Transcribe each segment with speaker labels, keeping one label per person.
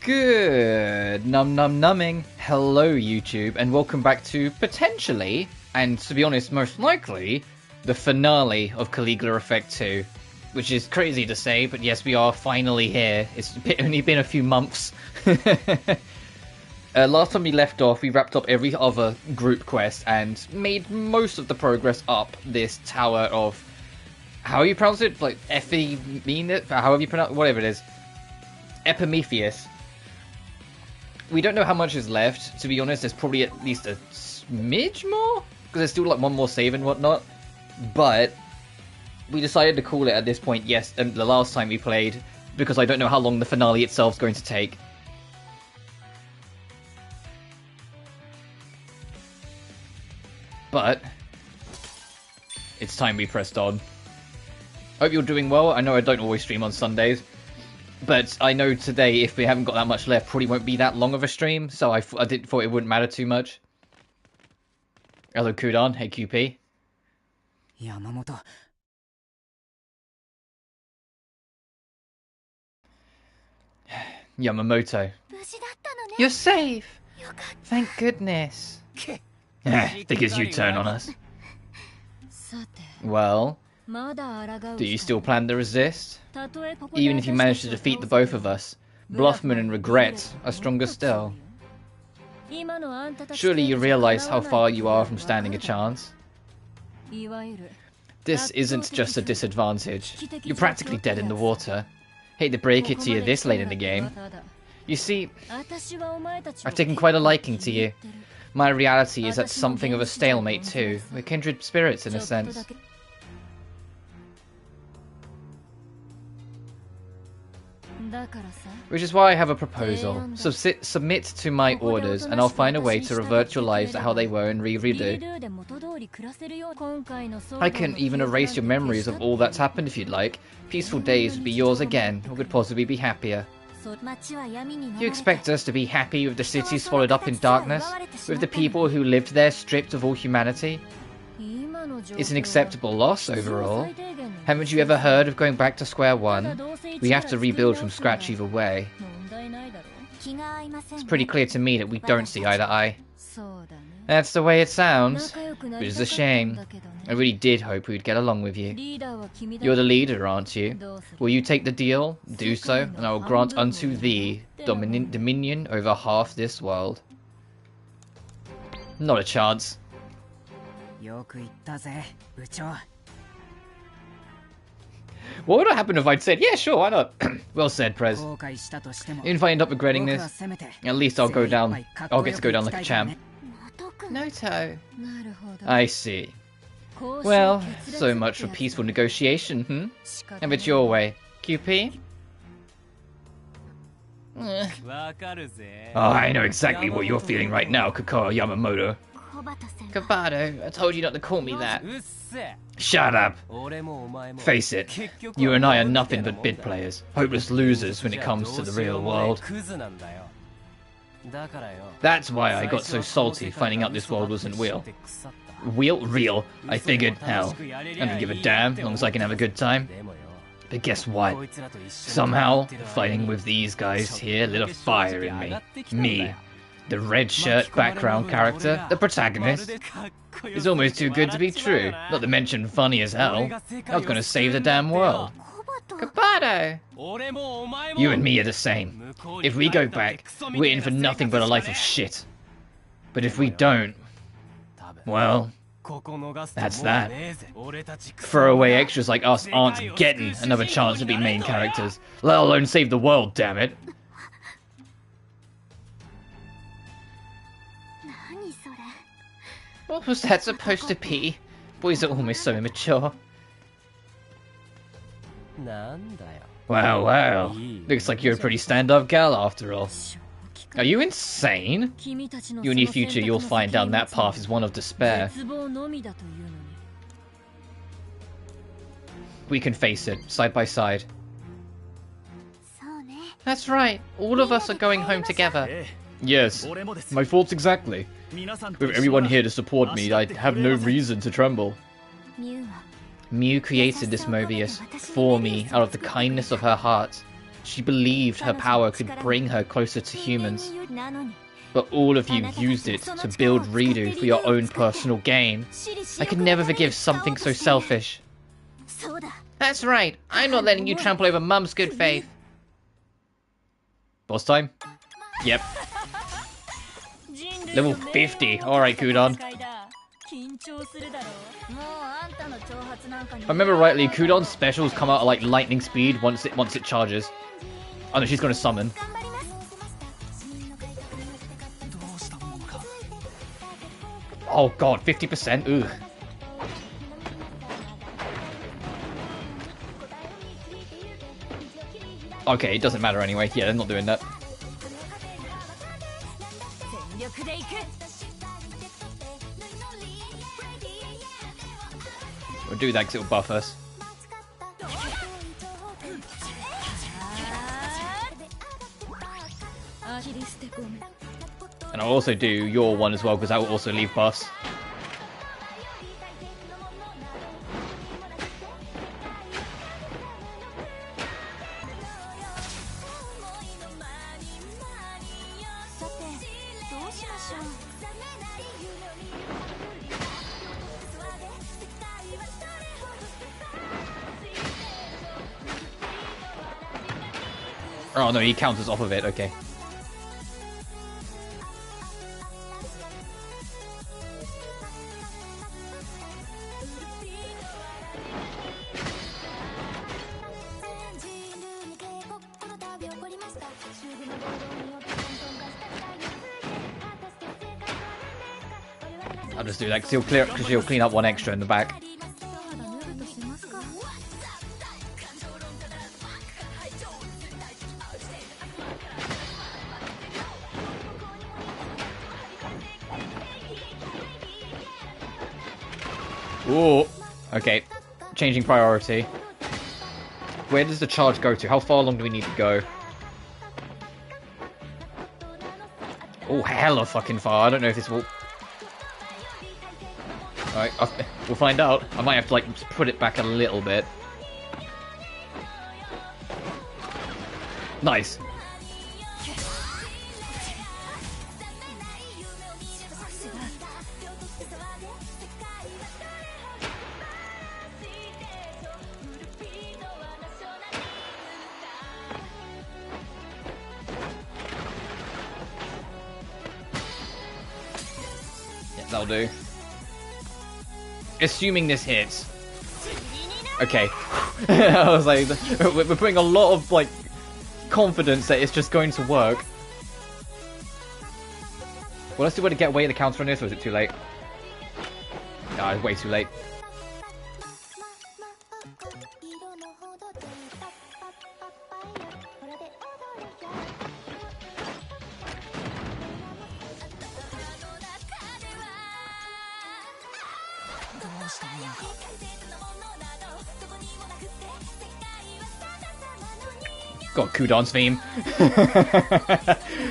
Speaker 1: Good numbing. Hello YouTube and welcome back to potentially, and to be honest most likely, the finale of Caligula Effect 2. Which is crazy to say, but yes, we are finally here. It's only been a few months. Last time we left off, we wrapped up every other group quest and made most of the progress up this tower of... How you pronounce it? Like, however you pronounce it, whatever it is. Epimetheus. We don't know how much is left. To be honest, there's probably at least a smidge more? Because there's still like one more save and whatnot. But we decided to call it at this point, yes, and the last time we played, because I don't know how long the finale itself is going to take. But it's time we pressed on. Hope you're doing well. I know I don't always stream on Sundays, but I know today, if we haven't got that much left, probably won't be that long of a stream, so I thought it wouldn't matter too much. Hello, Kudan. Hey, QP.
Speaker 2: Yamamoto.
Speaker 1: Yamamoto. You're safe! Thank goodness. Figures you turn on us. Well, do you still plan to resist? Even if you manage to defeat the both of us, Bluffman and Regret are stronger still. Surely you realize how far you are from standing a chance? This isn't just a disadvantage. You're practically dead in the water. Hate to break it to you this late in the game. You see, I've taken quite a liking to you. My reality is at something of a stalemate too. We're kindred spirits in a sense. Which is why I have a proposal. Submit to my orders and I'll find a way to revert your lives to how they were in Redo. I can even erase your memories of all that's happened if you'd like. Peaceful days would be yours again, or could possibly be happier. You expect us to be happy with the city swallowed up in darkness? With the people who lived there stripped of all humanity? It's an acceptable loss overall. Haven't you ever heard of going back to square one? We have to rebuild from scratch either way. It's pretty clear to me that we don't see eye to eye. That's the way it sounds, which is a shame. I really did hope we'd get along with you. You're the leader, aren't you? Will you take the deal? Do so, and I will grant unto thee dominion over half this world. Not a chance. What would have happened if I'd said, yeah, sure, why not? Well said, Prez. Even if I end up regretting this, at least I'll get to go down like a champ. Noto. I see. Well, so much for peaceful negotiation, Have it your way. QP? Oh, I know exactly what you're feeling right now, Kakao Yamamoto. Kabato, I told you not to call me that. Shut up. Face it, you and I are nothing but bid players, hopeless losers when it comes to the real world. That's why I got so salty finding out this world wasn't real. Real? I figured, hell, I don't give a damn as long as I can have a good time. But guess what? Somehow, fighting with these guys here lit a fire in me. Me, the red shirt background character, the protagonist. It's almost too good to be true, not to mention funny as hell. I was gonna save the damn world. Kabato! You and me are the same. If we go back, we're in for nothing but a life of shit. But if we don't, well, that's that. Throwaway extras like us aren't getting another chance to be main characters, let alone save the world, damn it. What was that supposed to be? Boys are almost so immature. Wow. Looks like you're a pretty stand-up gal after all. Are you insane? You and your future, you'll find down that path is one of despair. We can face it, side by side. That's right, all of us are going home together. Yes, my thoughts exactly. With everyone here to support me, I have no reason to tremble. Mew created this Mobius for me out of the kindness of her heart. She believed her power could bring her closer to humans. But all of you used it to build Redo for your own personal gain. I could never forgive something so selfish. That's right. I'm not letting you trample over Mum's good faith. Boss time? Yep. Level 50. Alright, Kudon. If I remember rightly, Kudon's specials come out at like lightning speed once it charges. Oh no, she's gonna summon. Oh god, 50%? Ugh. Okay, it doesn't matter anyway. Yeah, they're not doing that. We'll do that because it'll buff us. And I'll also do your one as well because that will also leave buffs. Oh no, he counters off of it, okay. I'll just do that because he'll clean up one extra in the back. Ooh, okay. Changing priority. Where does the charge go to? How far along do we need to go? Oh, hella fucking far. I don't know if this will... Alright, we'll find out. I might have to, like, put it back a little bit. Nice. Yeah, that'll do. Assuming this hits. Okay. I was like, we're putting a lot of, like, confidence that it's just going to work. Well, let's see where to get away the counter on this, or is it too late? No, it's way too late. God, Kudon's theme.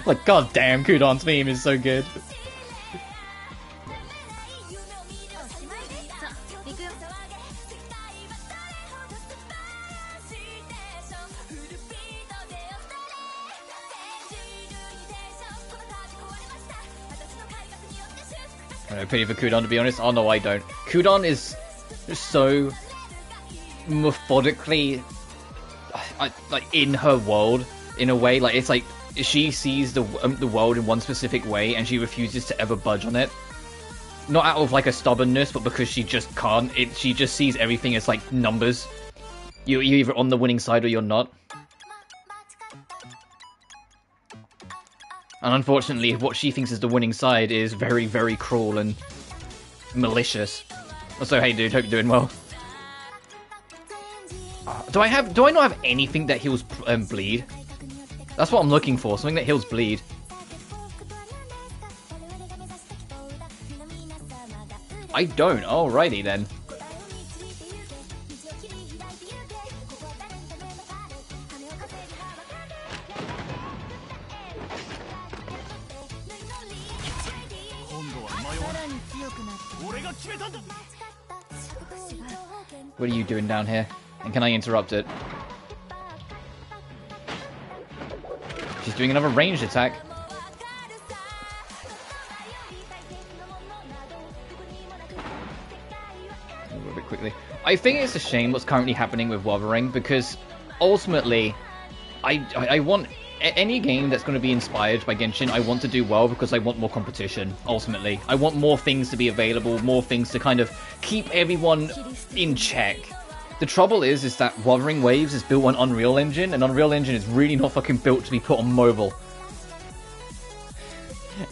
Speaker 1: Like, goddamn, Kudon's theme is so good. I don't pity for Kudon, to be honest. Oh no, I don't. Kudon is so methodically like in her world in a way. Like, it's like she sees the world in one specific way and she refuses to ever budge on it. Not out of like a stubbornness, but because she just can't. She just sees everything as like numbers. You're either on the winning side or you're not. And unfortunately, what she thinks is the winning side is very, very cruel and malicious. Also, hey dude, hope you're doing well. Do I not have anything that heals bleed? That's what I'm looking for, something that heals bleed. I don't. Alrighty then. What are you doing down here? And can I interrupt it? She's doing another ranged attack. A little bit quickly. I think it's a shame what's currently happening with Wuthering, because ultimately, I want any game that's going to be inspired by Genshin, I want to do well because I want more competition, ultimately. I want more things to be available, more things to kind of keep everyone in check. The trouble is that Wuthering Waves is built on Unreal Engine, and Unreal Engine is really not fucking built to be put on mobile.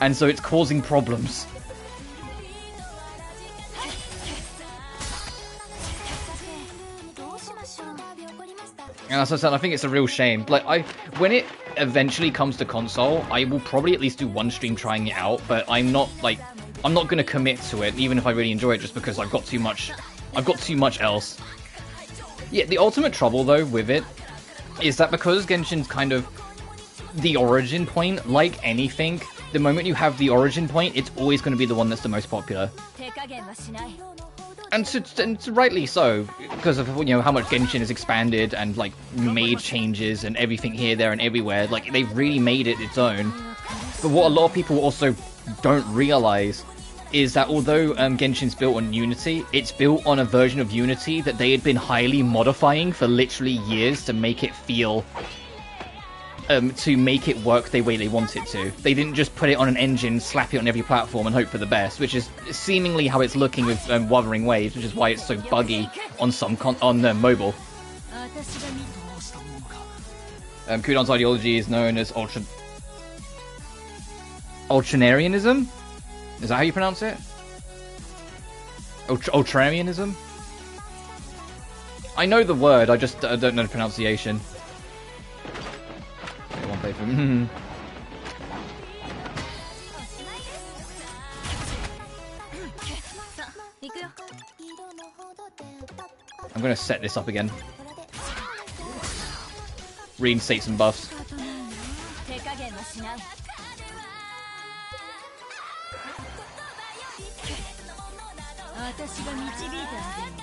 Speaker 1: And so it's causing problems. And as I said, I think it's a real shame. Like, when it eventually comes to console, I will probably at least do one stream trying it out, but I'm not gonna commit to it, even if I really enjoy it, just because I've got too much else. Yeah, the ultimate trouble, though, with it, is that because Genshin's kind of the origin point, like anything, the moment you have the origin point, it's always going to be the one that's the most popular. And rightly so, because of, you know, how much Genshin has expanded and, like, made changes and everything here, there, and everywhere. Like, they've really made it its own. But what a lot of people also don't realize is that although Genshin's built on Unity, it's built on a version of Unity that they had been highly modifying for literally years to make it feel... to make it work the way they want it to. They didn't just put it on an engine, slap it on every platform and hope for the best, which is seemingly how it's looking with Wuthering Waves, which is why it's so buggy on mobile. Kudan's ideology is known as Ultranarianism? Is that how you pronounce it? Ultrarianism? I know the word, I just don't know the pronunciation. One play from. I'm gonna set this up again. Reinstate some buffs.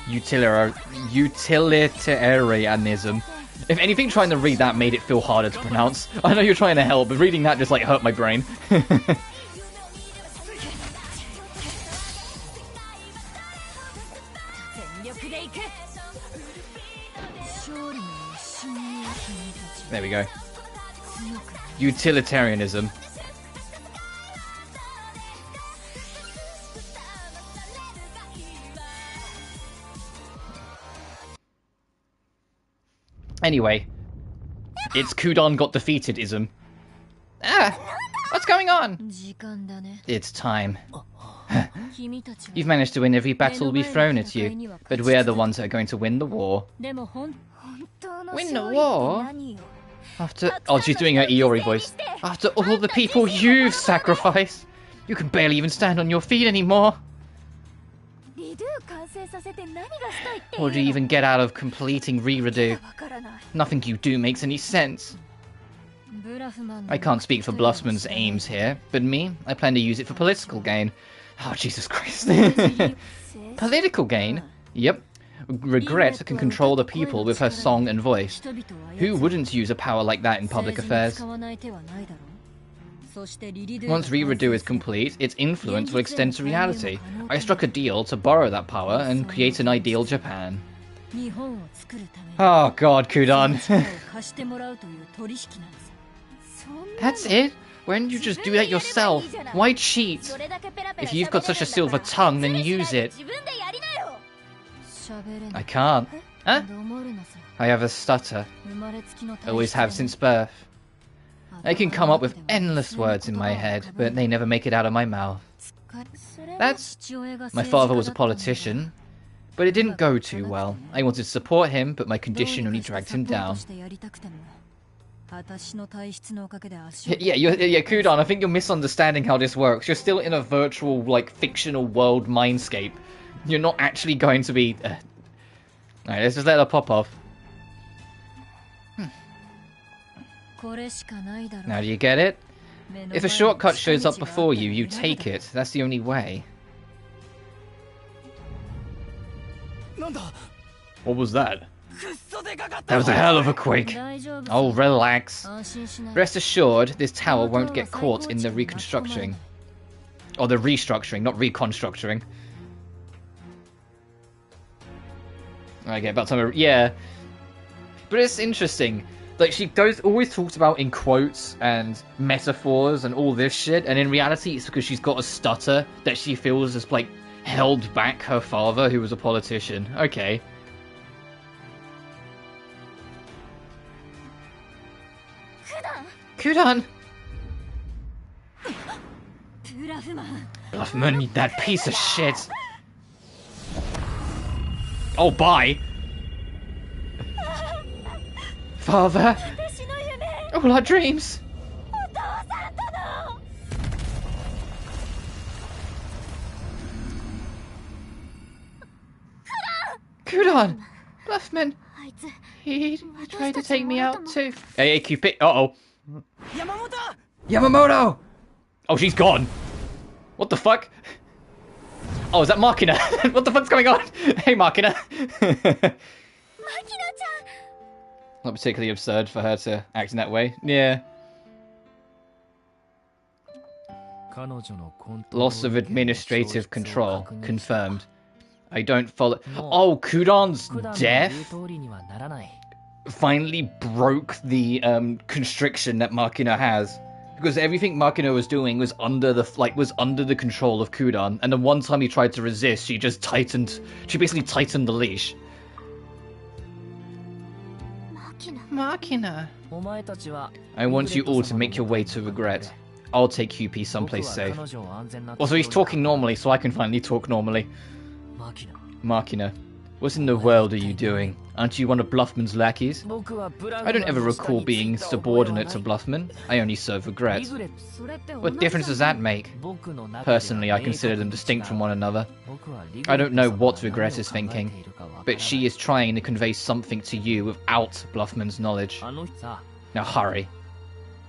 Speaker 1: Utilitarianism. If anything, trying to read that made it feel harder to pronounce. I know you're trying to help, but reading that just, like, hurt my brain. There we go. Utilitarianism. Anyway, it's Kudan got defeated-ism. Ah! What's going on? It's time. You've managed to win every battle we've thrown at you, but we're the ones that are going to win the war. Win the war? After... Oh, she's doing her Iori voice. After all the people you've sacrificed, you can barely even stand on your feet anymore. What do you even get out of completing Redo? Nothing you do makes any sense. I can't speak for Bluffman's aims here, but me, I plan to use it for political gain. Oh, Jesus Christ. Political gain? Yep. Regret can control the people with her song and voice. Who wouldn't use a power like that in public affairs? Once Redo is complete, its influence will extend to reality. I struck a deal to borrow that power and create an ideal Japan. Oh god, Kudan. That's it? Why didn't you just do that yourself? Why cheat? If you've got such a silver tongue, then use it. I can't. Huh? I have a stutter. Always have since birth. I can come up with endless words in my head, but they never make it out of my mouth. My father was a politician, but it didn't go too well. I wanted to support him, but my condition only dragged him down. Yeah, Kudan, I think you're misunderstanding how this works. You're still in a virtual, like, fictional world mindscape. You're not actually going to be... Alright, let's just let her pop off. Now do you get it? If a shortcut shows up before you, you take it. That's the only way. What was that? That was a hell of a quake. Oh, relax. Rest assured, this tower won't get caught in the reconstructing. Or the restructuring, not reconstructing. Okay, about time. Yeah. But it's interesting. Like, she always talks about in quotes and metaphors and all this shit, and in reality it's because she's got a stutter that she feels has, like, held back her father, who was a politician. Okay. Kudan! Bluffman, that piece of shit! Oh, bye! Father! All our dreams! Kudan! Bluffman! He tried to take me out too. Hey, Cupid! Uh-oh. Yamamoto! Oh, she's gone! What the fuck? Oh, is that Makina? What the fuck's going on? Hey, Makina! Not particularly absurd for her to act in that way. Yeah. Loss of administrative control. Confirmed. I don't follow. Oh, Kudan's death finally broke the constriction that Makina has, because everything Makina was doing was under the control of Kudan, and the one time he tried to resist, she basically tightened the leash. Makina. I want you all to make your way to regret. I'll take QP someplace safe. Also, he's talking normally, so I can finally talk normally. Makina, what in the world are you doing? Aren't you one of Bluffman's lackeys? I don't ever recall being subordinate to Bluffman. I only serve regret. What difference does that make? Personally, I consider them distinct from one another. I don't know what regret is thinking, but she is trying to convey something to you without Bluffman's knowledge. Now hurry.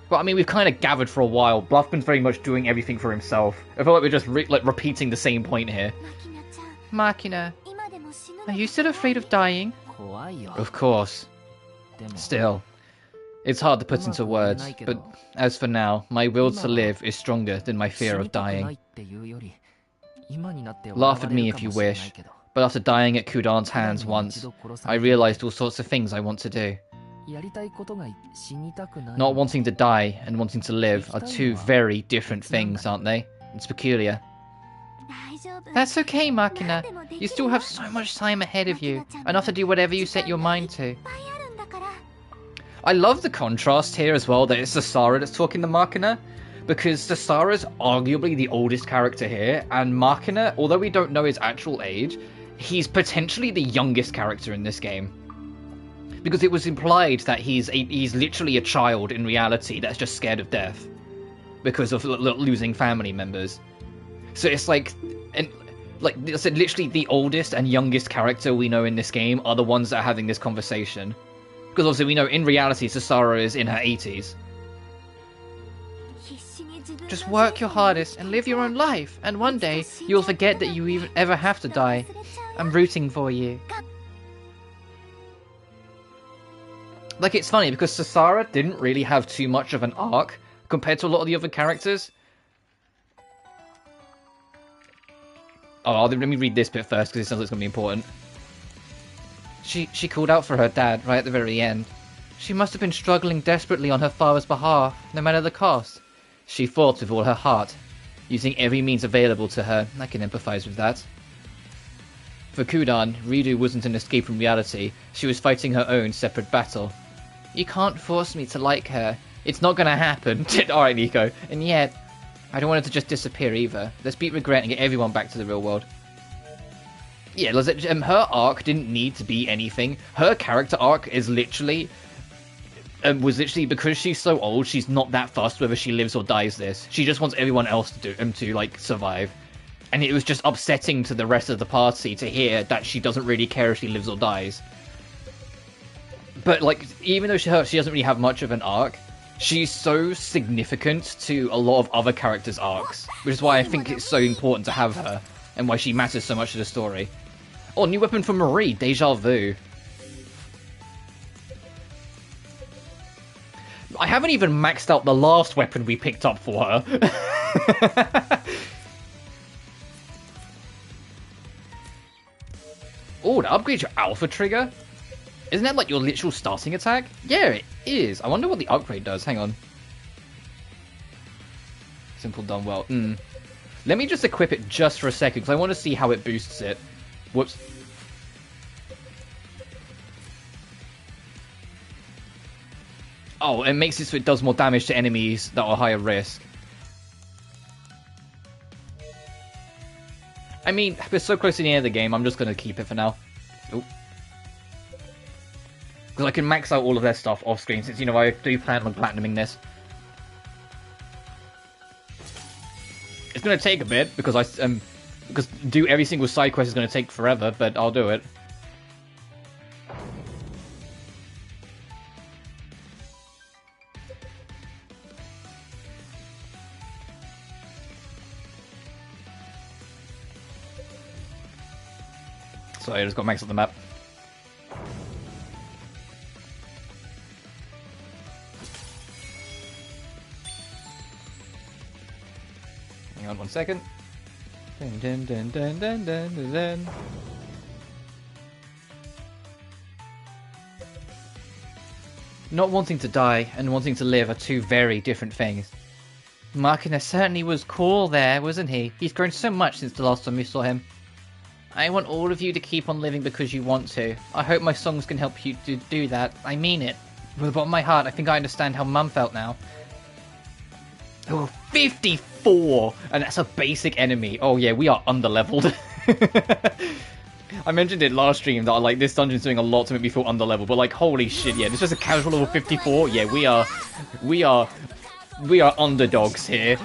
Speaker 1: But I mean, we've kind of gathered for a while. Bluffman's very much doing everything for himself. I feel like we're just repeating the same point here. Makina, are you still afraid of dying? Of course. Still, it's hard to put into words, but as for now, my will to live is stronger than my fear of dying. Laugh at me if you wish, but after dying at Kudan's hands once, I realized all sorts of things I want to do. Not wanting to die and wanting to live are two very different things, aren't they? It's peculiar. That's okay, Makina. You still have so much time ahead of you, enough to do whatever you set your mind to. I love the contrast here as well, that it's Sasara that's talking to Makina, because Sasara's arguably the oldest character here, and Makina, although we don't know his actual age, he's potentially the youngest character in this game. Because it was implied that he's literally a child in reality that's just scared of death because of losing family members. So it's like I said, literally the oldest and youngest character we know in this game are the ones that are having this conversation. Because obviously we know in reality Sasara is in her 80s. Just work your hardest and live your own life, and one day you'll forget that you even ever have to die. I'm rooting for you. Like, it's funny because Sasara didn't really have too much of an arc compared to a lot of the other characters. Oh, let me read this bit first because it sounds like it's going to be important. She called out for her dad right at the very end. She must have been struggling desperately on her father's behalf, no matter the cost. She fought with all her heart, using every means available to her. I can empathize with that. For Kudan, Ridu wasn't an escape from reality. She was fighting her own separate battle. You can't force me to like her. It's not gonna happen. Alright, Nico. And yet, I don't want her to just disappear either. Let's beat regret and get everyone back to the real world. Yeah, her arc didn't need to be anything. Her character arc is literally... was literally, because she's so old, she's not that fussed whether she lives or dies this. She just wants everyone else to survive. And it was just upsetting to the rest of the party to hear that she doesn't really care if she lives or dies. But, like, even though she doesn't really have much of an arc, she's so significant to a lot of other characters' arcs. Which is why I think it's so important to have her, and why she matters so much to the story. Oh, new weapon for Marie, Deja Vu. I haven't even maxed out the last weapon we picked up for her. Oh, to upgrade your alpha trigger? Isn't that like your literal starting attack? Yeah, it is. I wonder what the upgrade does. Hang on. Simple done well. Let me just equip it just for a second, because I want to see how it boosts it. Whoops. Oh, it makes it so it does more damage to enemies that are higher risk. I mean, we're so close to the end of the game, I'm just going to keep it for now. Because I can max out all of their stuff off screen, since, you know, I do plan on platinuming this. It's going to take a bit, because because do every single side quest is going to take forever, but I'll do it. So I just got max up the map. Hang on 1 second. Dun, dun, dun, dun, dun, dun, dun, dun. Not wanting to die and wanting to live are two very different things. Makina certainly was cool there, wasn't he? He's grown so much since the last time we saw him. I want all of you to keep on living because you want to. I hope my songs can help you to do that. I mean it. From the bottom of my heart, I think I understand how Mum felt now. Oh, 54! And that's a basic enemy. Oh yeah, we are under-leveled. I mentioned it last stream that like this dungeon's doing a lot to make me feel under-leveled, but like holy shit, yeah, this is a casual level 54. Yeah, we are underdogs here.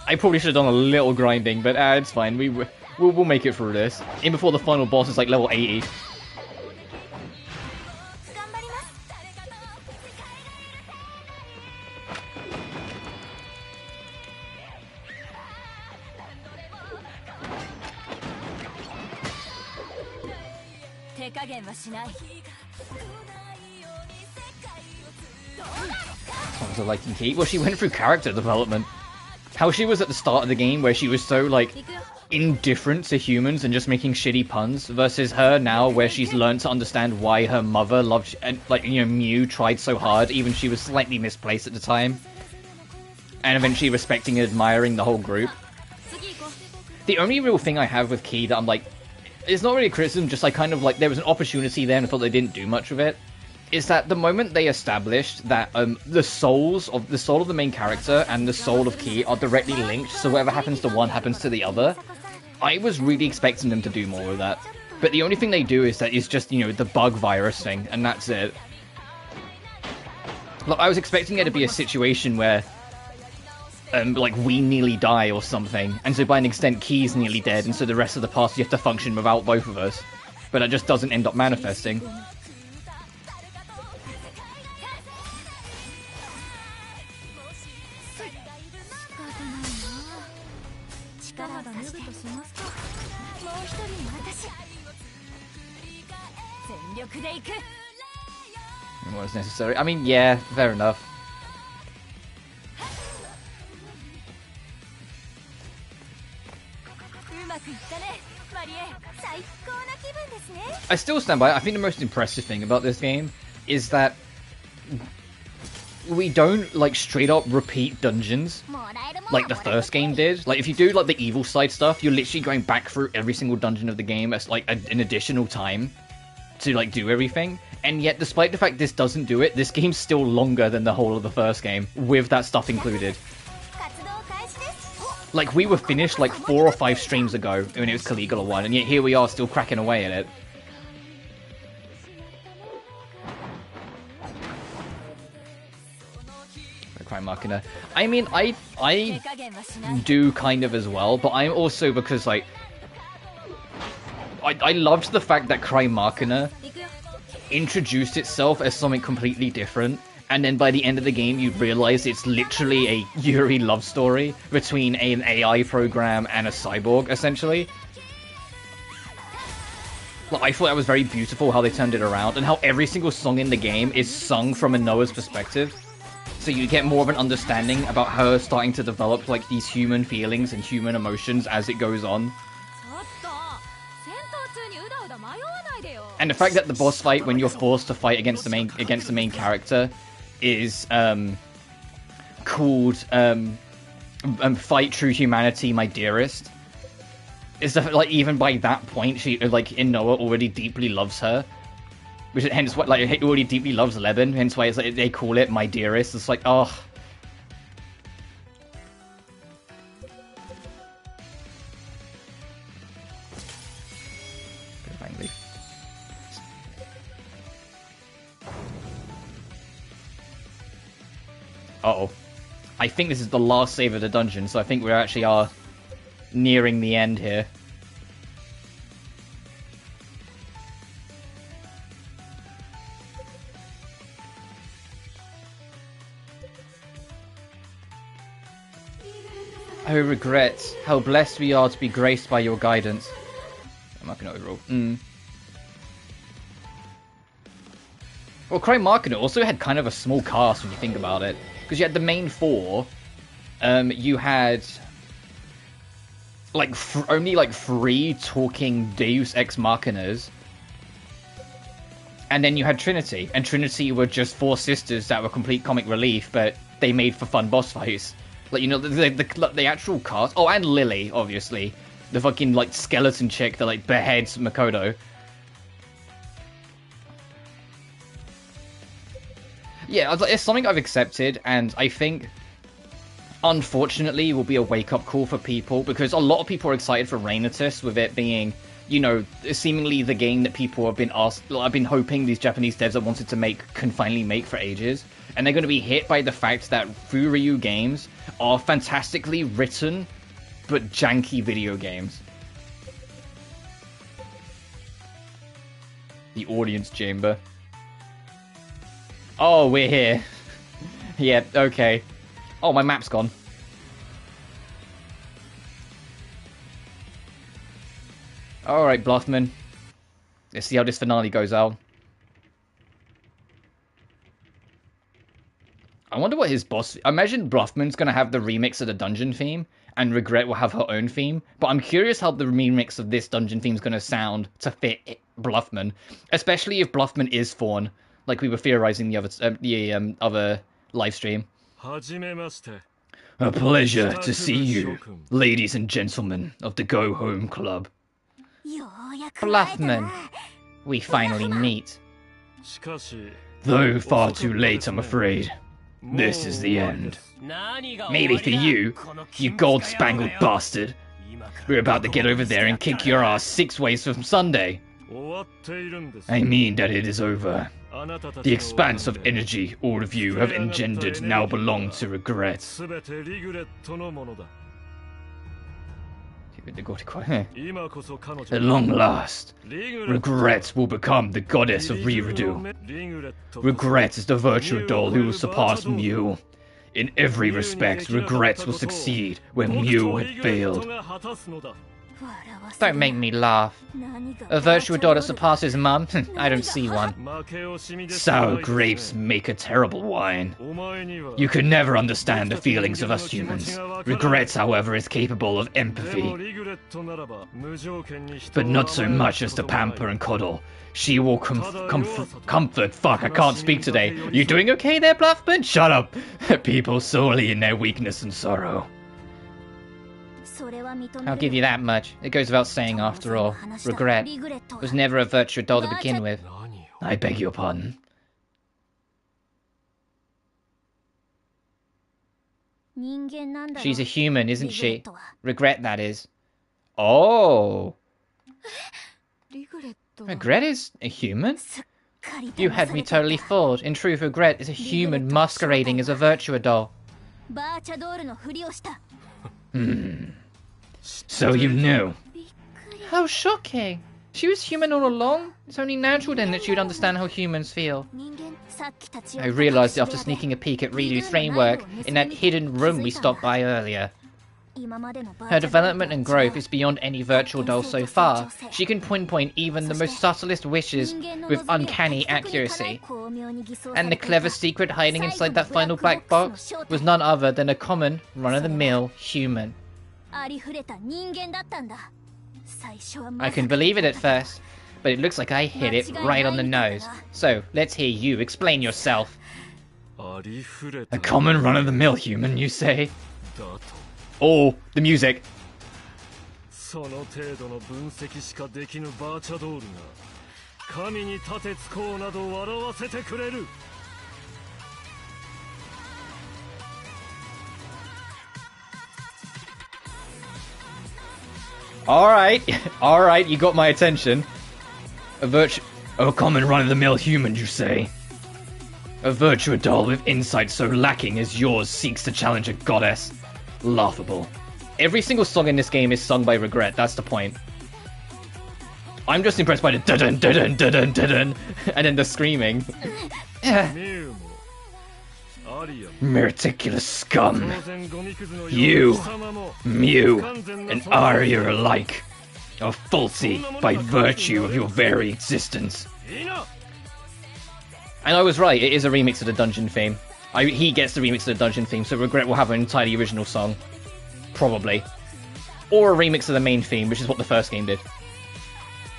Speaker 1: I probably should have done a little grinding, but it's fine. We'll make it through this. In before the final boss is like level 80. Sounds like Key. Well, she went through character development. How she was at the start of the game, where she was so, like, indifferent to humans and just making shitty puns, versus her now, where she's learned to understand why her mother loved, and, like, you know, Mew tried so hard, even she was slightly misplaced at the time. And eventually respecting and admiring the whole group. The only real thing I have with Key that I'm like, it's not really a criticism, just like kind of like there was an opportunity there and I thought they didn't do much with it, is that the moment they established that the soul of the main character and the soul of Key are directly linked, so whatever happens to one happens to the other, I was really expecting them to do more with that. But the only thing they do is just, you know, the bug virus thing, and that's it. Look, I was expecting it to be a situation where like we nearly die or something, and so by an extent Key's nearly dead, and so the rest of the party have to function without both of us. But that just doesn't end up manifesting. What is necessary? I mean, yeah, fair enough. I still stand by it. I think the most impressive thing about this game is that we don't, like, straight up repeat dungeons like the first game did. Like, if you do, like, the evil side stuff, you're literally going back through every single dungeon of the game as, like, an additional time to, like, do everything. And yet, despite the fact this doesn't do it, this game's still longer than the whole of the first game, with that stuff included. Like, we were finished, like, 4 or 5 streams ago when it was Caligula 1, and yet here we are still cracking away at it. Crime Machina. I mean, I do kind of as well, but I'm also because, like, I loved the fact that Crime Machina introduced itself as something completely different, and then by the end of the game you realize it's literally a Yuri love story between an AI program and a cyborg, essentially. Like, I thought that was very beautiful how they turned it around, and how every single song in the game is sung from a Noah's perspective. So you get more of an understanding about her starting to develop like these human feelings and human emotions as it goes on. And the fact that the boss fight, when you're forced to fight against the main character, is called "Fight True Humanity, My Dearest." Is that, like, even by that point, she, like, in Noah already deeply loves her, which hence what, like, he already deeply loves Leben. Hence why it's like they call it "My Dearest." It's like, oh. Uh-oh. I think this is the last save of the dungeon, so I think we actually are nearing the end here. Oh, regret. How blessed we are to be graced by your guidance. I'm not gonna overrule. Well, Cry Marketer also had kind of a small cast when you think about it. Because you had the main four. You had like only like 3 talking Deus Ex Machinas. And then you had Trinity. And Trinity were just 4 sisters that were complete comic relief, but they made for fun boss fights. Like, you know, the actual cast. Oh, and Lily, obviously. The fucking, like, skeleton chick that, like, beheads Makoto. Yeah, it's something I've accepted, and I think, unfortunately, will be a wake-up call for people, because a lot of people are excited for Reinatus, with it being, you know, seemingly the game that people have been I've been hoping these Japanese devs that wanted to make can finally make for ages. And they're going to be hit by the fact that Furyu games are fantastically written, but janky video games. The audience chamber. Oh, we're here. Yeah, okay. Oh, my map's gone. Alright, Bluffman. Let's see how this finale goes out. I wonder what his boss... I imagine Bluffman's going to have the remix of the dungeon theme, and Regret will have her own theme. But I'm curious how the remix of this dungeon theme is going to sound to fit Bluffman. Especially if Bluffman is Fawn, like we were theorizing the other live stream. A pleasure to see you, ladies and gentlemen of the Go Home Club. Bluffman, we finally meet. Though far too late, I'm afraid. This is the end. Maybe for you, you gold-spangled bastard. We're about to get over there and kick your ass 6 ways from Sunday. I mean that it is over. The expanse of energy all of you have engendered now belong to Regret. At long last, Regret will become the goddess of Rirudu. Regret is the virtue doll who will surpass Mew. In every respect, Regret will succeed where Mew had failed. Don't make me laugh. A virtual daughter surpasses mum? I don't see one. Sour grapes make a terrible wine. You could never understand the feelings of us humans. Regret, however, is capable of empathy. But not so much as to pamper and cuddle. She will comfort. Fuck, I can't speak today. You doing okay there, Bluffman? Shut up. People sorely in their weakness and sorrow. I'll give you that much. It goes without saying, after all. Regret was never a virtual doll to begin with. I beg your pardon. She's a human, isn't she? Regret, that is. Oh. Regret is a human? You had me totally fooled. In truth, Regret is a human masquerading as a virtua doll. So you knew. How shocking. She was human all along. It's only natural then that she would understand how humans feel. I realized after sneaking a peek at Riru's framework in that hidden room we stopped by earlier. Her development and growth is beyond any virtual doll so far. She can pinpoint even the most subtlest wishes with uncanny accuracy. And the clever secret hiding inside that final black box was none other than a common, run-of-the-mill human. I couldn't believe it at first, but it looks like I hit it right on the nose. So, let's hear you explain yourself. A common run-of-the-mill human, you say? Oh, the music. Alright, you got my attention. A common run-of-the-mill human, you say? A virtua doll with insight so lacking as yours seeks to challenge a goddess. Laughable. Every single song in this game is sung by Regret, that's the point. I'm just impressed by the dun dun dun dun dun dun and then the screaming. Meticulous scum. You, Mew, and Arya alike are faulty by virtue of your very existence. And I was right, it is a remix of the Dungeon theme. He gets the remix of the Dungeon theme, so Regret will have an entirely original song. Probably. Or a remix of the main theme, which is what the first game did.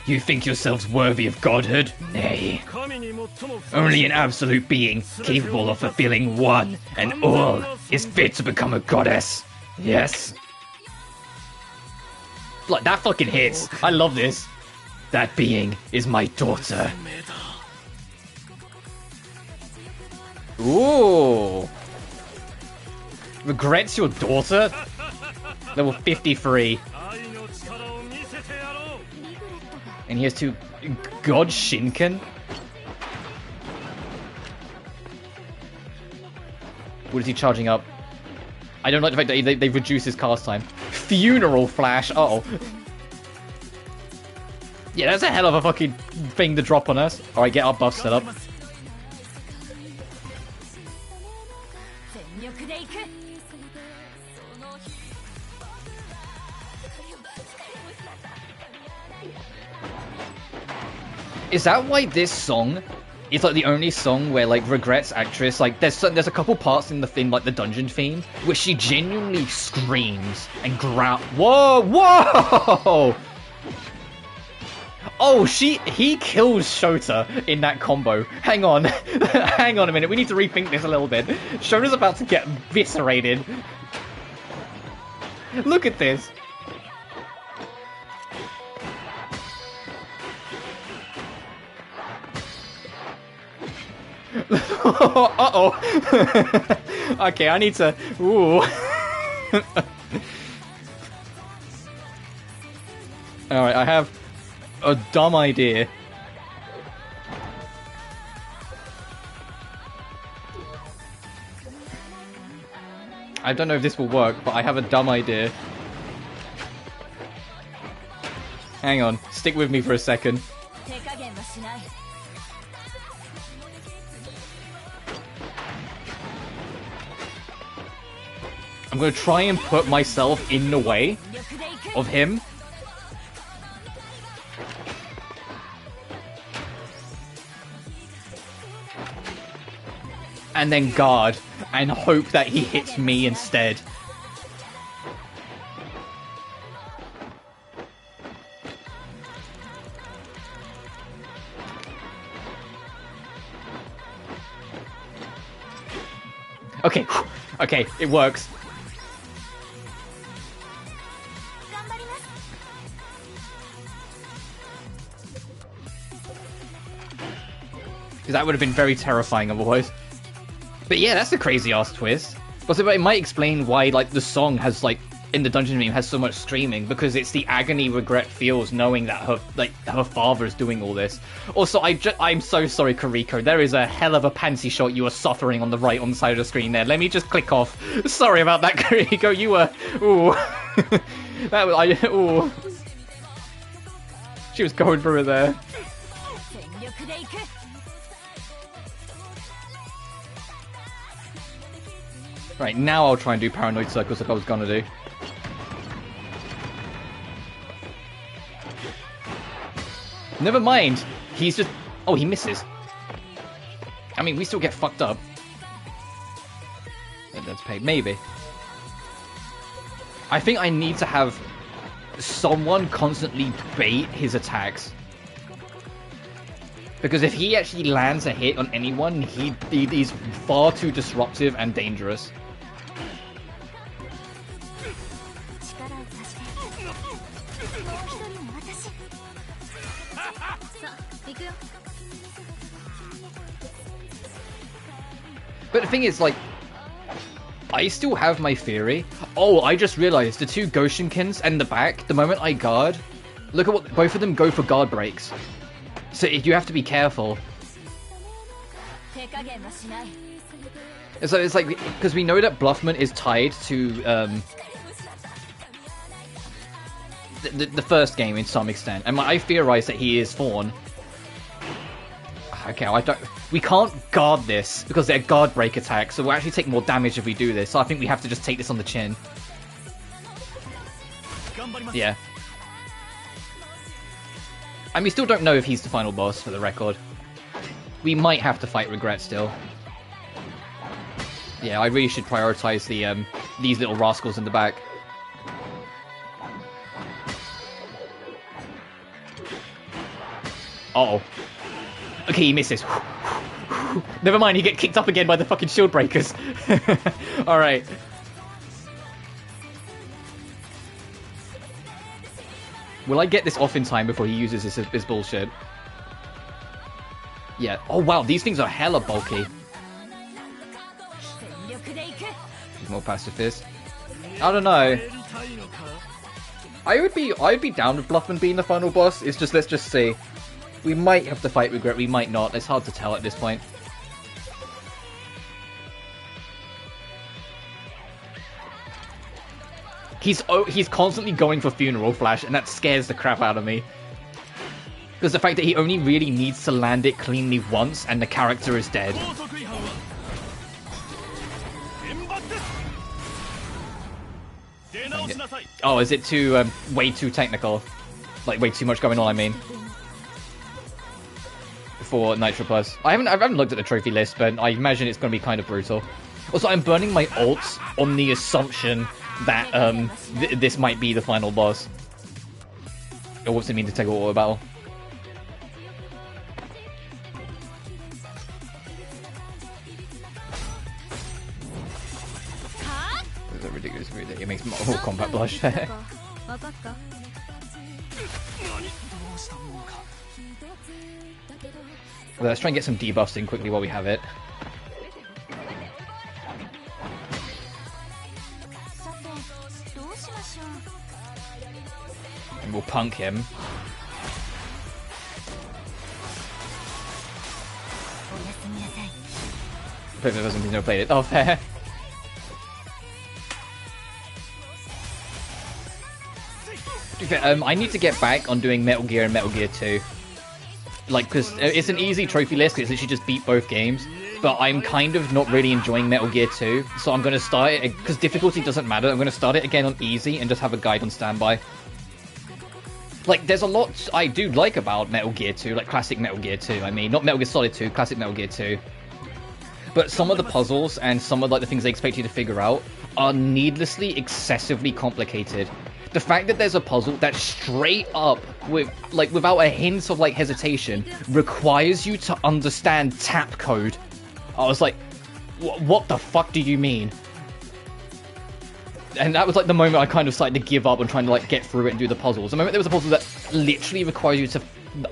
Speaker 1: You think yourselves worthy of godhood? Nay. Only an absolute being, capable of fulfilling one and all, is fit to become a goddess. Yes. Like, that fucking hits. I love this. That being is my daughter. Ooh. Regret's your daughter? Level 53. And he has two... God Shinken? What is he charging up? I don't like the fact that they reduced his cast time. Funeral Flash! Uh-oh. Yeah, that's a hell of a fucking thing to drop on us. Alright, get our buff set up. Is that why this song is like the only song where like Regret's actress, like there's a couple parts in the thing like the dungeon theme where she genuinely screams and growl. Whoa! Oh, he kills Shota in that combo. Hang on, hang on a minute. We need to rethink this a little bit. Shota's about to get eviscerated. Look at this. Uh-oh. Okay, I need to... Ooh. Alright, I have a dumb idea. I don't know if this will work, but I have a dumb idea. Hang on, stick with me for a second. I'm gonna try and put myself in the way of him. And then guard, and hope that he hits me instead. Okay, okay, it works. Because that would have been very terrifying otherwise. But yeah, that's a crazy ass twist. Also, it might explain why like the song has like in the dungeon meme has so much screaming, because it's the agony Regret feels knowing that her father is doing all this. Also, I'm so sorry, Kuriko. There is a hell of a panty shot you are suffering on the right on the side of the screen there. Let me just click off. Sorry about that, Kuriko. You were ooh. That was ooh. She was going through it there. Right, now I'll try and do Paranoid Circles like I was gonna do. Never mind. He's just... Oh, he misses. I mean, we still get fucked up. That's paid. Maybe. I think I need to have someone constantly bait his attacks. Because if he actually lands a hit on anyone, he's far too disruptive and dangerous. But the thing is, like, I still have my theory. Oh, I just realized the two Goshinkins and the back, the moment I guard, look at what, both of them go for guard breaks. So you have to be careful. So it's like, because we know that Bluffman is tied to the first game in some extent. And I theorize that he is Fawn. Okay, we can't guard this because they're guard break attacks, so we'll actually take more damage if we do this. So I think we have to just take this on the chin. Yeah. And we still don't know if he's the final boss, for the record. We might have to fight Regret still. Yeah, I really should prioritize the these little rascals in the back. Uh-oh. Okay, he misses. Never mind, he get kicked up again by the fucking shield breakers. Alright. Will I get this off in time before he uses his bullshit? Yeah. Oh wow, these things are hella bulky. More pacifist. I don't know. I'd be down with Bluffman being the final boss. It's just, let's just see. We might have to fight Regret, we might not. It's hard to tell at this point. He's constantly going for Funeral Flash, and that scares the crap out of me. Because the fact that he only really needs to land it cleanly once, and the character is dead. Oh, is it too, way too technical? Like, way too much going on, I mean. For Nitro Plus. I haven't looked at the trophy list, but I imagine it's going to be kind of brutal. Also, I'm burning my ults on the assumption that this might be the final boss. Or what's it mean to take a auto battle? This is ridiculous. It makes my whole combat blush. Let's try and get some debuffs in quickly while we have it. And we'll punk him. Hope there wasn't no played it. Oh, fair. I need to get back on doing Metal Gear and Metal Gear 2. Like, because it's an easy trophy list, because it's literally just beat both games. But I'm kind of not really enjoying Metal Gear 2, so I'm going to start it, because difficulty doesn't matter, I'm going to start it again on easy and just have a guide on standby. Like, there's a lot I do like about Metal Gear 2, like classic Metal Gear 2, I mean. Not Metal Gear Solid 2, classic Metal Gear 2. But some of the puzzles and some of like the things they expect you to figure out are needlessly excessively complicated. The fact that there's a puzzle that straight up, without a hint of like hesitation, requires you to understand tap code. I was like, what the fuck do you mean? And that was like the moment I kind of started to give up on trying to like get through it and do the puzzles. The moment there was a puzzle that literally requires you to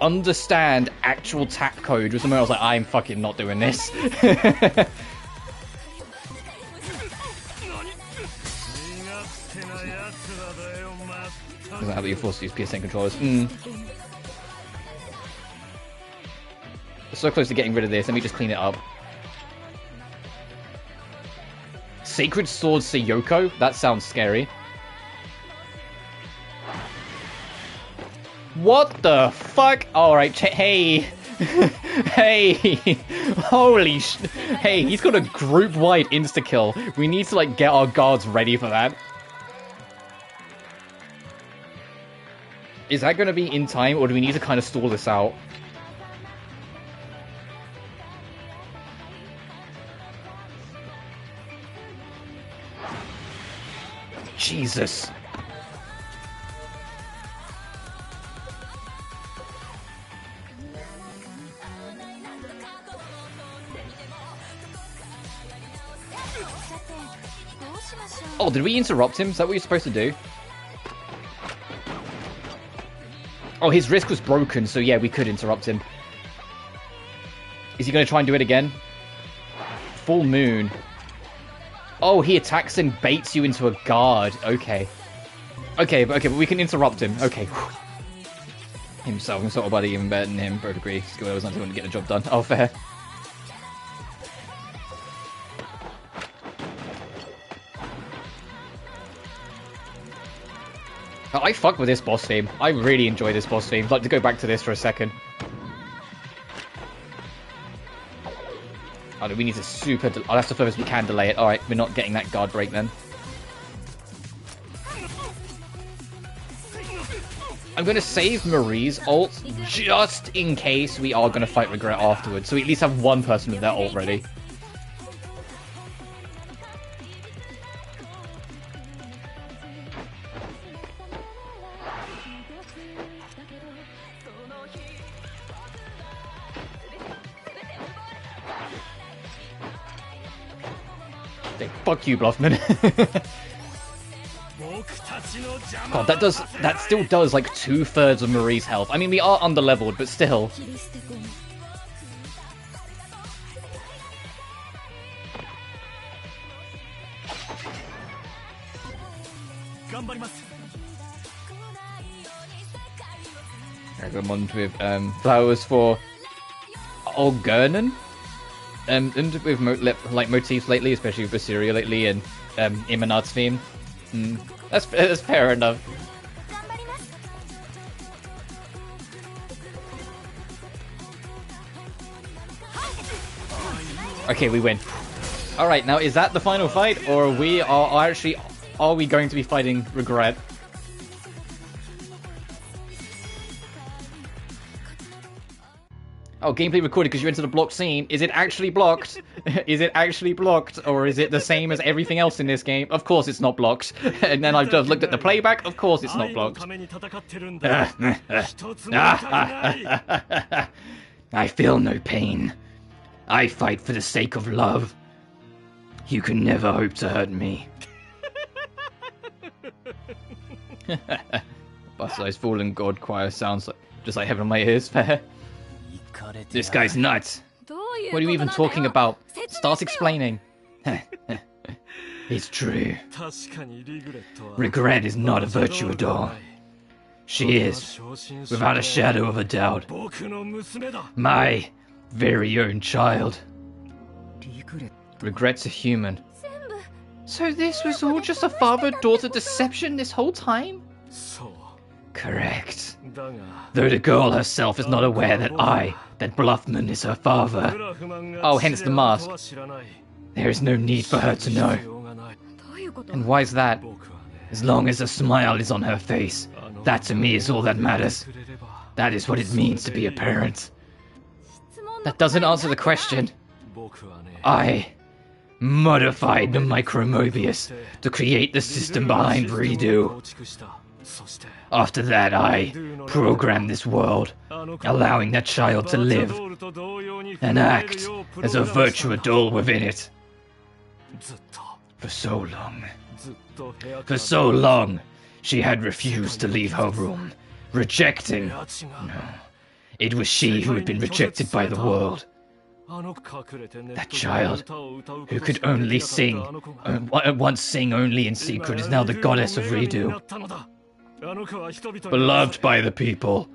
Speaker 1: understand actual tap code was the moment I was like, I'm fucking not doing this. Doesn't help that you're forced to use PSN controllers. So close to getting rid of this. Let me just clean it up. Sacred Sword Sayoko? That sounds scary. What the fuck? Alright, hey. Hey. Holy sh... Hey, he's got a group-wide insta-kill. We need to, like, get our guards ready for that. Is that going to be in time, or do we need to kind of stall this out? Jesus. Oh, did we interrupt him? Is that what you're supposed to do? Oh, his wrist was broken, so yeah, we could interrupt him. Is he going to try and do it again? Full moon. Oh, he attacks and baits you into a guard. Okay. Okay, but we can interrupt him. Okay. Himself and sort of buddy even better than him. Both agree. Skill was not going to get the job done. Oh, fair. I fuck with this boss theme. I really enjoy this boss theme. I'd like to go back to this for a second. Oh, we need to super... I'll have to further as we can delay it. Alright, we're not getting that guard break then. I'm going to save Marie's ult just in case we are going to fight Regret afterwards. So we at least have one person with their ult ready. Fuck you, Bluffman. God, that still does like 2/3 of Marie's health. I mean, we are under-leveled, but still. I got one with flowers for Olgernon. And with motifs lately, especially with Assyria lately, and Imanat's theme. That's fair enough. Okay, we win. All right, now is that the final fight, or are we going to be fighting Regret? Oh, gameplay recorded because you entered a blocked scene. Is it actually blocked? Is it actually blocked? Or is it the same as everything else in this game? Of course it's not blocked. And then I've just looked at the playback. Of course it's not blocked. I feel no pain. I fight for the sake of love. You can never hope to hurt me. Bust-sized fallen god choir sounds like, just like heaven in my ears. Fair. This guy's nuts. What are you even talking about? Start explaining. It's true. Regret is not a virtue at all. She is, without a shadow of a doubt, my very own child. Regret's a human. So this was all just a father-daughter deception this whole time? Correct. Though the girl herself is not aware that Bluffman is her father. Oh, hence the mask. There is no need for her to know. And why is that? As long as a smile is on her face, that to me is all that matters. That is what it means to be a parent. That doesn't answer the question. I modified the Micromobius to create the system behind Redo. After that, I programmed this world, allowing that child to live and act as a virtual doll within it. For so long, she had refused to leave her room, rejecting. No, it was she who had been rejected by the world. That child, who could only sing, once sing only in secret, is now the goddess of Redo. Beloved by the people,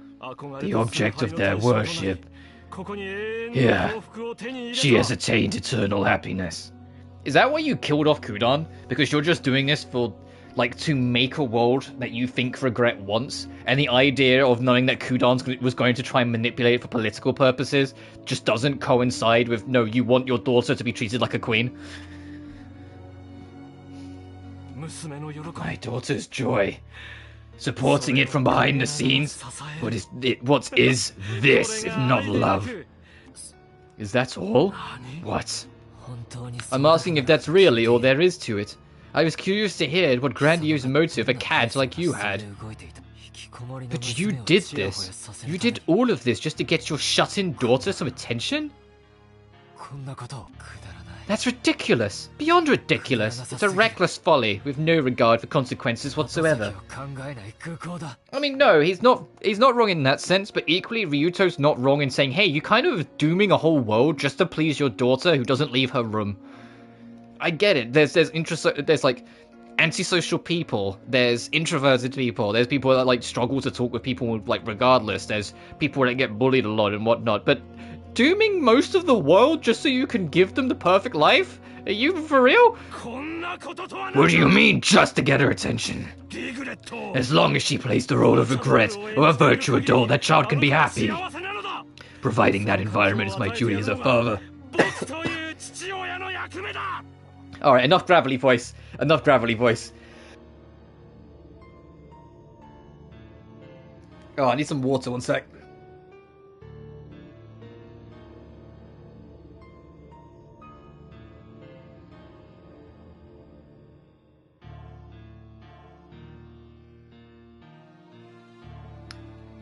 Speaker 1: the object of their worship. Here, she has attained eternal happiness. Is that why you killed off Kudan? Because you're just doing this for, like, to make a world that you think Regret wants, and the idea of knowing that Kudan was going to try and manipulate it for political purposes just doesn't coincide with, no, you want your daughter to be treated like a queen? My daughter's joy Supporting it from behind the scenes? What is this if not love? Is that all? What? I'm asking if that's really all there is to it. I was curious to hear what grandiose motive a cad like you had. But you did this. You did all of this just to get your shut-in daughter some attention? That's ridiculous. Beyond ridiculous. It's a reckless folly with no regard for consequences whatsoever. I mean, no, he's not wrong in that sense, but equally Ryuto's not wrong in saying, hey, you kind of dooming a whole world just to please your daughter who doesn't leave her room. I get it. There's like antisocial people, there's introverted people, there's people that like struggle to talk with people like regardless, there's people that get bullied a lot and whatnot, but dooming most of the world just so you can give them the perfect life? Are you for real? What do you mean, just to get her attention? As long as she plays the role of regret or a virtue adult, that child can be happy. Providing that environment is my duty as a father. Alright, enough gravelly voice. Enough gravelly voice. Oh, I need some water, one sec.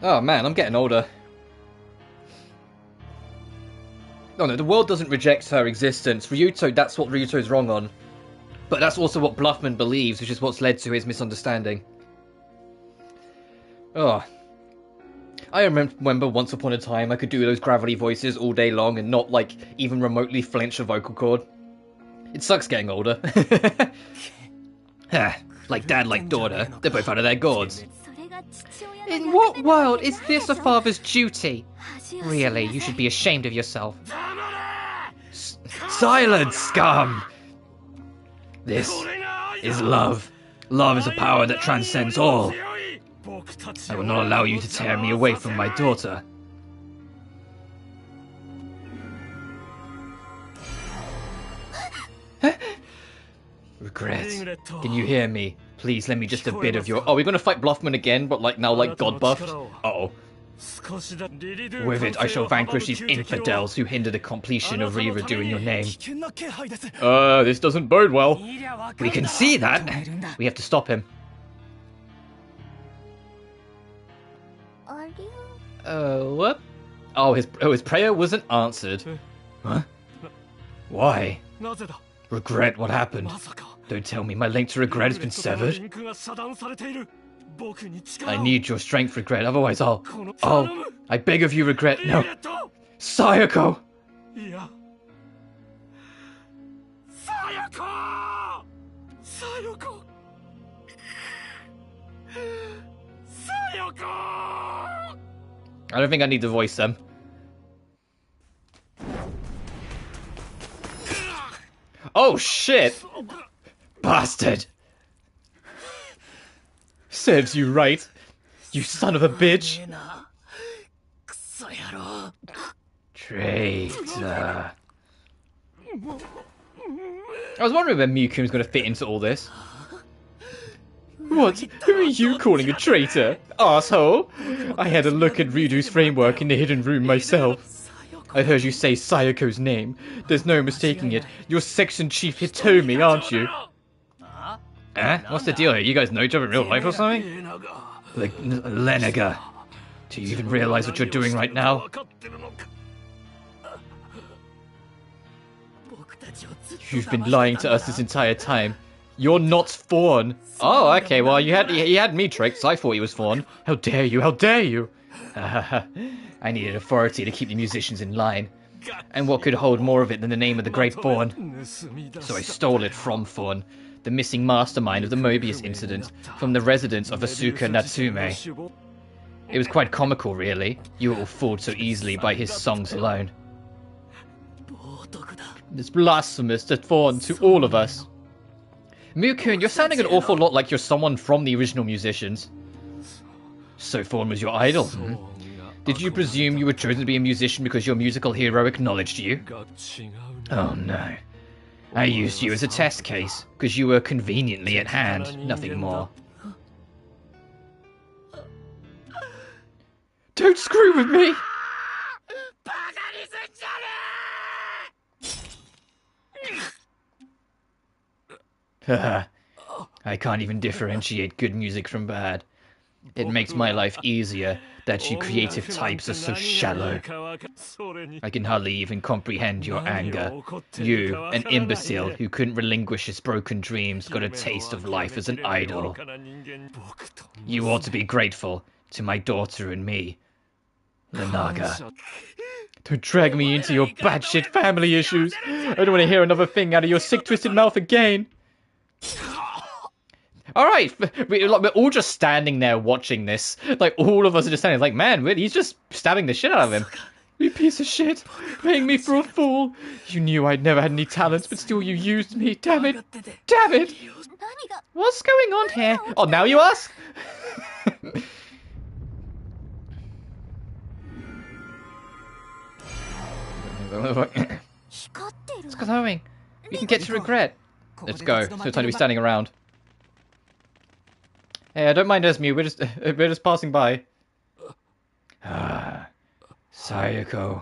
Speaker 1: Oh man, I'm getting older. Oh no, the world doesn't reject her existence. Ryuto, that's what Ryuto's wrong on. But that's also what Bluffman believes, which is what's led to his misunderstanding. Oh. I remember once upon a time I could do those gravelly voices all day long and not, like, even remotely flinch a vocal cord. It sucks getting older. Like dad, like daughter, they're both out of their gourds. In what world is this a father's duty? Really, you should be ashamed of yourself. Silence, scum! This is love. Love is a power that transcends all. I will not allow you to tear me away from my daughter. Regret. Can you hear me? Please, let me just a bit of your... Oh, we're going to fight Bluffman again, but like now like God buffed? Uh-oh. With it, I shall vanquish these infidels who hinder the completion of re-redoing your name. This doesn't bode well. We can see that. We have to stop him. What? Oh, his prayer wasn't answered. Huh? Why? Regret what happened. Don't tell me my link to regret has been severed. I need your strength, regret, otherwise I beg of you, regret, no. Sayako! I don't think I need to voice them. Oh shit! Bastard! Serves you right, you son of a bitch! Traitor. I was wondering when Miyuki was going to fit into all this. What? Who are you calling a traitor? Asshole! I had a look at Ryudo's framework in the hidden room myself. I heard you say Sayako's name. There's no mistaking it. You're Section Chief Hitomi, aren't you? What's the deal here? You guys know each other in real life or something? Like, Lenaga. Do you even realize what you're doing right now? You've been lying to us this entire time. You're not Fawn. Oh, okay, well, he had me tricked, so I thought he was Fawn. How dare you, how dare you! I needed authority to keep the musicians in line. And what could hold more of it than the name of the Great Fawn? So I stole it from Fawn, the missing mastermind of the Mobius incident, from the residence of Asuka Natsume. It was quite comical, really. You were all fooled so easily by his songs alone. It's blasphemous to Fawn, to all of us. Mukun, you're sounding an awful lot like you're someone from the original musicians. So Fawn was your idol, hmm? Did you presume you were chosen to be a musician because your musical hero acknowledged you? Oh no. I used you as a test case, because you were conveniently at hand, nothing more. Don't screw with me! I can't even differentiate good music from bad. It makes my life easier that you creative types are so shallow. I can hardly even comprehend your anger. You, an imbecile who couldn't relinquish his broken dreams, got a taste of life as an idol. You ought to be grateful to my daughter and me, Lanaga. Don't drag me into your batshit family issues. I don't want to hear another thing out of your sick, twisted mouth again. Alright, we're all just standing there watching this. Like, all of us are just standing like, man, he's just stabbing the shit out of him. You piece of shit, playing me for a fool. You knew I'd never had any talents, but still you used me. Damn it. Damn it. What's going on here? Oh, now you ask? It's glowing. We can get to regret. Let's go. It's no time to be standing around. Hey, I don't mind us, Mew. We're just passing by. Ah, Sayako.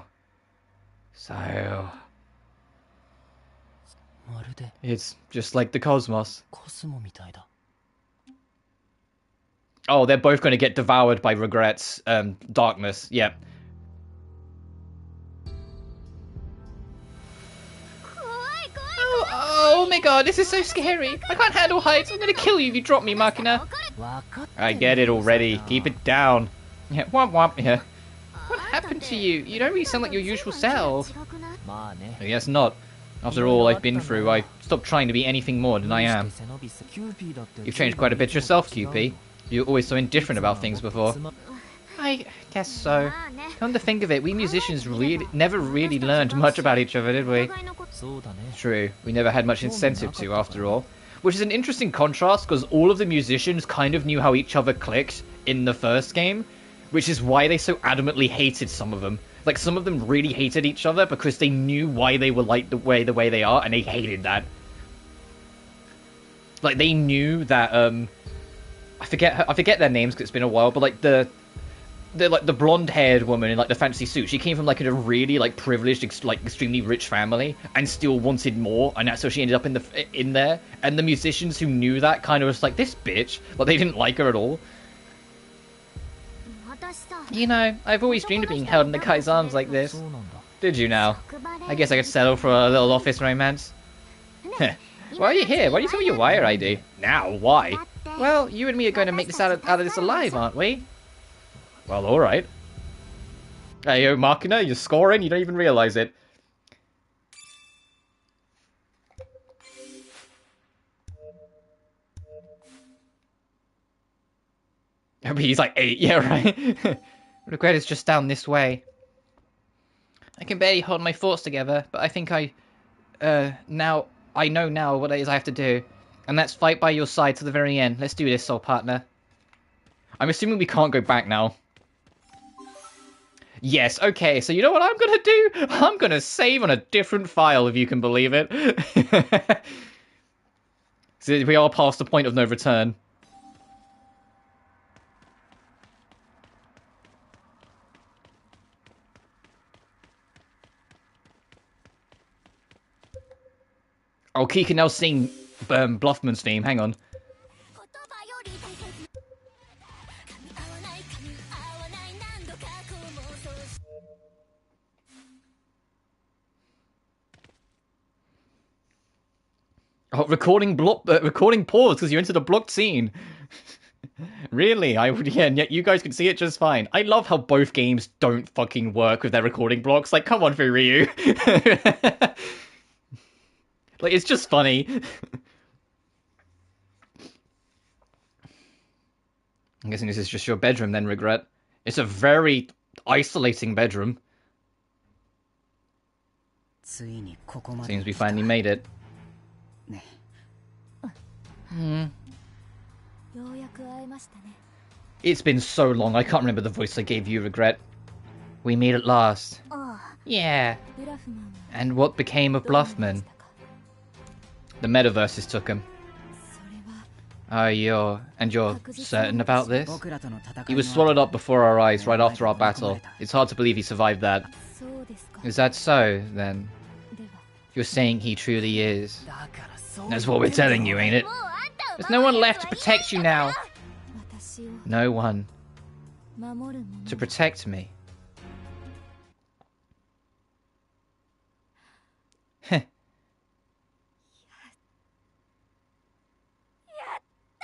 Speaker 1: Sayo. It's just like the cosmos. Oh, they're both going to get devoured by regrets. Darkness. Yep. Oh my god, this is so scary. I can't handle heights. I'm gonna kill you if you drop me, Makina. I get it already. Keep it down. Yeah, womp womp. Yeah. What happened to you? You don't really sound like your usual self. I guess not. After all I've been through, I stopped trying to be anything more than I am. You've changed quite a bit yourself, QP. You were always so indifferent about things before. I guess so. Come to think of it, we musicians never really learned much about each other, did we? True, we never had much incentive to, after all. Which is an interesting contrast, because all of the musicians kind of knew how each other clicked in the first game, which is why they so adamantly hated some of them. Like, some of them really hated each other because they knew why they were like the way they are, and they hated that. Like, they knew that, I forget their names because it's been a while, but like the blonde-haired woman in like the fancy suit, she came from like a really like privileged, like extremely rich family, and still wanted more, and that's how she ended up in there. And the musicians who knew that kind of was like, this bitch, but they didn't like her at all. You know, I've always dreamed of being held in the guy's arms like this. Did you now? I guess I could settle for a little office romance. Why are you here? Why do you tell me your wire ID? Now, why? Well, you and me are going to make this out of this alive, aren't we? Well, alright. Hey, yo, Makina, you're scoring, you don't even realise it. I mean, he's like 8, yeah, right? Regret is just down this way. I can barely hold my thoughts together, but I think I know now what it is I have to do. And that's fight by your side to the very end. Let's do this, soul partner. I'm assuming we can't go back now. Yes, okay, so you know what I'm gonna do? I'm gonna save on a different file, if you can believe it. So we are past the point of no return. Oh, Key can now sing Bluffman's theme, hang on. Oh, recording pause because you're into the blocked scene. Really? Yeah, and yet you guys can see it just fine. I love how both games don't fucking work with their recording blocks. Like, come on, Furina. Like, it's just funny. I'm guessing this is just your bedroom then, Regret. It's a very isolating bedroom. Seems we finally made it. It's been so long, I can't remember the voice I gave you, Regret. We meet at last. Yeah. And what became of Bluffman? The metaverses took him. You're certain about this? He was swallowed up before our eyes right after our battle. It's hard to believe he survived that. Is that so, then? You're saying he truly is. That's what we're telling you, ain't it? There's no one left to protect you now. No one. To protect me.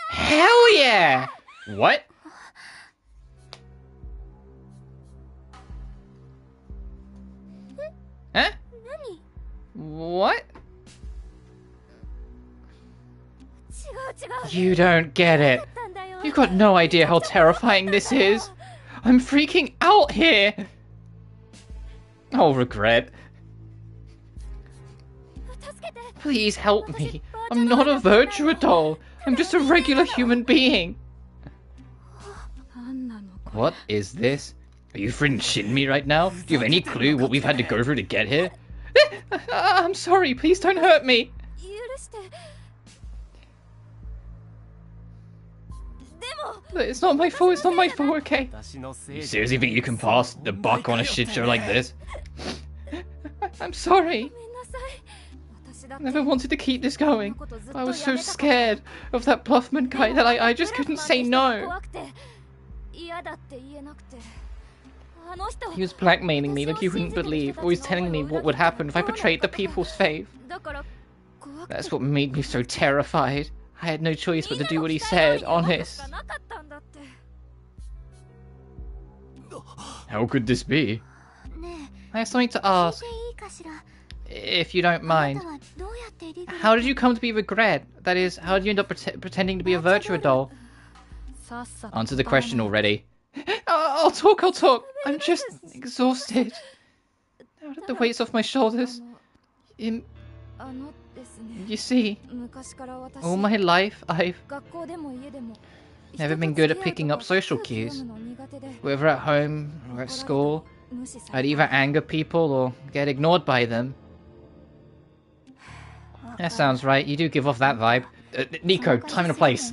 Speaker 1: Hell yeah! What? Huh? What? You don't get it. You've got no idea how terrifying this is. I'm freaking out here. Oh, regret. Please help me. I'm not a virtua doll. I'm just a regular human being. What is this? Are you friggin' shitting me right now? Do you have any clue what we've had to go through to get here? I'm sorry, please don't hurt me. It's not my fault, okay? You seriously think you can pass the buck on a shit show like this? I'm sorry. I never wanted to keep this going. I was so scared of that Bluffman guy that I just couldn't say no. He was blackmailing me like you wouldn't believe, always telling me what would happen if I betrayed the people's faith. That's what made me so terrified. I had no choice but to do what he said, honest. How could this be? I have something to ask. If you don't mind. How did you come to be Regret? That is, how did you end up pretending to be a virtua doll? Answer the question already. I'll talk. I'm just exhausted. Now that the weight's off my shoulders. You see, all my life I've never been good at picking up social cues. Whether at home or at school, I'd either anger people or get ignored by them. That sounds right, you do give off that vibe. Nico, time and a place.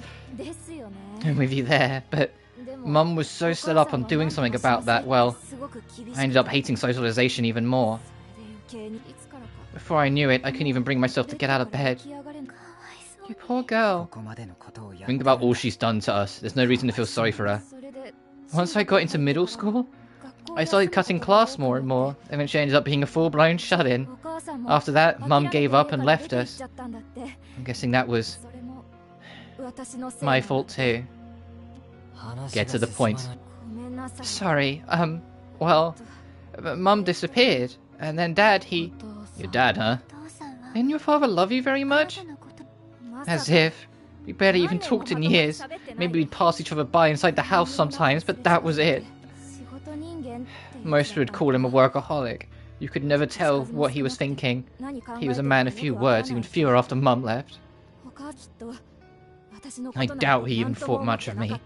Speaker 1: I'm with you there, but Mum was so set up on doing something about that, well, I ended up hating socialization even more. Before I knew it, I couldn't even bring myself to get out of bed. You poor girl. Think about all she's done to us. There's no reason to feel sorry for her. Once I got into middle school, I started cutting class more and more. Eventually I ended up being a full-blown shut-in. After that, Mum gave up and left us. I'm guessing that was my fault too. Get to the point. Sorry, well, Mum disappeared. And then Dad, Your dad, huh? Didn't your father love you very much? As if. We barely even talked in years. Maybe we'd pass each other by inside the house sometimes, but that was it. Most would call him a workaholic. You could never tell what he was thinking. He was a man of few words, even fewer after Mum left. I doubt he even thought much of me.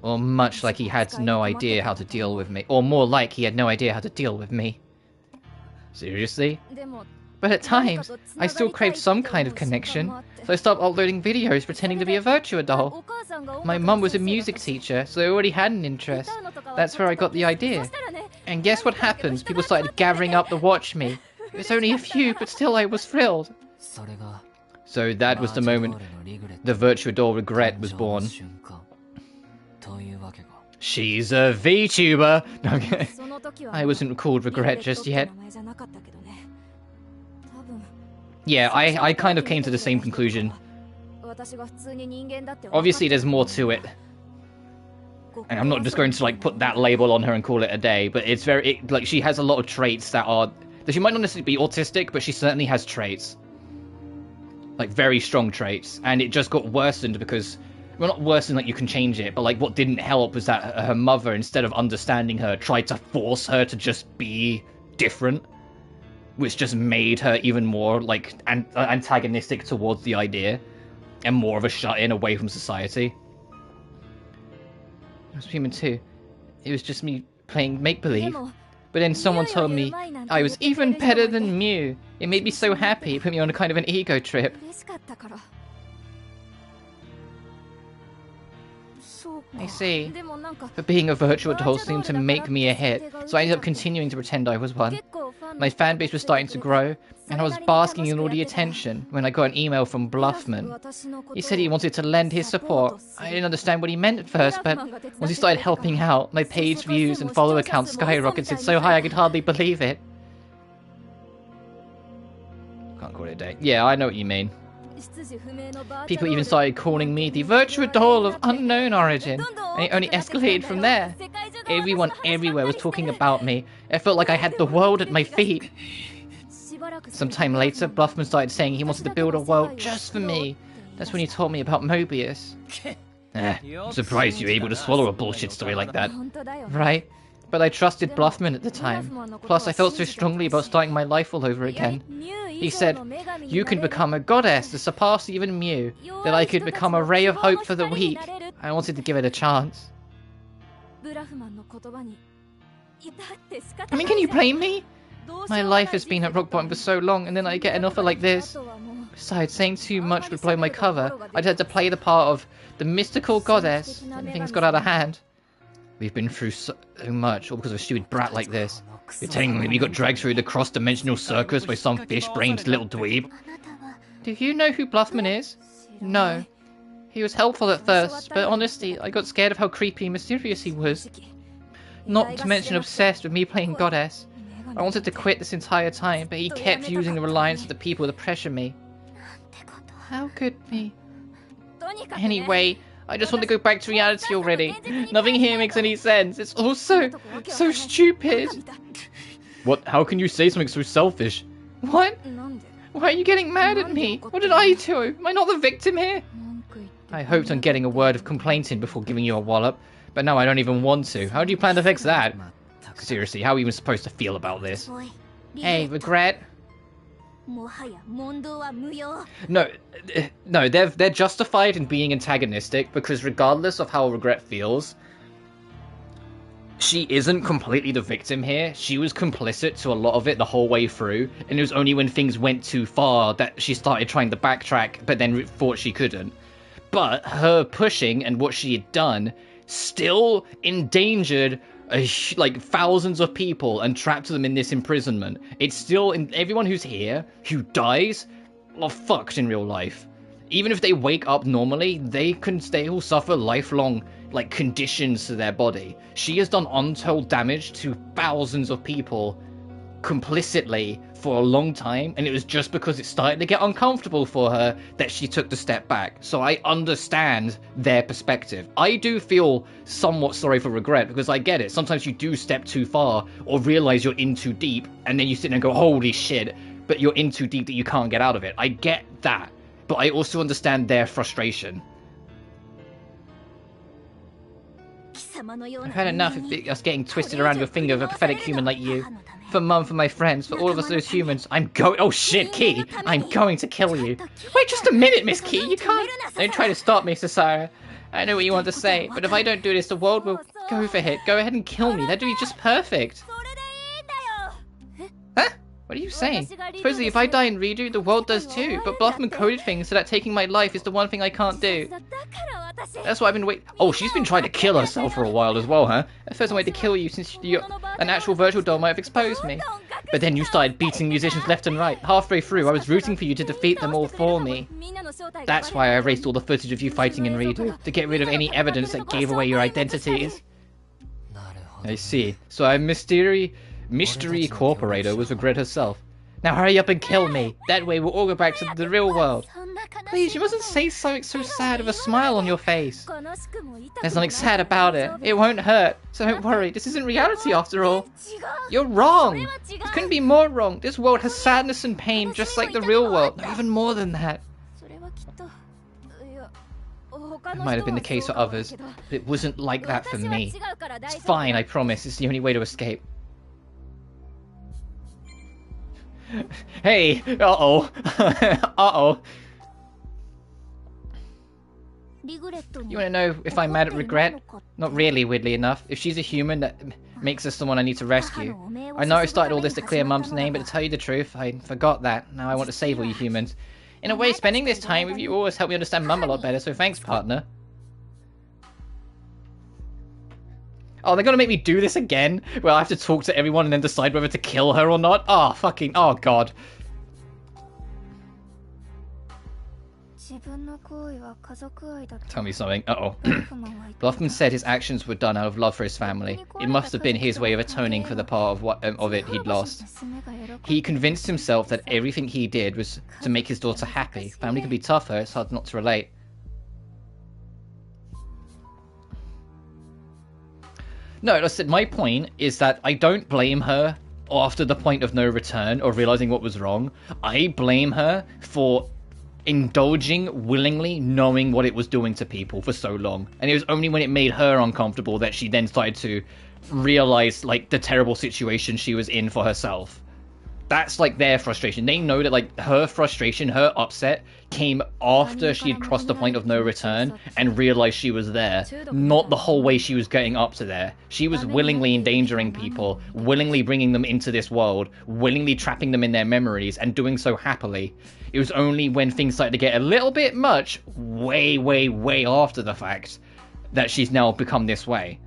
Speaker 1: Or much like he had no idea how to deal with me. Or more like he had no idea how to deal with me. Seriously? But at times, I still craved some kind of connection, so I stopped uploading videos pretending to be a virtua doll. My mum was a music teacher, so I already had an interest. That's where I got the idea. And guess what happened? People started gathering up to watch me. It was only a few, but still I was thrilled. So that was the moment the virtua doll Regret was born. She's a VTuber! Okay. I wasn't called Regret just yet. Yeah, I kind of came to the same conclusion. Obviously there's more to it. And I'm not just going to like put that label on her and call it a day, but it's like she has a lot of traits that are... She might not necessarily be autistic, but she certainly has traits. Like very strong traits. And it just got worsened because... Well, not worsened like you can change it, but like what didn't help was that her mother, instead of understanding her, tried to force her to just be different. Which just made her even more, like, antagonistic towards the idea. And more of a shut-in away from society. I was human too. It was just me playing make-believe. But then someone told me I was even better than Mew. It made me so happy, it put me on a kind of an ego trip. I see. But being a virtual doll seemed to make me a hit, so I ended up continuing to pretend I was one. My fan base was starting to grow, and I was basking in all the attention when I got an email from Bluffman. He said he wanted to lend his support. I didn't understand what he meant at first, but once he started helping out, my page views and follower count skyrocketed so high I could hardly believe it. Can't call it a day. Yeah, I know what you mean. People even started calling me the virtual doll of unknown origin, and it only escalated from there. Everyone everywhere was talking about me. It felt like I had the world at my feet. Sometime later, Bluffman started saying he wanted to build a world just for me. That's when he told me about Mobius. I'm surprised you were able to swallow a bullshit story like that. Right? But I trusted Bluffman at the time. Plus, I felt so strongly about starting my life all over again. He said, you can become a goddess to surpass even Mew, that I could become a ray of hope for the weak. I wanted to give it a chance. I mean, can you blame me? My life has been at rock bottom for so long, and then I get an offer like this. Besides, saying too much would blow my cover. I'd had to play the part of the mystical goddess, and things got out of hand. We've been through so much, all because of a stupid brat like this. You're telling me we got dragged through the cross-dimensional circus by some fish-brained little dweeb? Do you know who Bluffman is? No. He was helpful at first, but honestly, I got scared of how creepy and mysterious he was. Not to mention obsessed with me playing goddess. I wanted to quit this entire time, but he kept using the reliance of the people to pressure me. How could me? Anyway, I just want to go back to reality already. Nothing here makes any sense. It's all so stupid. What? How can you say something so selfish? What? Why are you getting mad at me? What did I do? Am I not the victim here? I hoped on getting a word of complaint in before giving you a wallop, but now I don't even want to. How do you plan to fix that? Seriously, how are we even supposed to feel about this? Hey, regret? No, they're justified in being antagonistic because regardless of how regret feels, she isn't completely the victim here. She was complicit to a lot of it the whole way through, and it was only when things went too far that she started trying to backtrack, but then thought she couldn't. But her pushing and what she had done still endangered like thousands of people and trapped them in this imprisonment. It's still everyone who's here who dies are fucked in real life. Even if they wake up normally, they will suffer lifelong like conditions to their body. She has done untold damage to thousands of people complicitly for a long time, and it was just because it started to get uncomfortable for her that she took the step back. So I understand their perspective. I do feel somewhat sorry for regret because I get it. Sometimes you do step too far or realize you're in too deep, and then you sit there and go, holy shit, but you're in too deep that you can't get out of it. I get that, but I also understand their frustration. I've had enough of us getting twisted around your finger of a pathetic human like you. For Mum, for my friends, for all of us those humans, oh shit, Key! I'm going to kill you. Wait just a minute, Miss Key, you can't... Don't try to stop me, Sasara. I know what you want to say, but if I don't do this, the world will go for it. Go ahead and kill me, that'd be just perfect. Huh? What are you saying? Supposedly if I die and redo, the world does too, but Bluffman coded things so that taking my life is the one thing I can't do. That's why I've been waiting. Oh, she's been trying to kill herself for a while as well, huh? At first I wanted to kill you since an actual virtual doll might have exposed me. But then you started beating musicians left and right. Halfway through, I was rooting for you to defeat them all for me. That's why I erased all the footage of you fighting in Redo, to get rid of any evidence that gave away your identities. I see. So I'm Mystery Corporator with regret herself. Now hurry up and kill me. That way we'll all go back to the real world. Please, you mustn't say something so sad with a smile on your face. There's nothing sad about it. It won't hurt. So don't worry, this isn't reality after all. You're wrong. It couldn't be more wrong. This world has sadness and pain just like the real world. No, even more than that. It might have been the case for others, but it wasn't like that for me. It's fine, I promise. It's the only way to escape. Hey! Uh-oh. Uh-oh. You want to know if I'm mad at regret? Not really, weirdly enough. If she's a human, that makes her someone I need to rescue. I know I started all this to clear Mum's name, but to tell you the truth, I forgot that. Now I want to save all you humans. In a way, spending this time with you always helped me understand Mum a lot better, so thanks, partner. Oh, they're gonna make me do this again? Where I have to talk to everyone and then decide whether to kill her or not? Oh, fucking... Oh, God. Tell me something. Uh-oh. Bluffman said his actions were done out of love for his family. It must have been his way of atoning for the part of it he'd lost. He convinced himself that everything he did was to make his daughter happy. Family can be tougher, it's hard not to relate. No, listen, my point is that I don't blame her after the point of no return or realizing what was wrong. I blame her for indulging willingly, knowing what it was doing to people for so long. And it was only when it made her uncomfortable that she then started to realize, like, the terrible situation she was in for herself. That's, like, their frustration. They know that, like, her frustration, her upset, came after she had crossed the point of no return and realized she was there. Not the whole way she was getting up to there. She was willingly endangering people, willingly bringing them into this world, willingly trapping them in their memories, and doing so happily. It was only when things started to get a little bit much, way, way, way after the fact, that she's now become this way.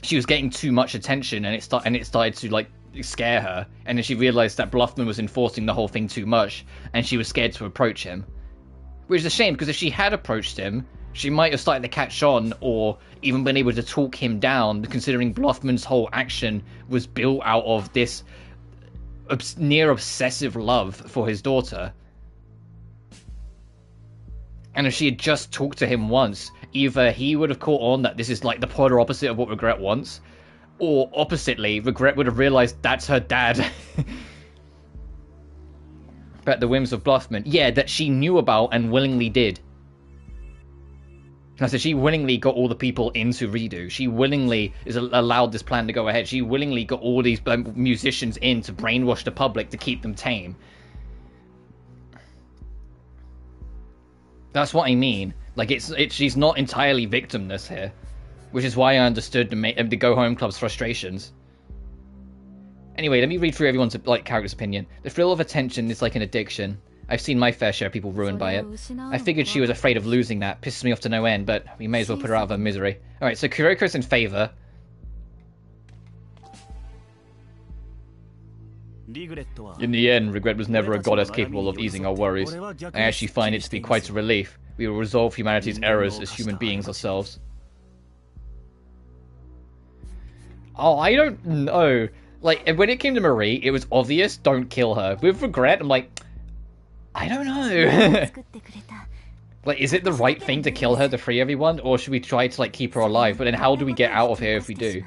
Speaker 1: She was getting too much attention, and it started to, like, scare her, and then she realized that Bluffman was enforcing the whole thing too much, and she was scared to approach him. Which is a shame, because if she had approached him, she might have started to catch on, or even been able to talk him down, considering Bluffman's whole action was built out of this near obsessive love for his daughter. And if she had just talked to him once, either he would have caught on that this is like the polar opposite of what Regret wants, or oppositely, Regret would have realized that's her dad. But the whims of Bluffman, yeah, that she knew about and willingly did. I said she willingly got all the people into Redo. She willingly allowed this plan to go ahead. She willingly got all these musicians in to brainwash the public to keep them tame. That's what I mean. Like, she's not entirely victimless here. Which is why I understood the Go Home Club's frustrations. Anyway, let me read through everyone's character's opinion. The thrill of attention is like an addiction. I've seen my fair share of people ruined by it. I figured she was afraid of losing that. Pisses me off to no end, but we may as well put her out of her misery. Alright, so Kuroko's in favour. In the end, Regret was never a goddess capable of easing our worries. I actually find it to be quite a relief. We will resolve humanity's errors as human beings ourselves. Oh, I don't know. Like, when it came to Marie, it was obvious, don't kill her. With Regret, I'm like, I don't know. Like, is it the right thing to kill her to free everyone? Or should we try to, like, keep her alive? But then how do we get out of here if we do?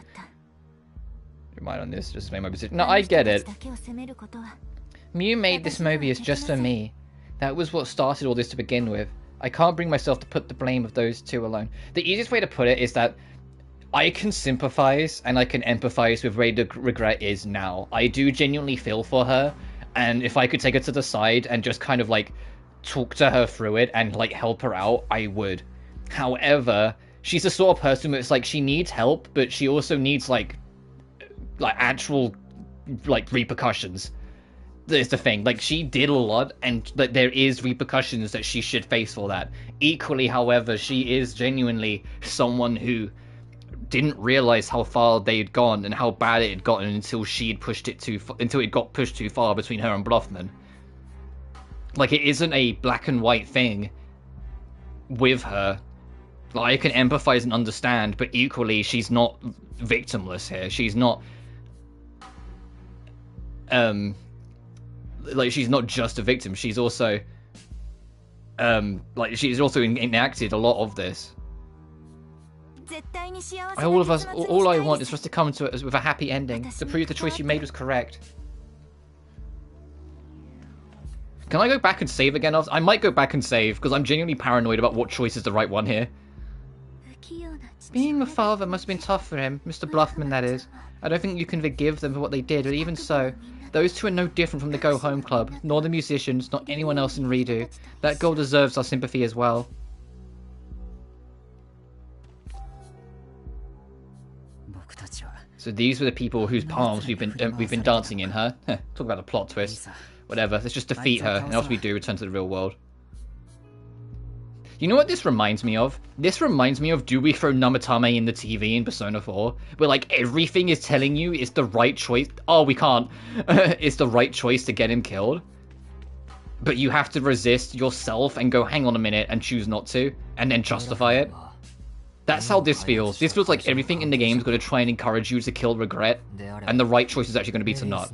Speaker 1: Remind on this, just make my position. No, I get it. Mew made this Mobius just for me. That was what started all this to begin with. I can't bring myself to put the blame of those two alone. The easiest way to put it is that I can sympathize and I can empathize with where the Regret is now. I do genuinely feel for her, and if I could take her to the side and just kind of like talk to her through it and like help her out, I would. However, she's the sort of person that's like, she needs help, but she also needs like actual like repercussions. There's the thing, like, she did a lot, and there is repercussions that she should face for that. Equally, however, she is genuinely someone who didn't realize how far they had gone and how bad it had gotten until she'd pushed it until it got pushed too far between her and Bluffman. Like, it isn't a black and white thing with her. Like, I can empathize and understand, but equally, she's not victimless here. She's not like, she's not just a victim. She's also like, she's also enacted a lot of this. All I want is for us to come to it with a happy ending, to prove the choice you made was correct. Can I go back and save again? I might go back and save, because I'm genuinely paranoid about what choice is the right one here. Being a father must have been tough for him, Mr. Bluffman, that is. I don't think you can forgive them for what they did, but even so, those two are no different from the Go Home Club, nor the musicians, nor anyone else in Redo. That girl deserves our sympathy as well. So these were the people whose palms we've been dancing in, huh? Talk about a plot twist. Whatever, let's just defeat her, and else we do return to the real world. You know what this reminds me of? This reminds me of Do We Throw Namatame in the TV in Persona 4? Where, like, everything is telling you it's the right choice. Oh, we can't. It's the right choice to get him killed. But you have to resist yourself and go, hang on a minute, and choose not to. And then justify it. That's how this feels. This feels like everything in the game is going to try and encourage you to kill regret. And the right choice is actually going to be to not.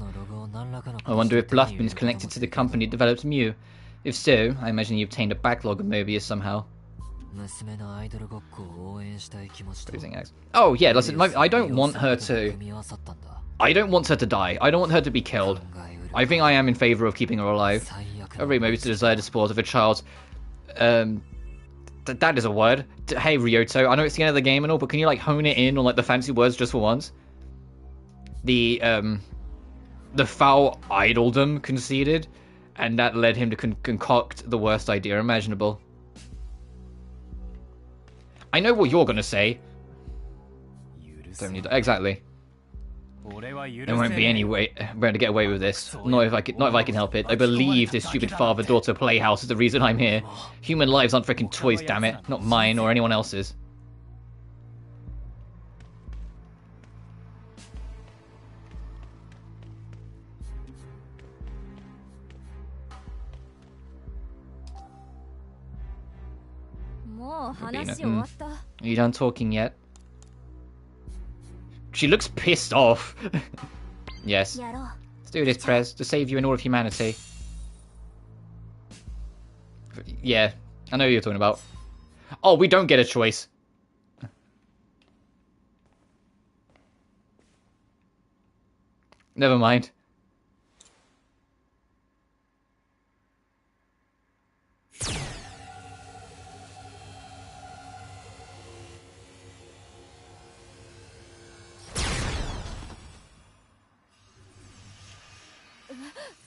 Speaker 1: I wonder if Bluffman is connected to the company that develops Mew. If so, I imagine he obtained a backlog of Mobius somehow. Oh yeah, listen, I don't want her to... I don't want her to die. I don't want her to be killed. I think I am in favor of keeping her alive. Maybe it's the desire to support of a child. That is a word. Hey Ryoto, I know it's the end of the game and all, but can you like hone it in on like the fancy words just for once? The foul idoldom conceded, and that led him to concoct the worst idea imaginable. I know what you're gonna say. Don't need exactly. There won't be any way to get away with this. Not if I can help it. I believe this stupid father-daughter playhouse is the reason I'm here. Human lives aren't freaking toys, damn it. Not mine or anyone else's. Are you done talking yet? She looks pissed off. Yes. Let's do this, Prez, to save you and all of humanity. Yeah, I know who you're talking about. Oh, we don't get a choice. Never mind.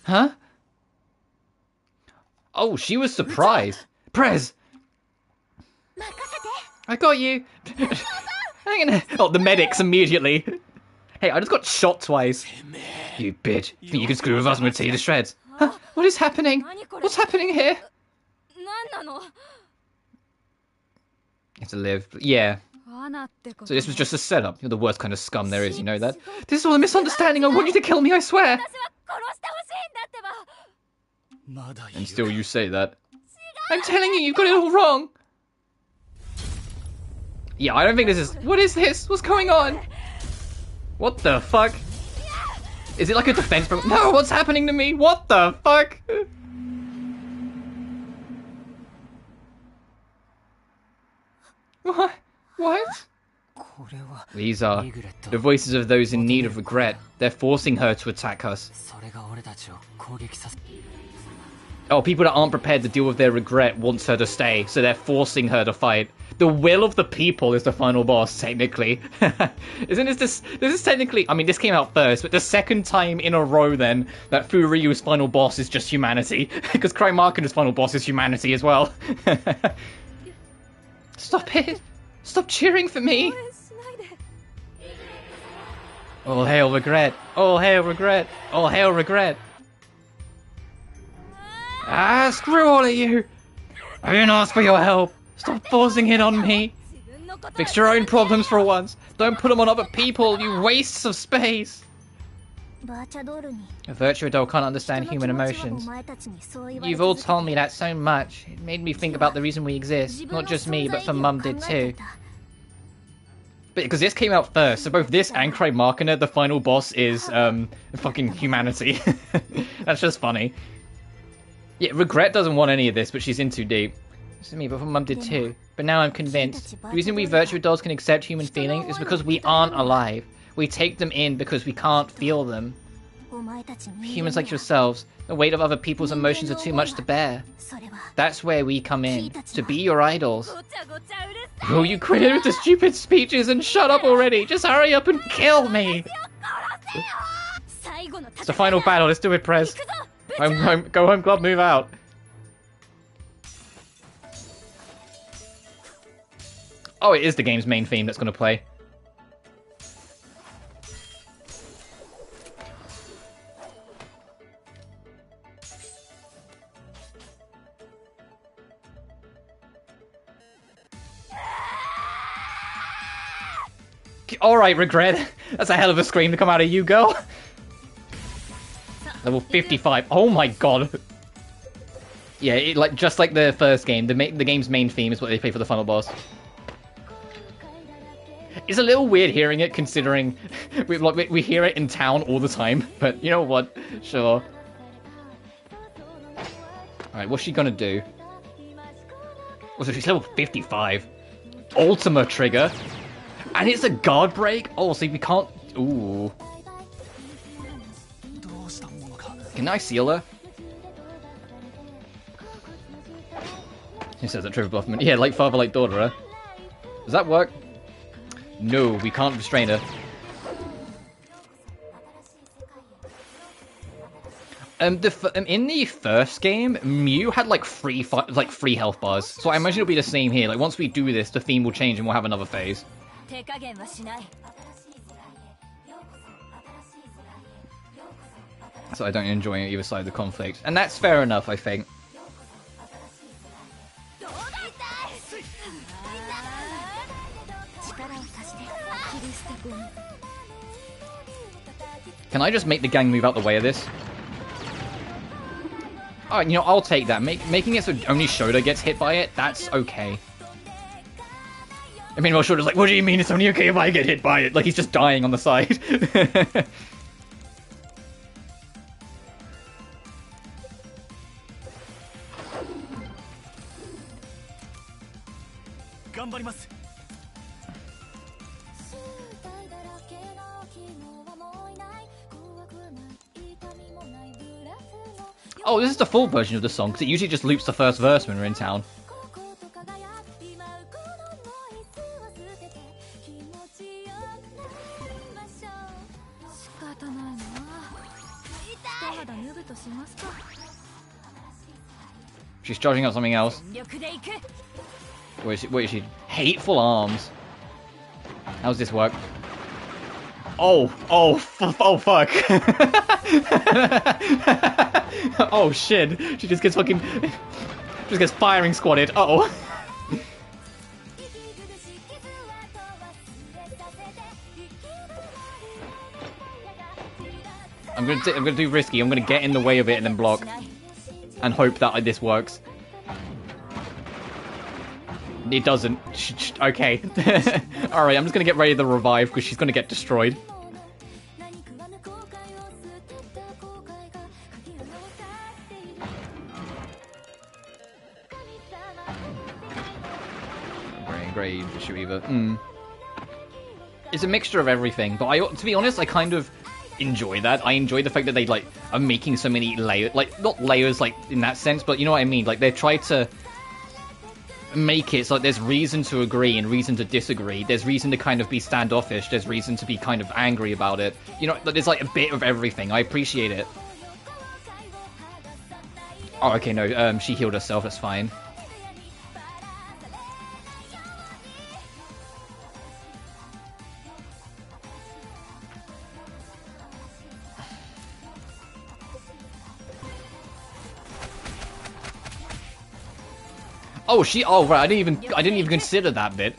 Speaker 1: Huh? Oh, she was surprised. Prez! I got you! Hang on. Oh, the medics immediately. Hey, I just got shot twice. You bitch. You think you can screw with us and we'll tear you to shreds? Huh? What is happening? What's happening here? It's to live. Yeah. So this was just a setup. You're the worst kind of scum there is, you know that? This is all a misunderstanding. I want you to kill me, I swear. And still you say that. I'm telling you, you got it all wrong. Yeah, I don't think this is... What is this? What's going on? What the fuck? Is it like a defense from... No, what's happening to me? What the fuck? What? What? These are the voices of those in need of regret. They're forcing her to attack us. Oh, people that aren't prepared to deal with their regret wants her to stay, so they're forcing her to fight. The will of the people is the final boss, technically. Isn't this is technically... I mean, this came out first, but the second time in a row, then, that Furyu's final boss is just humanity. Because Krymarkina's final boss is humanity as well. Stop it! Stop cheering for me! All hail regret! All hail regret! All hail regret! Ah, screw all of you! I didn't ask for your help! Stop forcing it on me! Fix your own problems for once! Don't put them on other people, you wastes of space! A virtual doll can't understand human emotions. You've all told me that so much. It made me think about the reason we exist. Not just me, but for Mum did too. But because this came out first, so both this and Krymarkina, the final boss is fucking humanity. That's just funny. Yeah, Regret doesn't want any of this, but she's in too deep. It's me, but Mum did too. But now I'm convinced. The reason we virtual dolls can accept human feelings is because we aren't alive. We take them in because we can't feel them. Humans like yourselves, the weight of other people's emotions are too much to bear. That's where we come in, to be your idols. Will you quit it with the stupid speeches and shut up already? Just hurry up and kill me! It's the final battle, let's do it, Prez. Go home, Glob, move out. Oh, it is the game's main theme that's going to play. Alright, regret. That's a hell of a scream to come out of you, girl. Level 55. Oh my god. Yeah, just like the first game, the game's main theme is what they play for the final boss. It's a little weird hearing it, considering we hear it in town all the time. But you know what? Sure. Alright, what's she gonna do? Oh, so she's level 55. Ultima trigger. And it's a guard break? Oh, so we can't... Ooh. Can I seal her? He says that Trevor Bluffman. Yeah, like father, like daughter, huh? Does that work? No, we can't restrain her. In the first game, Mew had like free health bars. So I imagine it'll be the same here. Like once we do this, the theme will change and we'll have another phase. So I don't enjoy either side of the conflict. And that's fair enough, I think. Can I just make the gang move out the way of this? Alright, you know, I'll take that. Making it so only Shoda gets hit by it, that's okay. I mean, well, Shoda's like, what do you mean it's only okay if I get hit by it? Like, he's just dying on the side. Oh, this is the full version of the song, because it usually just loops the first verse when we're in town. She's charging up something else. What is she? Hateful arms. How's this work? Oh fuck. Oh shit. She just gets fucking... just gets firing squatted. Uh-oh. I'm gonna do risky. I'm gonna get in the way of it and then block. And hope that this works. It doesn't. Okay. Alright, I'm just gonna get ready to revive because she's gonna get destroyed. Great, shoot either. It's a mixture of everything, but to be honest, I kind of enjoy that. I enjoy the fact that they like are making so many layers, like not layers like in that sense, but you know what I mean. Like they try to make it so like there's reason to agree and reason to disagree. There's reason to kind of be standoffish. There's reason to be kind of angry about it. You know, there's like a bit of everything. I appreciate it. Oh, okay, no, she healed herself. That's fine. Oh, oh right, I didn't even consider that bit.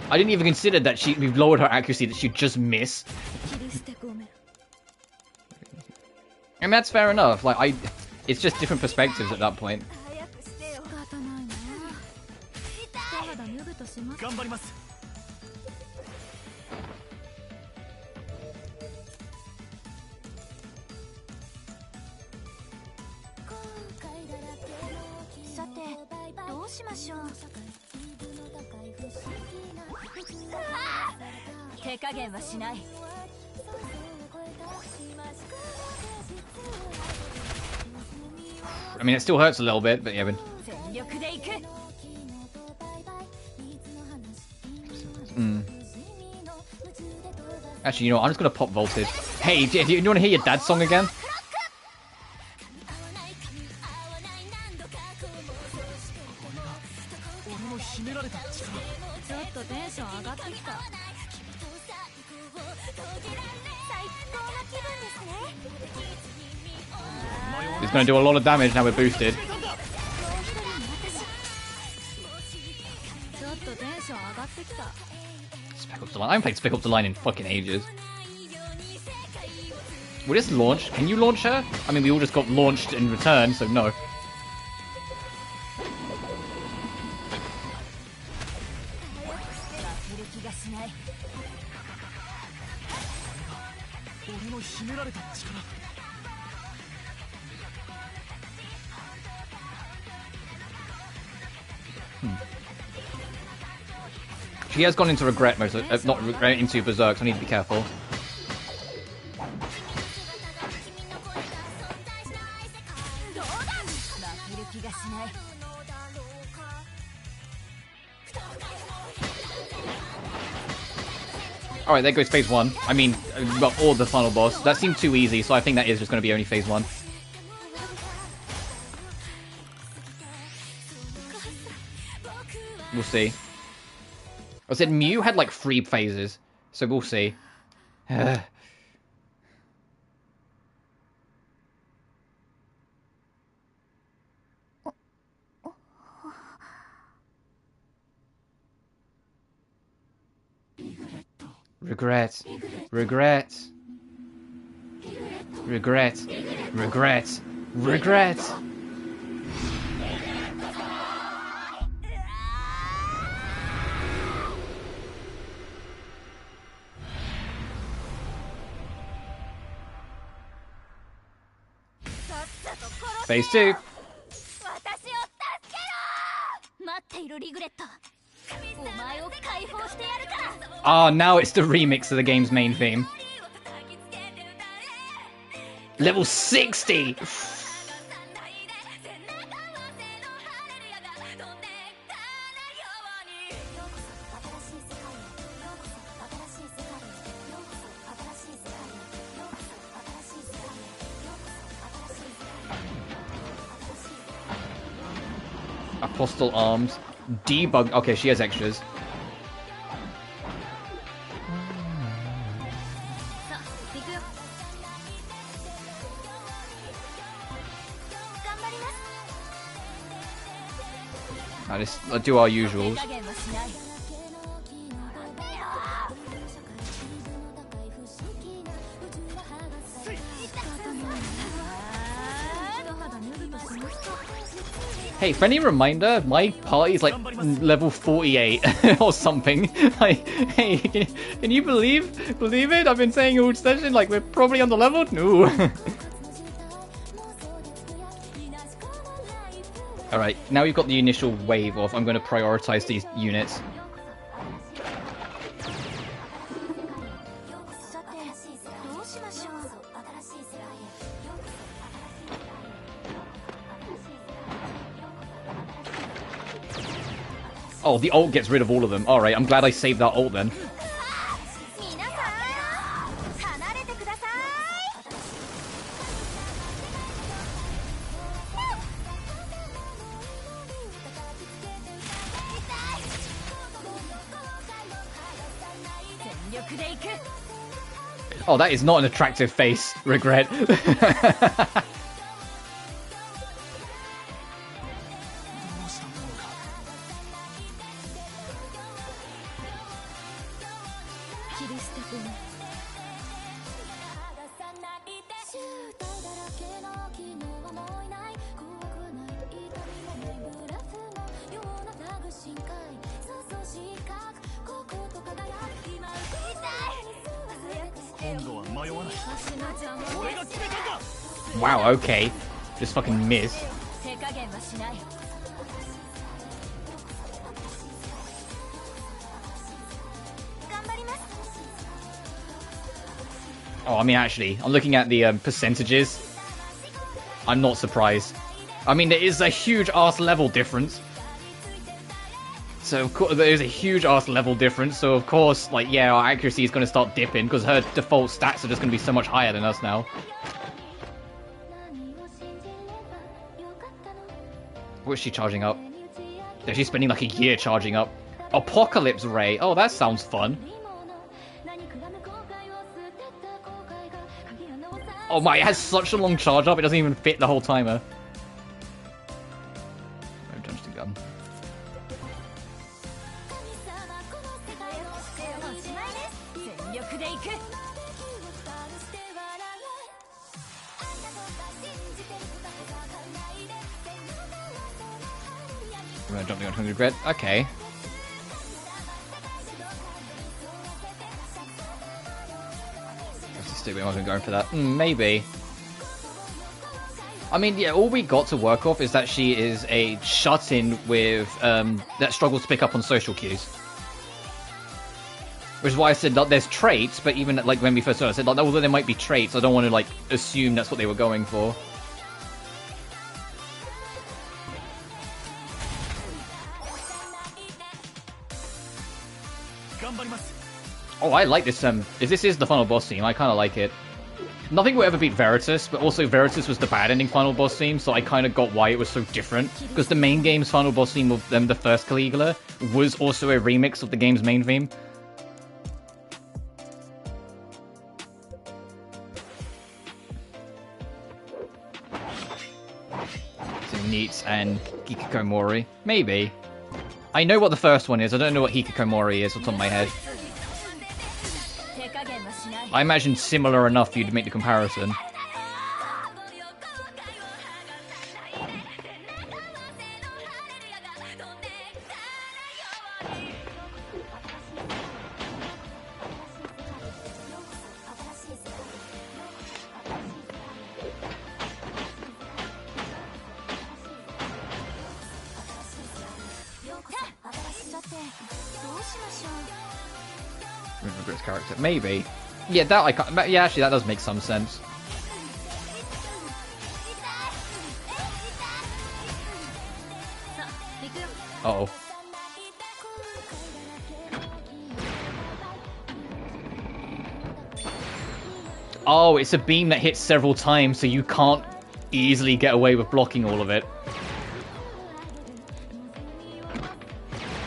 Speaker 1: I didn't even consider that we've lowered her accuracy, that she'd just miss. And that's fair enough. Like it's just different perspectives at that point. I mean, it still hurts a little bit, but yeah, but... Actually, you know what? I'm just gonna pop Voltage. Hey, do you want to hear your dad's song again? He's going to do a lot of damage now we're boosted. Line. I haven't played Spec Ops The Line in fucking ages. Will this launch? Can you launch her? I mean, we all just got launched in return, so no. She has gone into regret mode, so, not regret, into berserk, so I need to be careful. Alright, there goes phase 1. I mean, well, or the final boss. That seemed too easy, so I think that is just going to be only phase 1. We'll see. I said Mew had like 3 phases, so we'll see. Regret. Regret. Regret. Regret. Regret. Phase 2. Ah, now it's the remix of the game's main theme. Level 60! Apostle arms. Debug. Okay, she has extras. Let's do our usuals. Hey, friendly reminder, my party's like level 48 or something. Like, hey, can you believe it? I've been saying all session, like, we're probably on the level? No. Alright, now we've got the initial wave off. I'm going to prioritize these units. Oh, the ult gets rid of all of them. Alright, I'm glad I saved that ult then. Oh, that is not an attractive face, Regret. Wow, okay. Just fucking miss. Oh, I mean, actually, I'm looking at the percentages. I'm not surprised. I mean, there is a huge arse level difference. So, of course, there is a huge arse level difference. So, of course, like, yeah, our accuracy is going to start dipping because her default stats are just going to be so much higher than us now. What is she charging up? Yeah, she's spending like a year charging up. Apocalypse Ray. Oh, that sounds fun. Oh my, it has such a long charge up, it doesn't even fit the whole timer. No, tungsten gun. Jumping on regret. Okay. That's a stupid. I'm not going for that. Maybe. I mean, yeah, all we got to work off is that she is a shut-in with that struggles to pick up on social cues. Which is why I said that there's traits, but even like when we first started, I said like, although there might be traits, I don't want to like assume that's what they were going for. Oh, I like this. If this is the final boss theme, I kind of like it. Nothing will ever beat Veritas, but also Veritas was the bad ending final boss theme, so I kind of got why it was so different. Because the main game's final boss theme of the first Caligula was also a remix of the game's main theme. So Neats and Hikikomori. Maybe. I know what the first one is, I don't know what Hikikomori is off the top of my head. I imagine similar enough for you to make the comparison. Remember its character. Maybe. Yeah, that I can't. Yeah, actually, that does make some sense. Uh-oh. Oh, it's a beam that hits several times, so you can't easily get away with blocking all of it.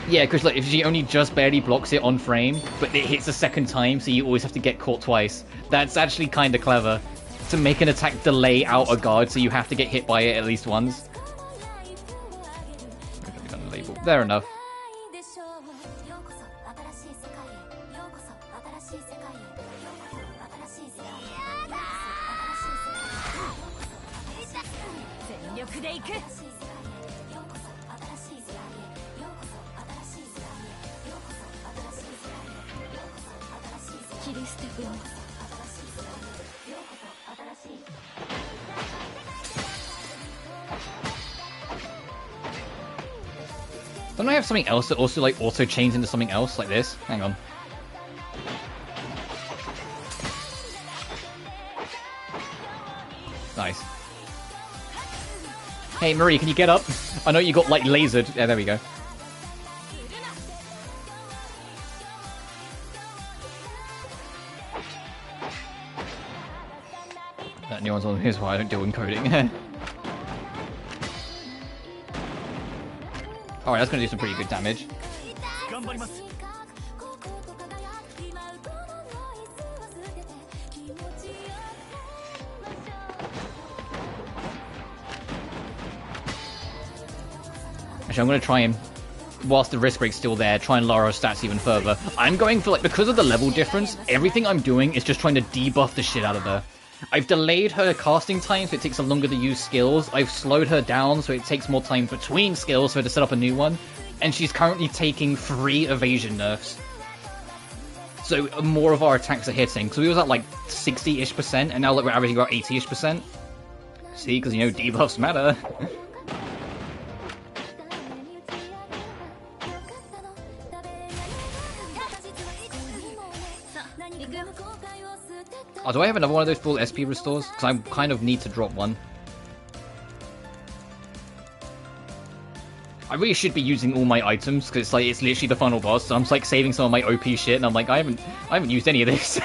Speaker 1: Yeah, because like, if she only just barely blocks it on frame, but it hits a second time, so you always have to get caught twice. That's actually kind of clever. To make an attack delay out a guard, so you have to get hit by it at least once. Fair enough. Don't I have something else that also like auto chains into something else like this? Hang on. Nice. Hey Marie, can you get up? I know you got like lasered. Yeah, there we go. That nuance on here's why I don't do encoding. Alright, that's going to do some pretty good damage. Actually, I'm going to try and, whilst the risk break's still there, try and lower our stats even further. I'm going for, like, because of the level difference, everything I'm doing is just trying to debuff the shit out of her. I've delayed her casting time, so it takes her longer to use skills. I've slowed her down, so it takes more time between skills for her to set up a new one. And she's currently taking 3 evasion nerfs. So more of our attacks are hitting. So we was at like 60-ish%, and now like, we're averaging about 80-ish%. See, because you know debuffs matter. Oh, do I have another one of those full SP restores? Because I kind of need to drop one. I really should be using all my items, because it's literally the final boss, so I'm like saving some of my OP shit, and I'm like, I haven't used any of this.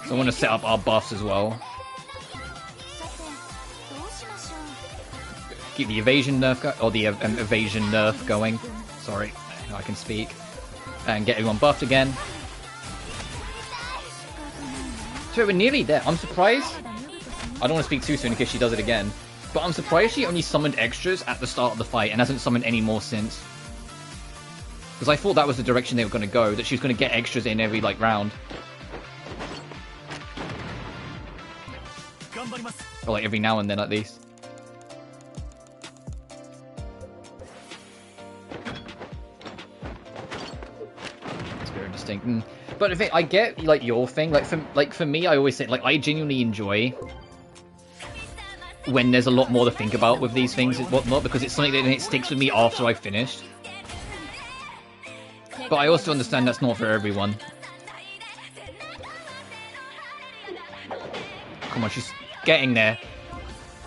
Speaker 1: So I want to set up our buffs as well. Keep the evasion nerf or the evasion nerf going. Sorry, I can speak. And get everyone buffed again. So we're nearly there. I'm surprised. I don't want to speak too soon in case she does it again. But I'm surprised she only summoned extras at the start of the fight and hasn't summoned any more since. Because I thought that was the direction they were going to go, that she was going to get extras in every, like, round. Or, like, every now and then, at least. It's very distinct. But if I get, like, your thing. Like, for me, I always say, like, I genuinely enjoy when there's a lot more to think about with these things and whatnot, because it's something that it sticks with me after I've finished. But I also understand that's not for everyone. Come on, she's getting there.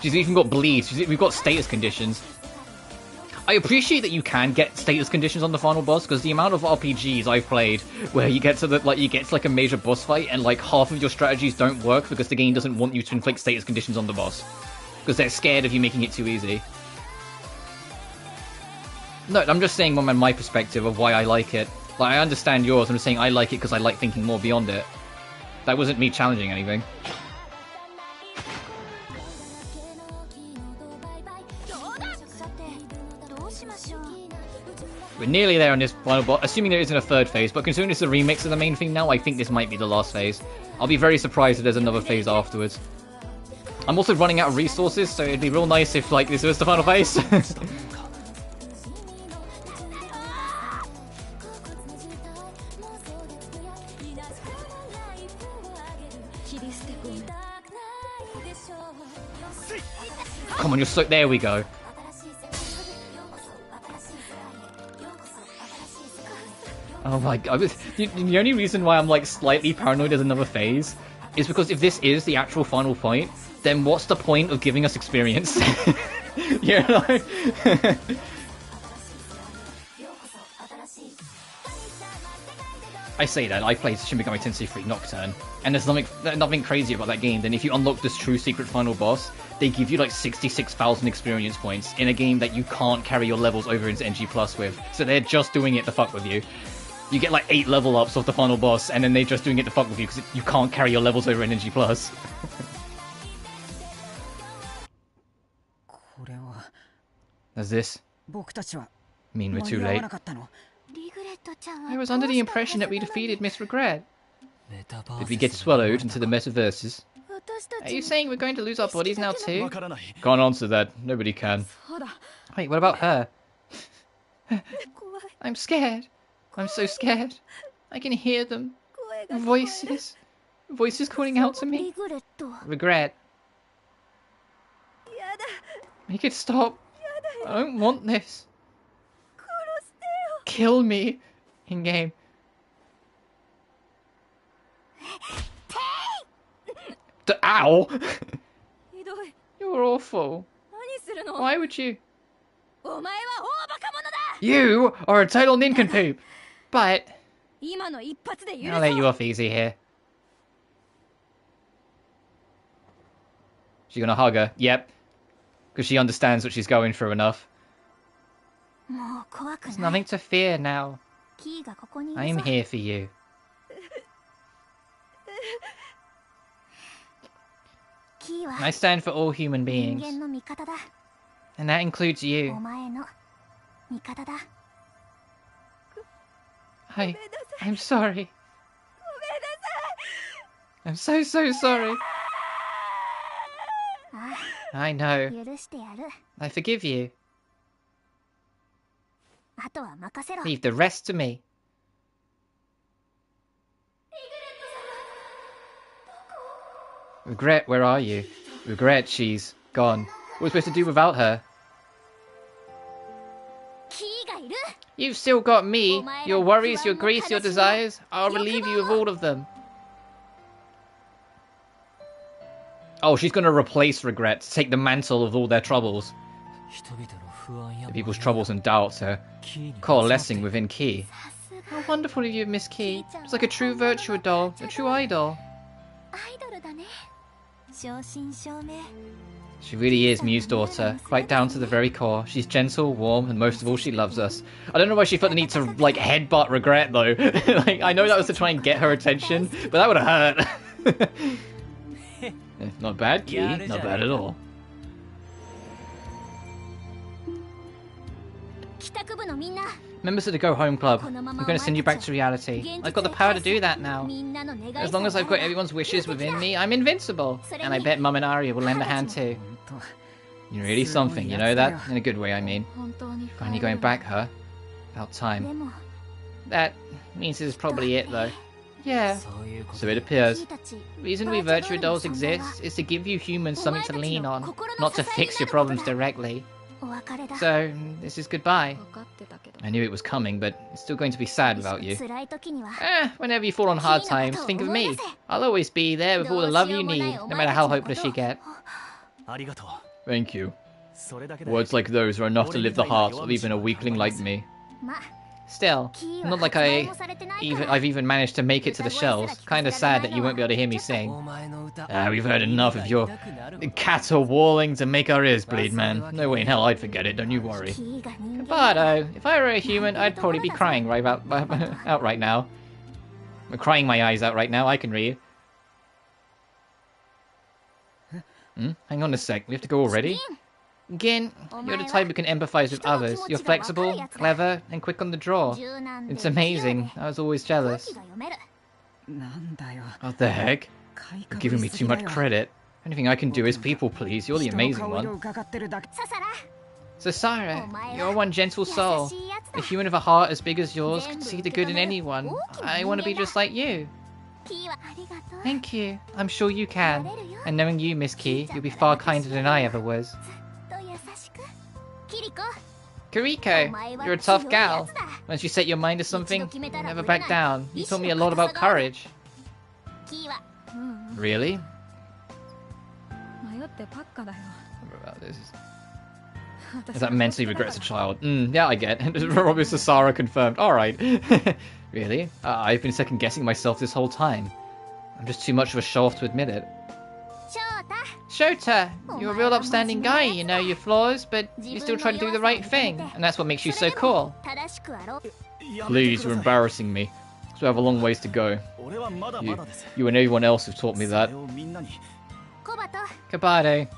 Speaker 1: She's even got bleeds. We've got status conditions. I appreciate that you can get status conditions on the final boss, because the amount of RPGs I've played where you get to like a major boss fight and like half of your strategies don't work because the game doesn't want you to inflict status conditions on the boss. Because they're scared of you making it too easy. No, I'm just saying from my perspective of why I like it. Like, I understand yours, I'm just saying I like it because I like thinking more beyond it. That wasn't me challenging anything. We're nearly there on this final boss, assuming there isn't a third phase, but considering it's a remix of the main thing now, I think this might be the last phase. I'll be very surprised if there's another phase afterwards. I'm also running out of resources, so it'd be real nice if, like, this was the final phase. Come on, you're so... There we go. Oh my god. The only reason why I'm, like, slightly paranoid there's another phase is because if this is the actual final point, then what's the point of giving us experience? You know? I say that, I played Shin Megami Tensei 3 Nocturne, and there's nothing crazy about that game. Then if you unlock this true secret final boss, they give you like 66,000 experience points in a game that you can't carry your levels over into NG Plus with. So they're just doing it to fuck with you. You get like 8 level ups off the final boss, and then they're just doing it to fuck with you because you can't carry your levels over in NG Plus. Does this mean we're too late? I was under the impression that we defeated Miss Regret. Did we get swallowed into the metaverses? Are you saying we're going to lose our bodies now too? Can't answer that. Nobody can. Wait, what about her? I'm scared. I'm so scared. I can hear them. Voices. Voices calling out to me. Regret. Make it stop. I don't want this. Kill me. In-game. Ow! You're awful. Why would you? You are a total nincompoop. But I'll let you off easy here. She gonna hug her? Yep. Because she understands what she's going through enough. There's nothing to fear now. I am here for you. I stand for all human beings. And that includes you. I'm sorry. I'm so sorry. I know. I forgive you. Leave the rest to me. Regret, where are you? Regret, she's gone. What are we supposed to do without her? You've still got me. Your worries, your griefs, your desires. I'll relieve you of all of them. Oh, she's going to replace Regret, to take the mantle of all their troubles. The people's troubles and doubts are coalescing within Ki. How wonderful of you, Miss Ki. It's like a true virtue doll, a true idol. She really is Mew's daughter, right down to the very core. She's gentle, warm, and most of all, she loves us. I don't know why she felt the need to, like, headbutt Regret, though. Like, I know that was to try and get her attention, but that would have hurt. Not bad, Key. Not bad at all. Members of the Go Home Club, I'm going to send you back to reality. I've got the power to do that now. As long as I've got everyone's wishes within me, I'm invincible. And I bet Mum and Arya will lend a hand too. You're really something, you know that? In a good way, I mean. Finally going back, huh? About time. That means this is probably it, though. Yeah, so it appears. The reason we virtue dolls exist is to give you humans something to lean on, not to fix your problems directly. So, this is goodbye. I knew it was coming, but it's still going to be sad without you. Whenever you fall on hard times, think of me. I'll always be there with all the love you need, no matter how hopeless you get. Thank you. Words like those are enough to lift the hearts of even a weakling like me. Still, not like I've even managed to make it to the shelves. Kinda sad that you won't be able to hear me sing. We've heard enough of your caterwauling to make our ears bleed, man. No way in hell I'd forget it, don't you worry. But, if I were a human, I'd probably be crying out right now. I'm crying my eyes out right now, I can read. Hang on a sec, we have to go already? Gin, you're the type who can empathize with others. You're flexible, clever, and quick on the draw. It's amazing. I was always jealous. What the heck? You're giving me too much credit. Anything I can do is people please. You're the amazing one. So Sarah, you're one gentle soul. A human with a heart as big as yours can see the good in anyone. I want to be just like you. Thank you. I'm sure you can. And knowing you, Miss Key, you'll be far kinder than I ever was. Kiriko, you're a tough gal. Once you set your mind to something, you never back down. You taught me a lot about courage. Really? Is that mentally regrets a child? Yeah, I get. Robu Sasara confirmed. Alright. Really? I've been second guessing myself this whole time. I'm just too much of a show-off to admit it. Shota, you're a real upstanding guy, you know your flaws, but you still try to do the right thing, and that's what makes you so cool. Please, you're embarrassing me. So I have a long ways to go. You and everyone else have taught me that. Kabado.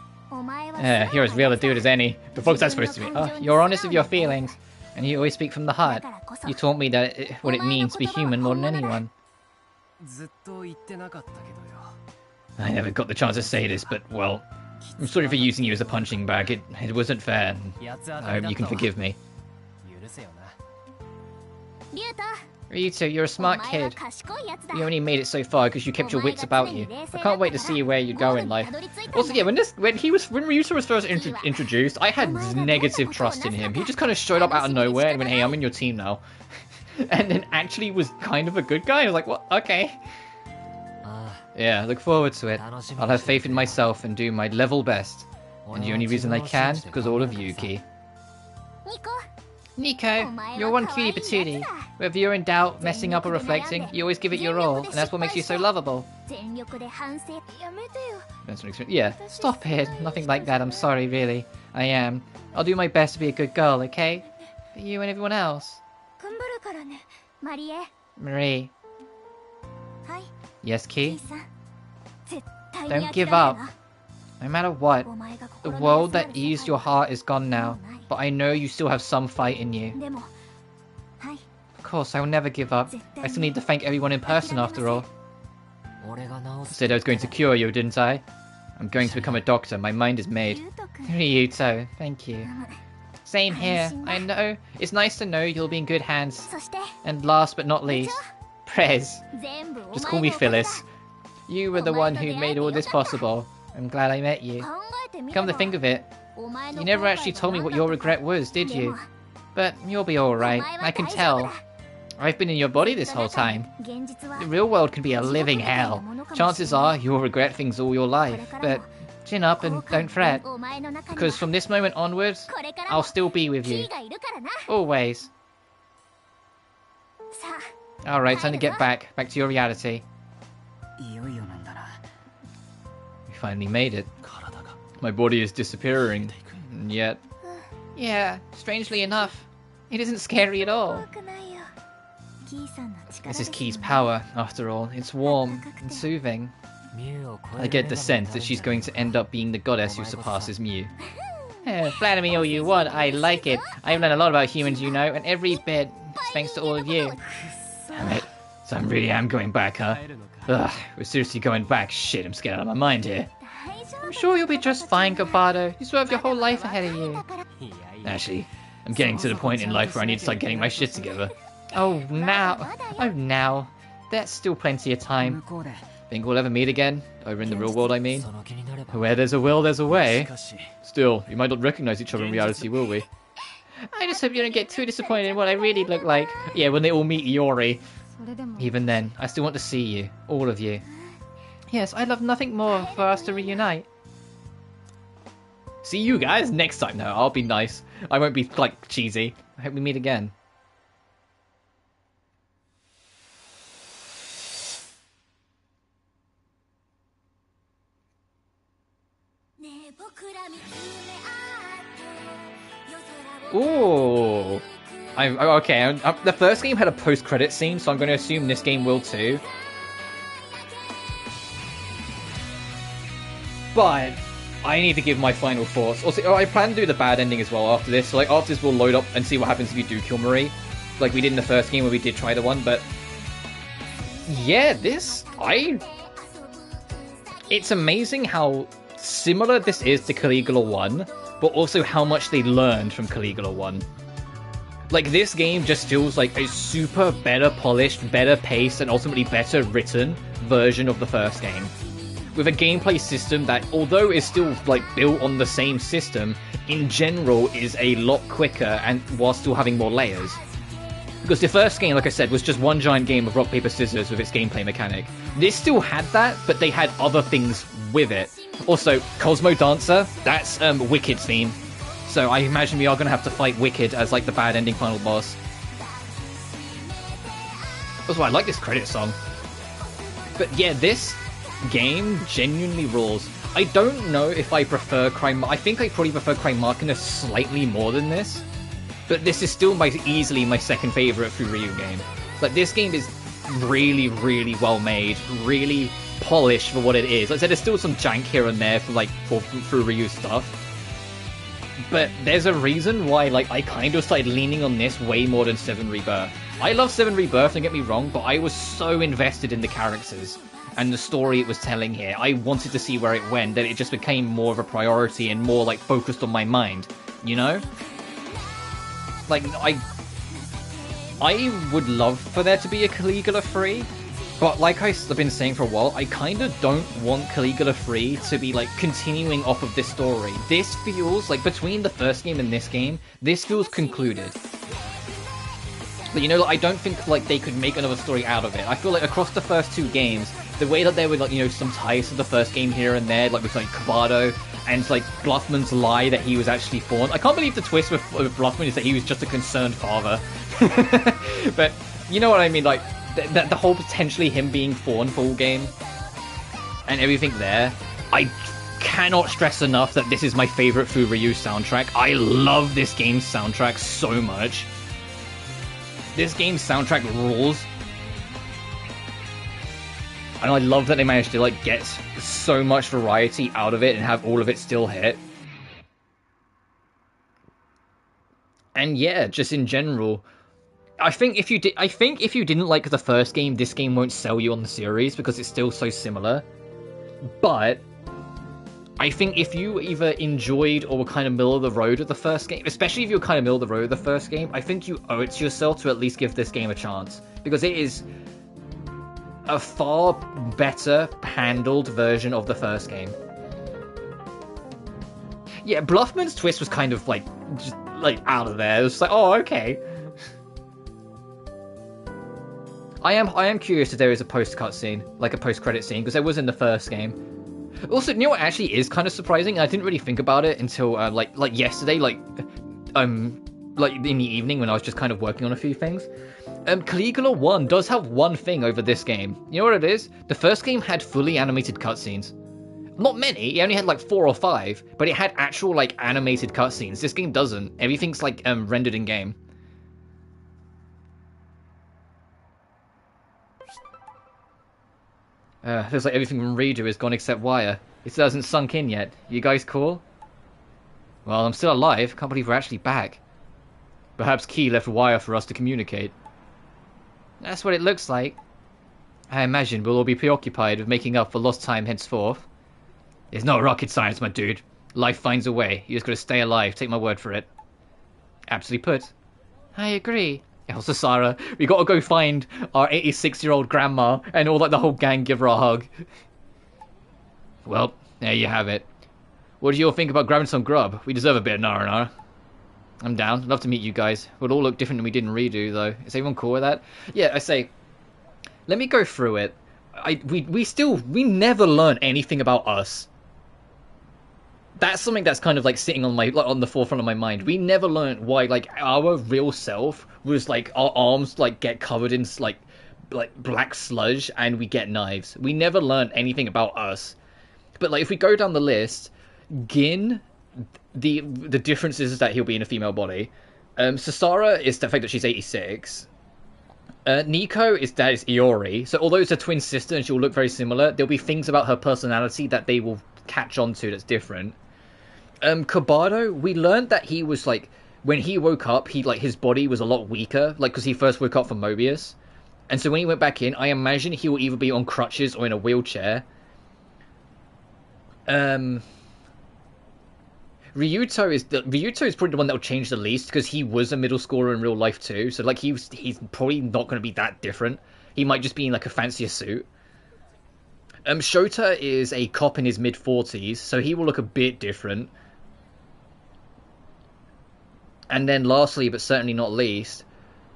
Speaker 1: You're as real a dude as any. The fuck's that supposed to be? Oh, you're honest with your feelings, and you always speak from the heart. You taught me that what it means to be human more than anyone. I never got the chance to say this, but, well, I'm sorry for using you as a punching bag. It wasn't fair. I hope you can forgive me. Ryuto, you're a smart kid. You only made it so far because you kept your wits about you. I can't wait to see where you go in life. Also, yeah, when Ryuto was first introduced, I had negative trust in him. He just kind of showed up out of nowhere and went, hey, I'm in your team now. And then actually was kind of a good guy. I was like, what? Okay. Yeah, look forward to it. I'll have faith in myself and do my level best. And the only reason I can is because all of you, Key. Nico, you're one cutie patootie. Whether you're in doubt, messing up or reflecting, you always give it your all, and that's what makes you so lovable. Yeah, stop it. Nothing like that, I'm sorry, really. I am. I'll do my best to be a good girl, okay? For you and everyone else. Marie. Yes, Key? Don't give up. No matter what, the world that eased your heart is gone now, but I know you still have some fight in you. Of course, I will never give up. I still need to thank everyone in person after all. I said I was going to cure you, didn't I? I'm going to become a doctor. My mind is made. Ryuto, thank you. Same here. I know. It's nice to know you'll be in good hands. And last but not least, Prez. Just call me Phyllis. You were the one who made all this possible. I'm glad I met you. Come to think of it, you never actually told me what your regret was, did you? But you'll be alright, I can tell. I've been in your body this whole time. The real world can be a living hell. Chances are you'll regret things all your life, but chin up and don't fret. Because from this moment onwards, I'll still be with you. Always. Alright, time to get back to your reality. We finally made it. My body is disappearing, and yet... Yeah, strangely enough, it isn't scary at all. This is Key's power, after all. It's warm and soothing. I get the sense that she's going to end up being the goddess who surpasses Mew. Flatter me all you want, I like it. I've learned a lot about humans, you know, and every bit thanks to all of you. Damn it. So I really am going back, huh? Ugh, we're seriously going back. Shit, I'm scared out of my mind here. I'm sure you'll be just fine, Gabardo. You still have your whole life ahead of you. Actually, I'm getting to the point in life where I need to start getting my shit together. Oh, now. There's still plenty of time. Think we'll ever meet again? Over in the real world, I mean? Where there's a will, there's a way. Still, we might not recognize each other in reality, will we? I just hope you don't get too disappointed in what I really look like. Yeah, when they all meet Iori. Even then, I still want to see you. All of you. Yes, I'd love nothing more for us to reunite. See you guys next time. No, I'll be nice. I won't be, like, cheesy. I hope we meet again. Ooh. Okay, the first game had a post-credit scene, so I'm going to assume this game will too. But I need to give my final thoughts. Also, I plan to do the bad ending as well after this. So, like, after this, we'll load up and see what happens if you do kill Marie, like we did in the first game where we did try the one. But yeah, it's amazing how similar this is to Caligula 1, but also how much they learned from Caligula 1. Like, this game just feels like a super better polished, better paced, and ultimately better written version of the first game. With a gameplay system that, although is still, like, built on the same system, in general is a lot quicker and while still having more layers. Because the first game, like I said, was just one giant game of rock, paper, scissors with its gameplay mechanic. This still had that, but they had other things with it. Also, Cosmo Dancer, that's Wicked's theme. So I imagine we are going to have to fight Wicked as, like, the bad ending final boss. Also, I like this credit song. But yeah, this game genuinely rules. I don't know if I prefer I think I probably prefer Crime Marketer slightly more than this. But this is still easily my second favorite Furyu game. Like, this game is really, really well made, really polished for what it is. Like I said, there's still some jank here and there for Furyu stuff. But there's a reason why, like, I kind of started leaning on this way more than 7 Rebirth. I love 7 Rebirth, don't get me wrong, but I was so invested in the characters and the story it was telling here. I wanted to see where it went, that it just became more of a priority and more, like, focused on my mind, you know? Like, I would love for there to be a Caligula 3, but like I've been saying for a while, I kind of don't want Caligula 3 to be, like, continuing off of this story. This feels, like, between the first game and this game, this feels concluded. But, you know, like, I don't think, like, they could make another story out of it. I feel like across the first 2 games, the way that there were, like, you know, some ties to the first game here and there, like with, like, Kavado, and, like, Bluffman's lie that he was actually Fawn. I can't believe the twist with Bluffman is that he was just a concerned father. But, you know what I mean, like, the whole potentially him being Fawn full game, and everything there, I cannot stress enough that this is my favorite Furyu soundtrack. I love this game's soundtrack so much. This game's soundtrack rules. And I love that they managed to, like, get so much variety out of it and have all of it still hit. And yeah, just in general, I think if you didn't like the first game, this game won't sell you on the series because it's still so similar. But I think if you either enjoyed or were kind of middle of the road with the first game, especially if you're kind of middle of the road with the first game, I think you owe it to yourself to at least give this game a chance, because it is a far better handled version of the first game. Yeah, Bluffman's twist was kind of like just like out of there. It was like, oh, okay. I am curious if there is a post-cut scene, like a post-credit scene, because there was in the first game. Also, you know what actually is kind of surprising? I didn't really think about it until like yesterday, like in the evening when I was just kind of working on a few things. Caligula 1 does have one thing over this game. You know what it is? The first game had fully animated cutscenes. Not many, it only had like 4 or 5, but it had actual, like, animated cutscenes. This game doesn't. Everything's, like, rendered in-game. Feels like everything from Redo is gone except Wire. It still hasn't sunk in yet. You guys cool? Well, I'm still alive. Can't believe we're actually back. Perhaps Key left Wire for us to communicate. That's what it looks like. I imagine we'll all be preoccupied with making up for lost time henceforth. It's not rocket science, my dude. Life finds a way. You just gotta stay alive, take my word for it. Aptly put. I agree. Also, Sarah, we gotta go find our 86-year-old grandma and all like the whole gang give her a hug. Well, there you have it. What do you all think about grabbing some grub? We deserve a bit of R&R. I'm down. Love to meet you guys. We'll all look different than we did in Redo, though. Is everyone cool with that? Yeah, I say, let me go through it. We never learn anything about us. That's something that's kind of like sitting on on the forefront of my mind. We never learned why like our real self was like our arms like get covered in like black sludge and we get knives. We never learned anything about us. But like if we go down the list, Gin, the difference is that he'll be in a female body. Sasara is the fact that she's 86. Nico is Iori. So although it's a twin sister and she'll look very similar, there'll be things about her personality that they will catch on to that's different. Kabado, we learned that he was like when he woke up, he like his body was a lot weaker, like because he first woke up from Mobius, and so when he went back in, I imagine he will either be on crutches or in a wheelchair. Ryuto is probably the one that will change the least because he was a middle schooler in real life too, so like he's probably not going to be that different. He might just be in like a fancier suit. Shota is a cop in his mid-40s, so he will look a bit different. And then lastly, but certainly not least,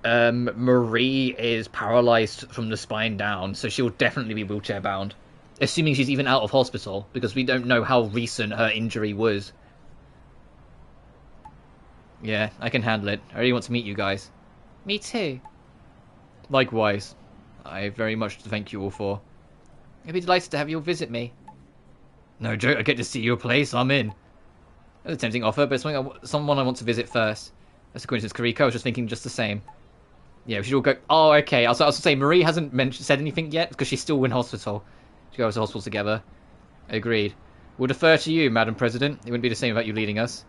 Speaker 1: Marie is paralyzed from the spine down, so she'll definitely be wheelchair bound. Assuming she's even out of hospital, because we don't know how recent her injury was. Yeah, I can handle it. I really want to meet you guys. Me too. Likewise. I very much thank you all for. I'd be delighted to have you all visit me. No joke, I get to see your place, I'm in. That's a tempting offer, but it's someone I want to visit first. That's a coincidence, Kariko. I was just thinking just the same. Yeah, we should all go. Oh, okay. I was going to say, Marie hasn't said anything yet because she's still in hospital. We should go to hospital together. Agreed. We'll defer to you, Madam President. It wouldn't be the same without you leading us.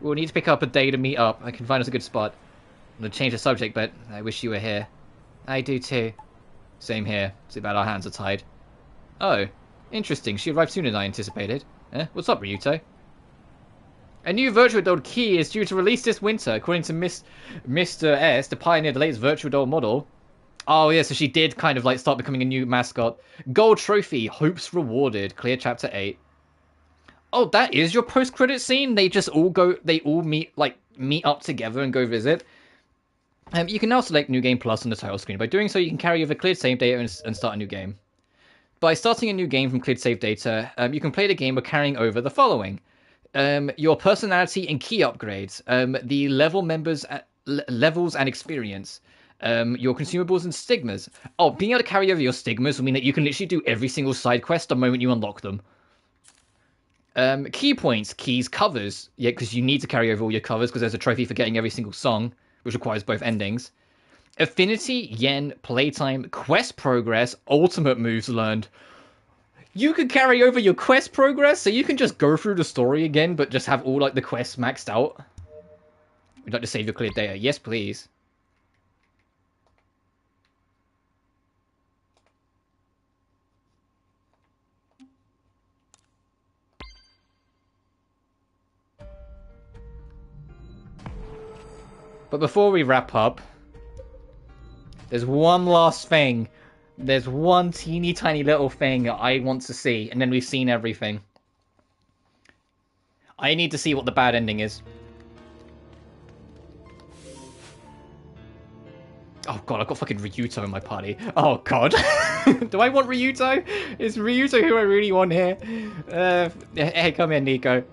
Speaker 1: We'll need to pick up a day to meet up. I can find us a good spot. I'm going to change the subject, but I wish you were here. I do too. Same here. Too bad our hands are tied. Oh, interesting. She arrived sooner than I anticipated. What's up, Ryuto? A new Virtual Doll key is due to release this winter, according to Mr. S, to pioneer the latest Virtual Doll model. Oh yeah, so she did kind of like start becoming a new mascot. Gold trophy, hopes rewarded. Clear chapter 8. Oh, that is your post-credit scene? They just all meet up together and go visit. You can now select New Game Plus on the title screen. By doing so, you can carry over cleared save data and start a new game. By starting a new game from cleared save data, you can play the game by carrying over the following. Your personality and key upgrades, the level members, levels and experience, your consumables and stigmas. Oh, being able to carry over your stigmas will mean that you can literally do every single side quest the moment you unlock them. Key points, keys, covers. Yeah, because you need to carry over all your covers because there's a trophy for getting every single song, which requires both endings. Affinity, yen, playtime, quest progress, ultimate moves learned. You can carry over your quest progress, so you can just go through the story again, but just have all like the quests maxed out. Would you like to save your cleared data? Yes, please. But before we wrap up, there's one last thing. There's one teeny tiny little thing I want to see, and then we've seen everything. I need to see what the bad ending is. Oh god, I've got fucking Ryuto in my party. Oh god. Do I want Ryuto? Is Ryuto who I really want here? Hey, come here, Nico.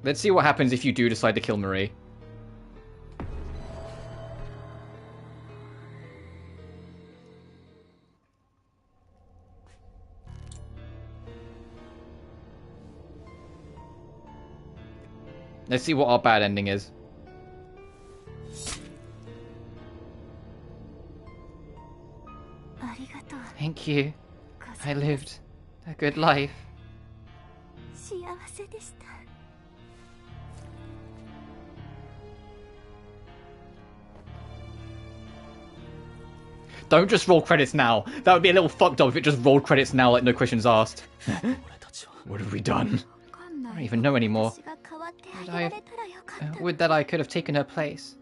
Speaker 1: Let's see what happens if you do decide to kill Marie. Let's see what our bad ending is. Thank you. I lived a good life. Don't just roll credits now. That would be a little fucked up if it just rolled credits now like no questions asked. What have we done? I don't even know anymore. Would that I could have taken her place.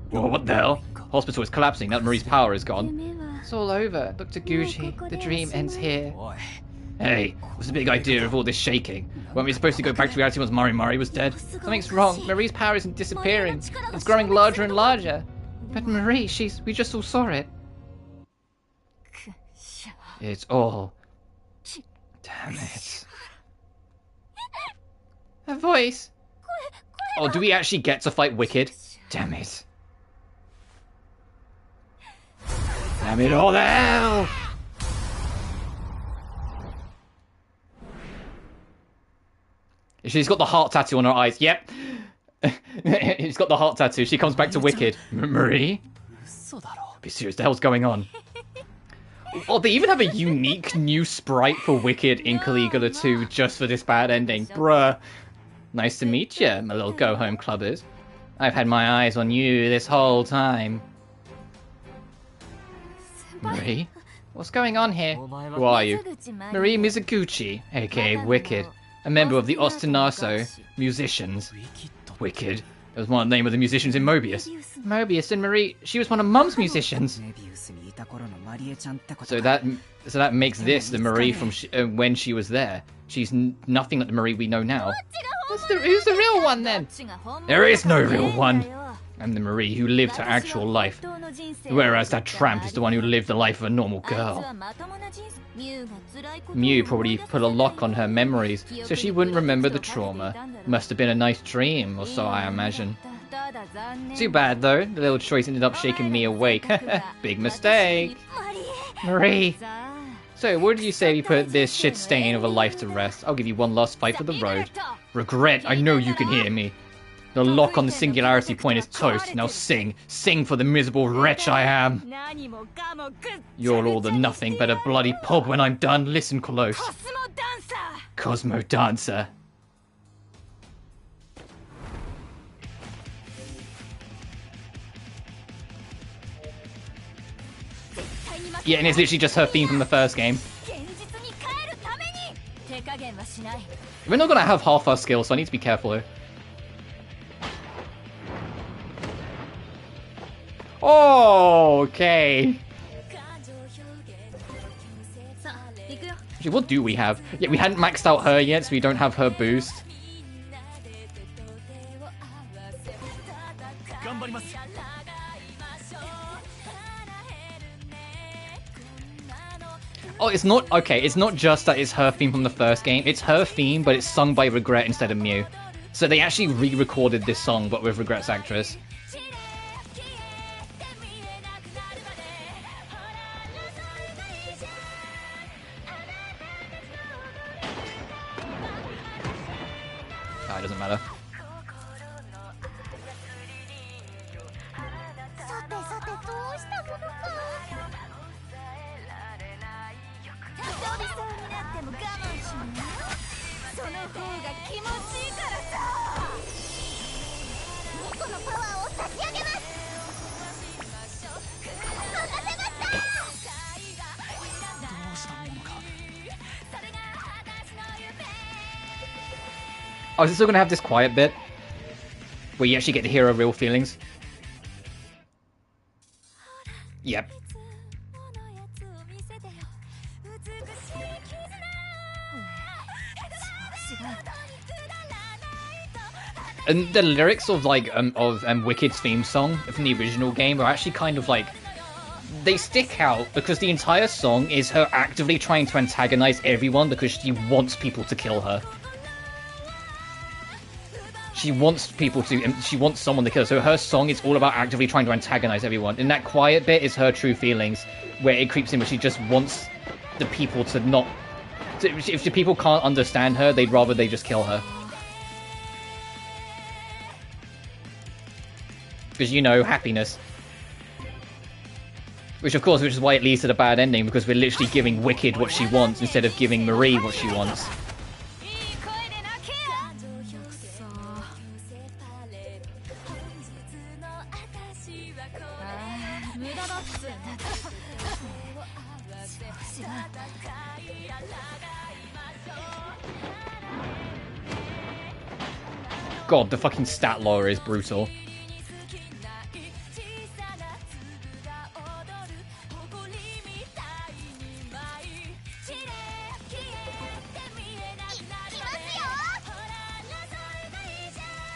Speaker 1: Whoa, what the hell? Hospital is collapsing. That Marie's power is gone. It's all over. Dr. Gucci, the dream ends here. Hey, what's the big idea of all this shaking? Weren't we supposed to go back to reality once Mari was dead? Something's wrong. Marie's power isn't disappearing. It's growing larger and larger. But Marie, we just all saw it. It's all... Damn it. A voice. Oh, do we actually get to fight Wicked? Damn it. Damn it all the hell! She's got the heart tattoo on her eyes. Yep. She's got the heart tattoo. She comes back to Wicked. Marie? Be serious, the hell's going on? Oh, they even have a unique new sprite for Wicked in Caligula 2 just for this bad ending. Bruh. Nice to meet you, my little go-home clubbers. I've had my eyes on you this whole time. Marie? What's going on here? Who are you? Marie Mizuguchi, aka Wicked. A member of the Ostinaso musicians. Wicked. That was one of the name of the musicians in Mobius. Mobius and Marie, she was one of Mum's musicians. So that makes this the Marie from when she was there. She's nothing like the Marie we know now. Who's the real one then? There is no real one. I'm the Marie who lived her actual life. Whereas that tramp is the one who lived the life of a normal girl. Mew probably put a lock on her memories so she wouldn't remember the trauma. Must have been a nice dream, or so I imagine. Too bad though, the little choice ended up shaking me awake. Big mistake. Marie. So, what did you say we put this shit stain of a life to rest? I'll give you one last fight for the road. Regret, I know you can hear me. The lock on the singularity point is toast. Now sing. Sing for the miserable wretch I am. You're all the nothing but a bloody pub when I'm done. Listen close. Cosmo Dancer. Yeah, and it's literally just her theme from the first game. We're not gonna have half our skills, so I need to be careful here. Oh, okay. Actually, what do we have? Yeah, we hadn't maxed out her yet, so we don't have her boost. Oh, it's not... Okay, it's not just that it's her theme from the first game. It's her theme, but it's sung by Regret instead of Mew. So they actually re-recorded this song, but with Regret's actress. Ah, it doesn't matter. Oh, is it still going to have this quiet bit? Where you actually get to hear her real feelings? Yep. And the lyrics of Wicked's theme song from the original game are actually kind of like... They stick out because the entire song is her actively trying to antagonize everyone because she wants people to kill her. She wants someone to kill her. So her song is all about actively trying to antagonize everyone. And that quiet bit is her true feelings, where it creeps in where she just wants the people to not... If the people can't understand her, they'd rather they just kill her. because, you know, happiness. Which, of course, which is why it leads to the bad ending, because we're literally giving Wicked what she wants instead of giving Marie what she wants. God, the fucking stat lore is brutal.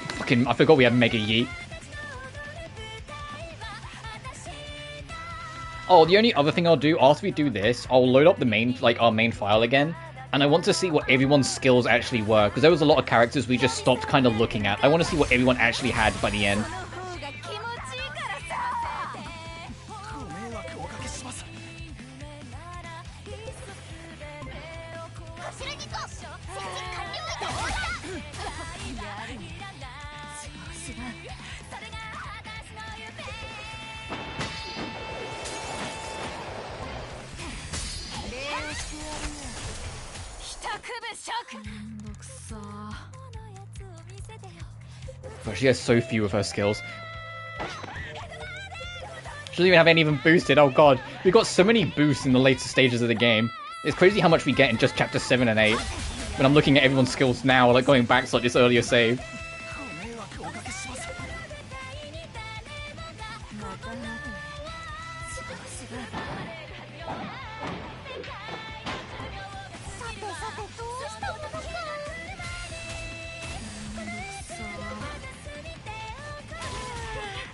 Speaker 1: Fucking, I forgot we had Mega Yeet. Oh, the only other thing I'll do after we do this, I'll load up the main, like, our main file again. And I want to see what everyone's skills actually were, because there was a lot of characters we just stopped kind of looking at. I want to see what everyone actually had by the end. But she has so few of her skills. She doesn't even have any even boosted. Oh god, we got so many boosts in the later stages of the game. It's crazy how much we get in just chapter 7 and 8. When I'm looking at everyone's skills now, like going back to like this earlier save.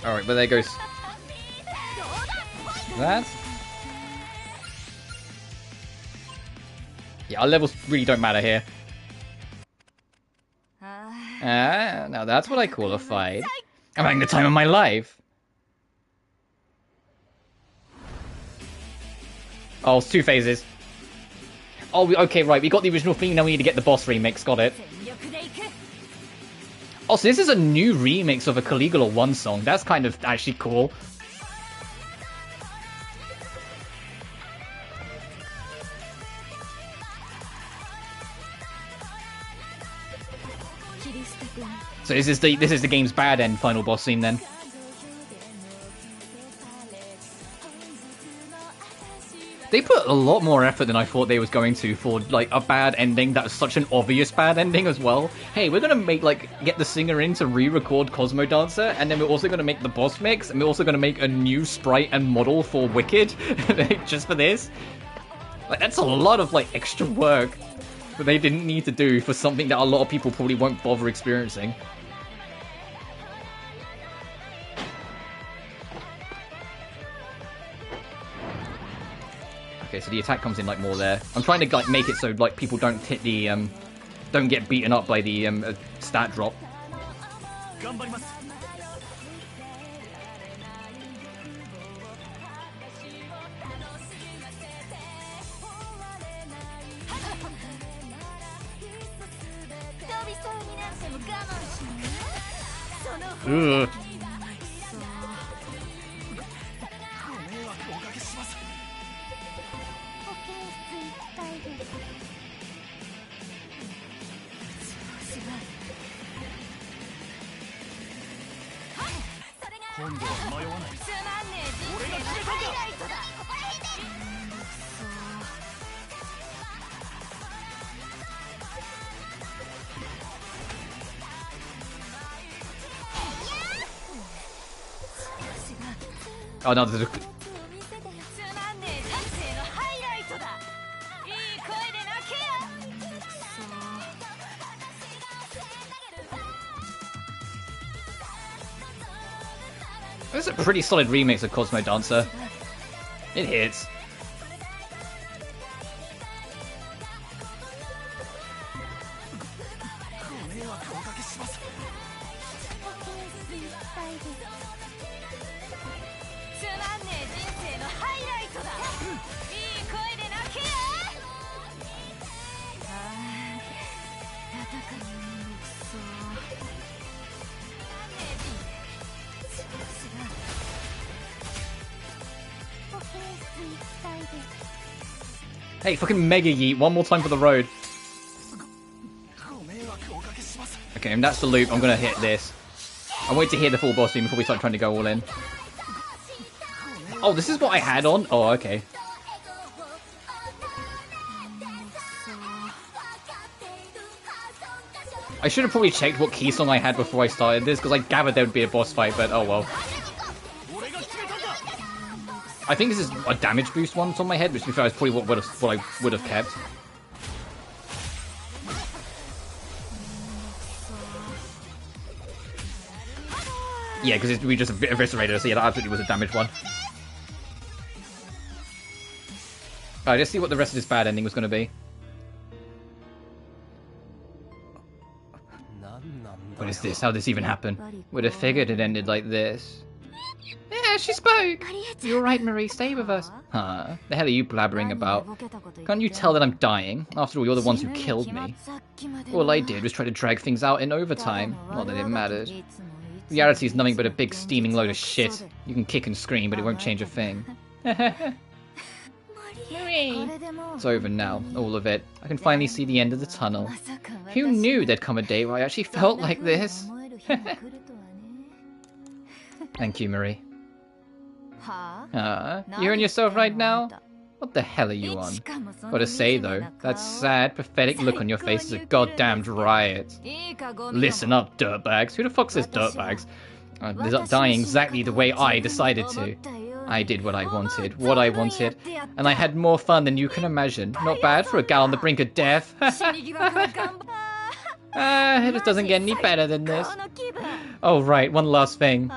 Speaker 1: Alright, but there goes that. Yeah, our levels really don't matter here. Now that's what I call a fight. I'm having the time of my life. Oh, it's 2 phases. Oh, okay, right, we got the original theme, now we need to get the boss remix, got it. Oh, so this is a new remix of a Caligula 1 song. That's kind of actually cool. So this is the game's bad end final boss scene then. They put a lot more effort than I thought they was going to for, like, a bad ending that was such an obvious bad ending as well. Hey, we're gonna make, like, get the singer in to re-record Cosmo Dancer, and then we're also gonna make the boss mix, and we're also gonna make a new sprite and model for Wicked, just for this. Like, that's a lot of, like, extra work that they didn't need to do for something that a lot of people probably won't bother experiencing. Okay, so the attack comes in like more there. I'm trying to like make it so like people don't hit the don't get beaten up by the stat drop. Ugh. Oh no, there's a... This is a pretty solid remix of Cosmo Dancer. It hits. Hey, fucking Mega Yeet, one more time for the road. Okay, and that's the loop. I'm gonna hit this. I wait to hear the full boss theme before we start trying to go all in. Oh, this is what I had on? Oh, okay. I should have probably checked what key song I had before I started this, because I gathered there would be a boss fight, but oh well. I think this is a damage boost one on my head, which to be fair is probably what I would have kept. Yeah, because we just eviscerated us, so yeah, that absolutely was a damage one. Alright, let's see what the rest of this bad ending was going to be. What is this? How did this even happen? Would have figured it ended like this. Yeah, she spoke! You're right, Marie, stay with us. Huh? The hell are you blabbering about? Can't you tell that I'm dying? After all, you're the ones who killed me. All I did was try to drag things out in overtime. Not that it mattered. Reality is nothing but a big steaming load of shit. You can kick and scream, but it won't change a thing. Marie! It's over now, all of it. I can finally see the end of the tunnel. Who knew there'd come a day where I actually felt like this? Thank you, Marie. You hearing yourself right now? What the hell are you on? Gotta say though, that sad, pathetic look on your face is a goddamned riot. Listen up, dirtbags. Who the fuck says dirtbags? Ended up dying exactly the way I decided to. I did what I wanted, and I had more fun than you can imagine. Not bad for a gal on the brink of death. It just doesn't get any better than this. Oh right, one last thing.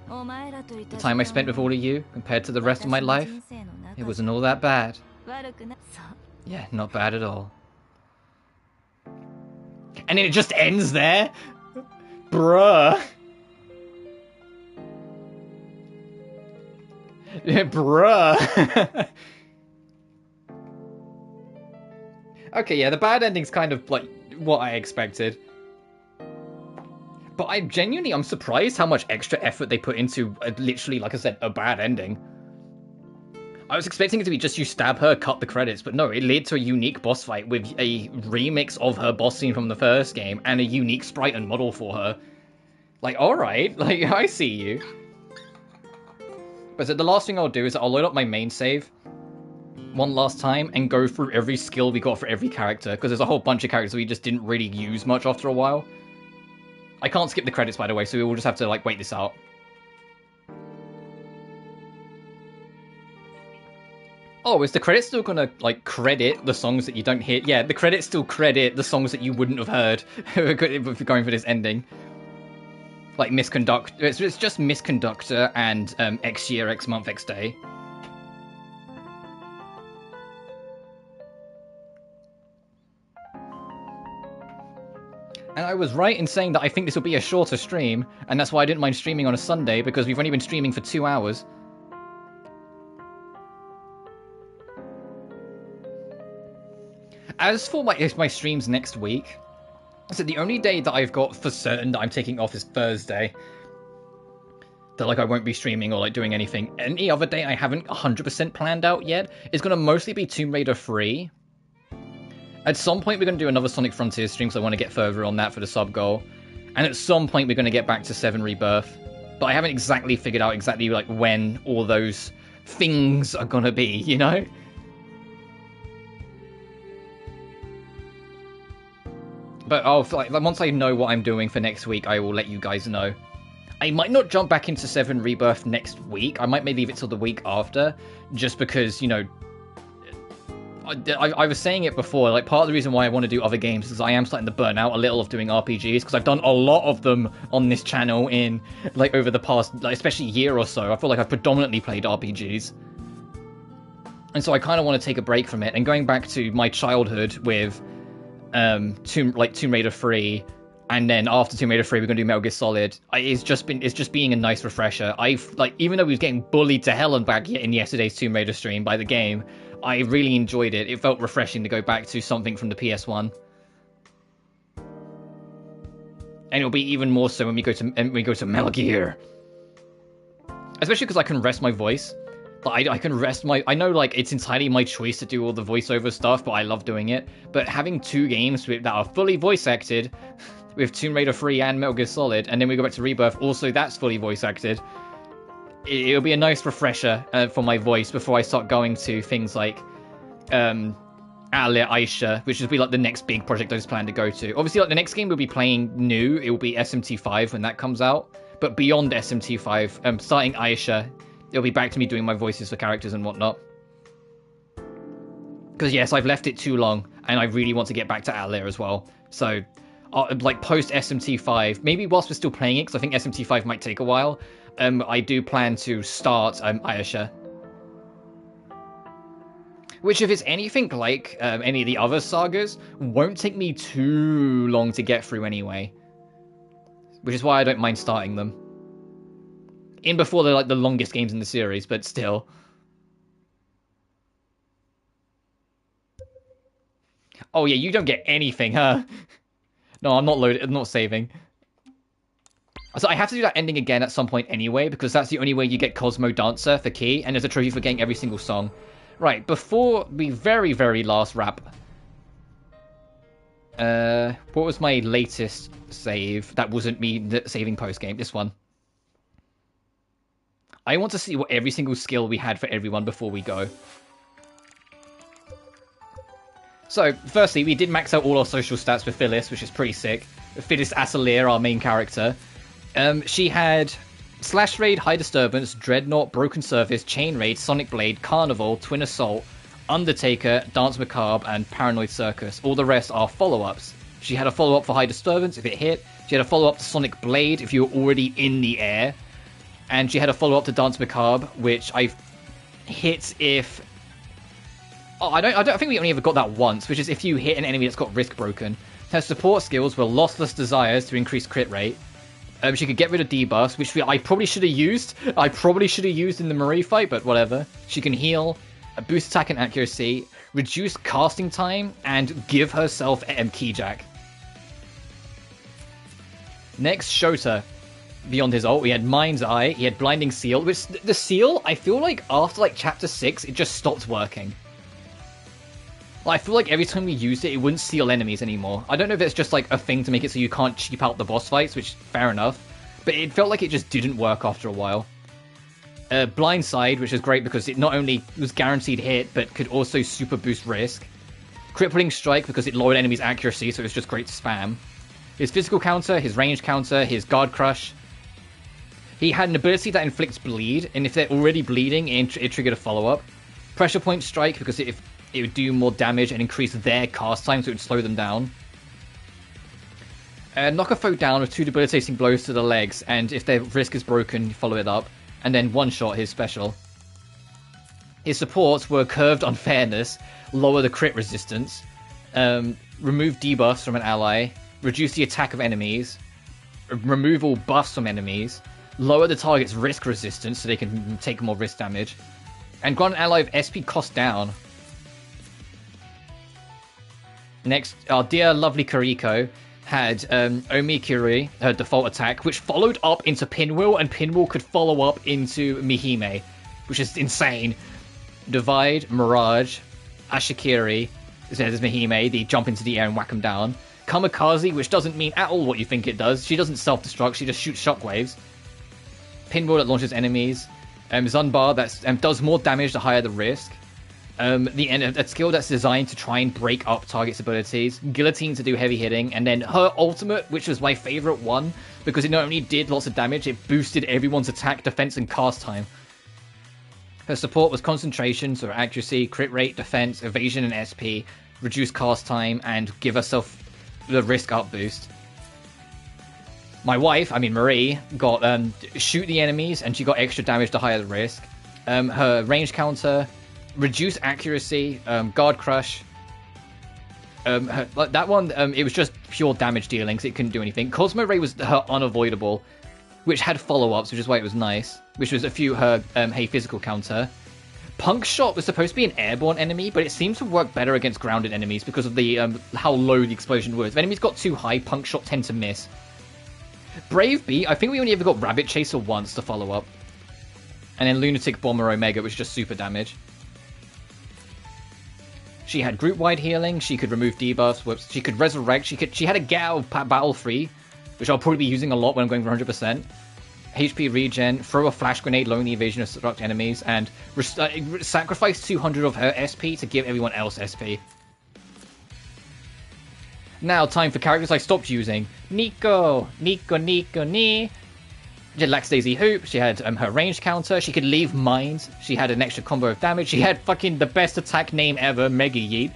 Speaker 1: The time I spent with all of you, compared to the rest of my life, it wasn't all that bad. Yeah, not bad at all. And then it just ends there? Bruh. Bruh. Okay, yeah, the bad ending's kind of like what I expected. But I'm surprised how much extra effort they put into, literally, like I said, a bad ending. I was expecting it to be just you stab her, cut the credits, but no, it led to a unique boss fight with a remix of her boss scene from the first game and a unique sprite and model for her. Like, alright, like, I see you. But so the last thing I'll do is I'll load up my main save one last time and go through every skill we got for every character, because there's a whole bunch of characters we just didn't really use much after a while. I can't skip the credits, by the way, so we will just have to, like, wait this out. Oh, is the credit still gonna, like, credit the songs that you don't hear? Yeah, the credits still credit the songs that you wouldn't have heard if you're going for this ending. Like, Misconductor. It's just Misconductor and X Year, X Month, X Day. And I was right in saying that I think this will be a shorter stream, and that's why I didn't mind streaming on a Sunday, because we've only been streaming for 2 hours. As for my streams next week, so the only day that I've got for certain that I'm taking off is Thursday. That, like, I won't be streaming or, like, doing anything. Any other day I haven't 100% planned out yet is going to mostly be Tomb Raider 3. At some point, we're going to do another Sonic Frontiers stream, so I want to get further on that for the sub goal. And at some point, we're going to get back to 7 Rebirth. But I haven't exactly figured out exactly, like, when all those things are going to be, you know? But like, once I know what I'm doing for next week, I will let you guys know. I might not jump back into 7 Rebirth next week. I might maybe leave it till the week after, just because, you know, I was saying it before, like, part of the reason why I want to do other games is I am starting to burn out a little of doing RPGs, because I've done a lot of them on this channel in, like, over the past, like, especially year or so. I feel like I've predominantly played RPGs. And so I kind of want to take a break from it, and going back to my childhood with Tomb Raider 3, and then after Tomb Raider 3 we're going to do Metal Gear Solid. It's just being a nice refresher. Even though we was getting bullied to hell and back in yesterday's Tomb Raider stream by the game, I really enjoyed it. It felt refreshing to go back to something from the PS1. And it'll be even more so when we go to Metal Gear. Especially because I can rest my voice. I can rest my... I know, like, it's entirely my choice to do all the voiceover stuff, but I love doing it. But having 2 games that are fully voice-acted, with Tomb Raider 3 and Metal Gear Solid, and then we go back to Rebirth, also that's fully voice-acted, it'll be a nice refresher for my voice before I start going to things like Alia Aisha, which will be like the next big project I just plan to go to. Obviously, like, the next game we'll be playing new, it will be SMT5 when that comes out. But beyond SMT5, starting Aisha, it'll be back to me doing my voices for characters and whatnot. Because yes, I've left it too long, and I really want to get back to Alia as well. So, like, post SMT5, maybe whilst we're still playing it, because I think SMT5 might take a while, I do plan to start Aisha. Which, if it's anything like any of the other sagas, won't take me too long to get through anyway. Which is why I don't mind starting them. In before they're like the longest games in the series, but still. Oh yeah, you don't get anything, huh? No, I'm not loaded. I'm not saving. So I have to do that ending again at some point anyway, because that's the only way you get Cosmo Dancer for key, and there's a trophy for getting every single song. Right, before the very, very last wrap. What was my latest save that wasn't me saving post-game? This one. I want to see what every single skill we had for everyone before we go. So, firstly, we did max out all our social stats with Phyllis, which is pretty sick. Phyllis Atelier, our main character. She had Slash Raid, High Disturbance, Dreadnought, Broken Surface, Chain Raid, Sonic Blade, Carnival, Twin Assault, Undertaker, Dance Macabre, and Paranoid Circus. All the rest are follow-ups. She had a follow-up for High Disturbance if it hit. She had a follow-up to Sonic Blade if you were already in the air. And she had a follow-up to Dance Macabre, which I hit if... Oh, I think we only ever got that once, which is if you hit an enemy that's got Risk Broken. Her support skills were Lostless Desires to increase crit rate. She could get rid of debuffs, which I probably should have used. I probably should have used in the Marie fight, but whatever. She can heal, boost attack and accuracy, reduce casting time, and give herself Keyjack. Next, Shota. Beyond his ult, we had Mind's Eye, he had Blinding Seal, which the seal, I feel like after like chapter 6, it just stopped working. I feel like every time we used it, it wouldn't seal enemies anymore. I don't know if it's just like a thing to make it so you can't cheap out the boss fights, which fair enough, but it felt like it just didn't work after a while. Blindside, which is great because it not only was guaranteed hit, but could also super boost risk. Crippling Strike because it lowered enemies' accuracy, so it was just great to spam. His physical counter, his range counter, his guard crush. He had an ability that inflicts bleed, and if they're already bleeding, it triggered a follow-up. Pressure Point Strike, because it would do more damage and increase their cast time, so it would slow them down. Knock a foe down with 2 debilitating blows to the legs, and if their risk is broken, follow it up. And then one-shot his special. His supports were Curved Unfairness, lower the crit resistance, remove debuffs from an ally, reduce the attack of enemies, remove all buffs from enemies, lower the target's risk resistance so they can take more risk damage, and grant an ally of SP cost down. Next, our dear lovely Kariko had Omi Kirui, her default attack, which followed up into Pinwheel, and Pinwheel could follow up into Mihime, which is insane. Divide, Mirage, Ashikiri, there's Mihime, the jump into the air and whack him down. Kamikaze, which doesn't mean at all what you think it does. She doesn't self-destruct, she just shoots shockwaves. Pinwheel that launches enemies. Zunbar that does more damage the higher the risk. A skill that's designed to try and break up targets' abilities. Guillotine to do heavy hitting. And then her ultimate, which was my favourite one, because it not only did lots of damage, it boosted everyone's attack, defense, and cast time. Her support was concentration, so accuracy, crit rate, defense, evasion, and SP. Reduce cast time, and give herself the risk up boost. My wife, Marie, got shoot the enemies, and she got extra damage to higher the risk. Her range counter, reduce accuracy, guard crush. That one, it was just pure damage dealing, so it couldn't do anything. Cosmo Ray was her unavoidable, which had follow-ups, which is why it was nice. Which was her hey physical counter. Punk Shot was supposed to be an airborne enemy, but it seems to work better against grounded enemies because of the how low the explosion was. If enemies got too high, Punk Shot tend to miss. Brave Beat, I think we only ever got Rabbit Chaser once to follow up. And then Lunatic Bomber Omega, which is just super damage. She had group-wide healing, she could remove debuffs, whoops, she could resurrect, she had a get out of battle free, which I'll probably be using a lot when I'm going for 100%. HP regen, throw a flash grenade, lowering the evasion of struck enemies, and sacrifice 200 of her SP to give everyone else SP. Now, time for characters I stopped using. Nico! She had Lackadaisy Hoop, she had her range counter, she could leave mines, she had an extra combo of damage, she had fucking the best attack name ever, Mega Yeet.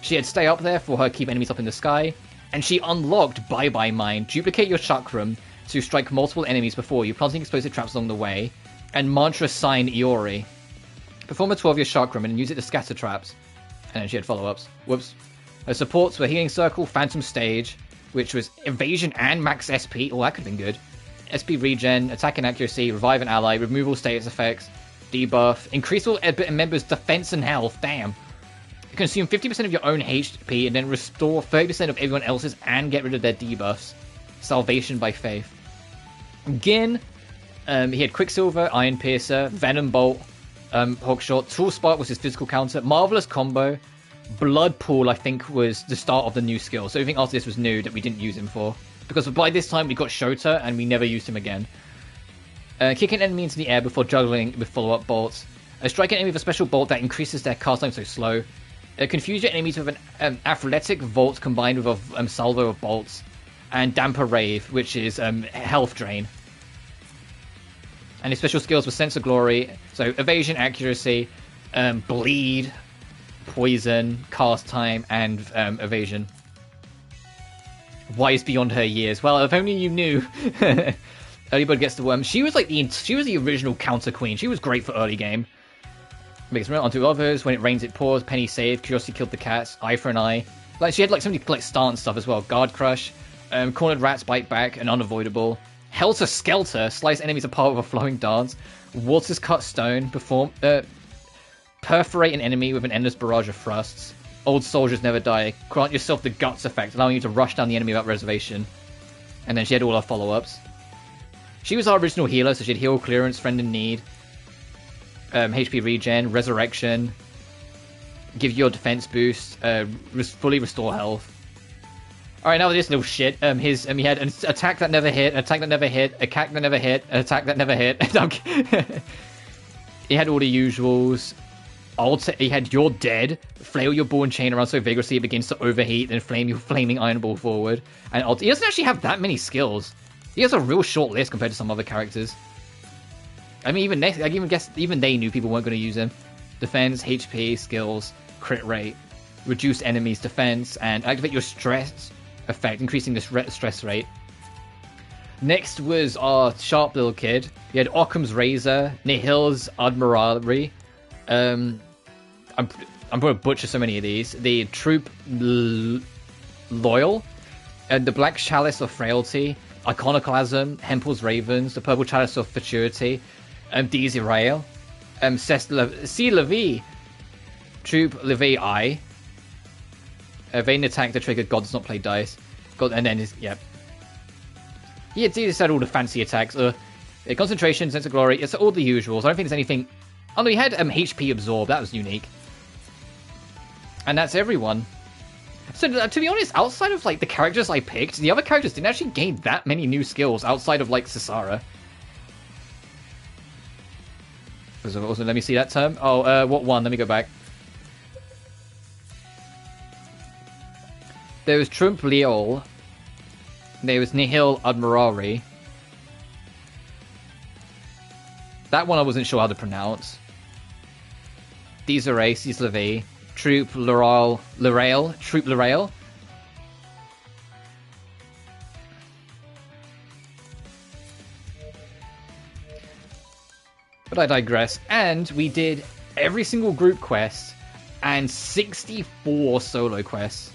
Speaker 1: She had Stay Up There for her keep enemies up in the sky, and she unlocked Bye Bye Mine, duplicate your chakram to strike multiple enemies before you, planting explosive traps along the way, and Mantra Sign Iori. Perform a 12-year chakram and use it to scatter traps. And then she had follow-ups. Whoops. Her supports were Healing Circle, Phantom Stage, which was evasion and max SP. Oh, that could have been good. SP regen, attack and accuracy, revive an ally, removal status effects, debuff, increase all members' defense and health. Damn. Consume 50% of your own HP and then restore 30% of everyone else's and get rid of their debuffs. Salvation by Faith. Gin, he had Quicksilver, Iron Piercer, Venom Bolt, Hawkshot, Tool Spark was his physical counter, Marvelous Combo, Blood Pool I think was the start of the new skill, so everything after this was new that we didn't use him for. Because by this time we got Shota and we never used him again. Kick an enemy into the air before juggling with follow-up bolts. Strike an enemy with a special bolt that increases their cast time so slow. Confuse your enemies with an athletic vault combined with a salvo of bolts. And Damper Rave, which is health drain. And his special skills were Sense of Glory, so evasion, accuracy, bleed, poison, cast time, and evasion. Wise beyond her years. Well, if only you knew. Early Bird gets the worm. She was like she was the original counter queen. She was great for early game. Makes room onto others. When it rains, it pours. Penny saved. Curiosity killed the cats. Eye for an eye. Like she had like so many like stance stuff as well. Guard crush. Cornered rats bite back and unavoidable. Helter Skelter. Slice enemies apart with a flowing dance. Water's cut stone. Perforate an enemy with an endless barrage of thrusts. Old soldiers never die. Grant yourself the guts effect, allowing you to rush down the enemy without reservation. And then she had all her follow-ups. She was our original healer, so she had heal, clearance, friend in need, HP regen, resurrection, give you a defense boost, fully restore health. Alright, now with this little shit, he had an attack that never hit, an attack that never hit, a attack that never hit, an attack that never hit. He had all the usuals. He had You're Dead, flail your ball and chain around so vigorously it begins to overheat, then flame your flaming iron ball forward. And he doesn't actually have that many skills. He has a real short list compared to some other characters. I mean, even they knew people weren't going to use him. Defense, HP, skills, crit rate, reduce enemies' defense, and activate your stress effect, increasing the stress rate. Next was our sharp little kid. He had Occam's Razor, Nihil's Admiralry. I'm going to butcher so many of these. The Troop Loyal, the Black Chalice of Frailty, Iconoclasm, Hempel's Ravens, the Purple Chalice of Futurity, Desirail, C. Levy, Troop Levy I, Vain Attack to trigger God does not play dice. God, and then he just had all the fancy attacks. Concentration, Sense of Glory, it's all the usuals. I don't think there's anything. Oh no, he had HP Absorb, that was unique. And that's everyone. So to be honest, outside of like the characters I picked, the other characters didn't actually gain that many new skills outside of like Sasara. Also, let me see that term. Oh, what one? Let me go back. There was Trump Leol. There was Nihil Admirari. That one I wasn't sure how to pronounce. Desiree, Cislavi, Troop Larail, Troop Larail. But I digress. And we did every single group quest and 64 solo quests.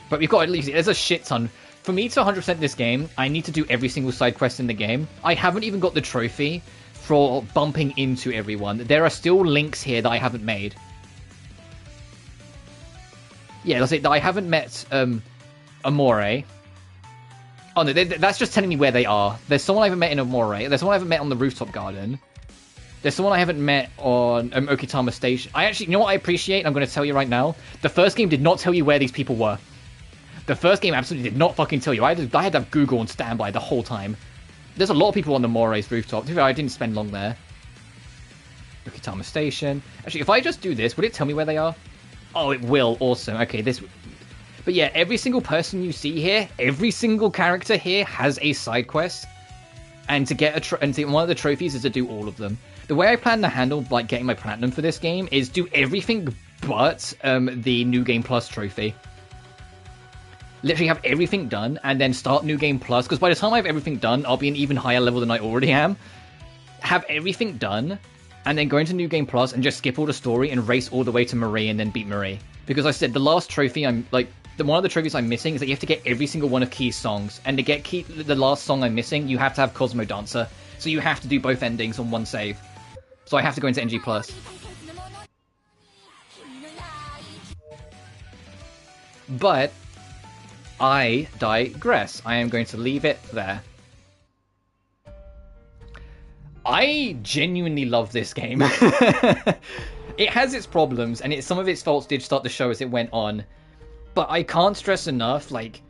Speaker 1: But we've got at least, there's a shit ton. For me to 100% this game, I need to do every single side quest in the game. I haven't even got the trophy for bumping into everyone. There are still links here that I haven't made. Yeah, let's say that I haven't met Amore. Oh no, that's just telling me where they are. There's someone I haven't met in Amore. There's someone I haven't met on the rooftop garden. There's someone I haven't met on Okitama Station. I actually, you know what I appreciate? I'm going to tell you right now. The first game did not tell you where these people were. The first game absolutely did not fucking tell you. I had to have Google on standby the whole time. There's a lot of people on the More's rooftop. I didn't spend long there. Okitama Station. Actually, if I just do this, would it tell me where they are? Oh, it will. Awesome. Okay, this... But yeah, every single person you see here, every single character here has a side quest. And to get one of the trophies is to do all of them. The way I plan to handle like getting my platinum for this game is do everything but the New Game Plus trophy. Literally have everything done and then start New Game Plus, because by the time I have everything done, I'll be an even higher level than I already am. Have everything done and then go into New Game Plus and just skip all the story and race all the way to Marie and then beat Marie. Because I said the last trophy one of the trophies I'm missing is that you have to get every single one of Key's songs. And to get the last song I'm missing, you have to have Cosmo Dancer. So you have to do both endings on one save. So I have to go into NG+. But I digress. I am going to leave it there. I genuinely love this game. It has its problems, and some of its faults did start to show as it went on. But I can't stress enough, like,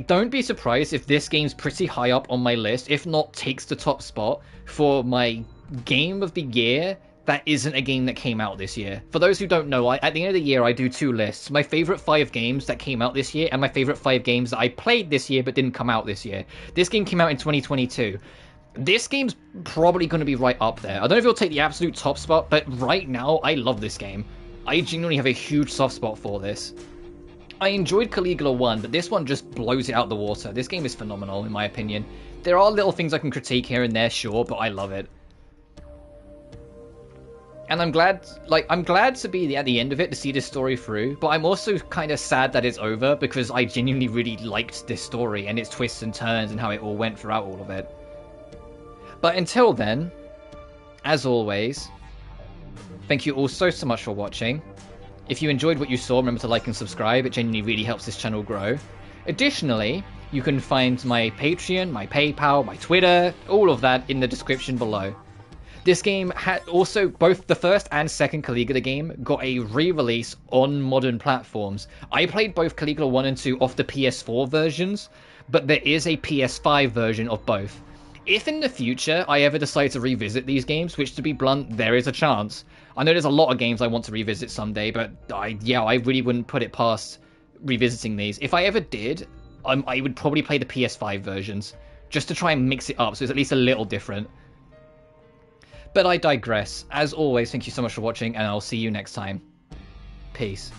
Speaker 1: don't be surprised if this game's pretty high up on my list, if not takes the top spot for my game of the year that isn't a game that came out this year. For those who don't know, at the end of the year, I do 2 lists. My favorite 5 games that came out this year, and my favorite 5 games that I played this year but didn't come out this year. This game came out in 2022. This game's probably going to be right up there. I don't know if it'll take the absolute top spot, but right now, I love this game. I genuinely have a huge soft spot for this. I enjoyed Caligula 1, but this one just blows it out the water. This game is phenomenal, in my opinion. There are little things I can critique here and there, sure, but I love it. And I'm glad to be at the end of it, to see this story through, but I'm also kind of sad that it's over, because I genuinely really liked this story, and its twists and turns, and how it all went throughout all of it. But until then, as always, thank you all so much for watching. If you enjoyed what you saw, remember to like and subscribe. It genuinely really helps this channel grow. Additionally, you can find my Patreon, my PayPal, my Twitter, all of that in the description below. This game had also, both the first and second Caligula game got a re-release on modern platforms. I played both Caligula 1 and 2 off the PS4 versions, but there is a PS5 version of both. If in the future I ever decide to revisit these games, which to be blunt, there is a chance. I know there's a lot of games I want to revisit someday, but I really wouldn't put it past revisiting these. If I ever did, I would probably play the PS5 versions, just to try and mix it up so it's at least a little different. But I digress. As always, thank you so much for watching, and I'll see you next time. Peace.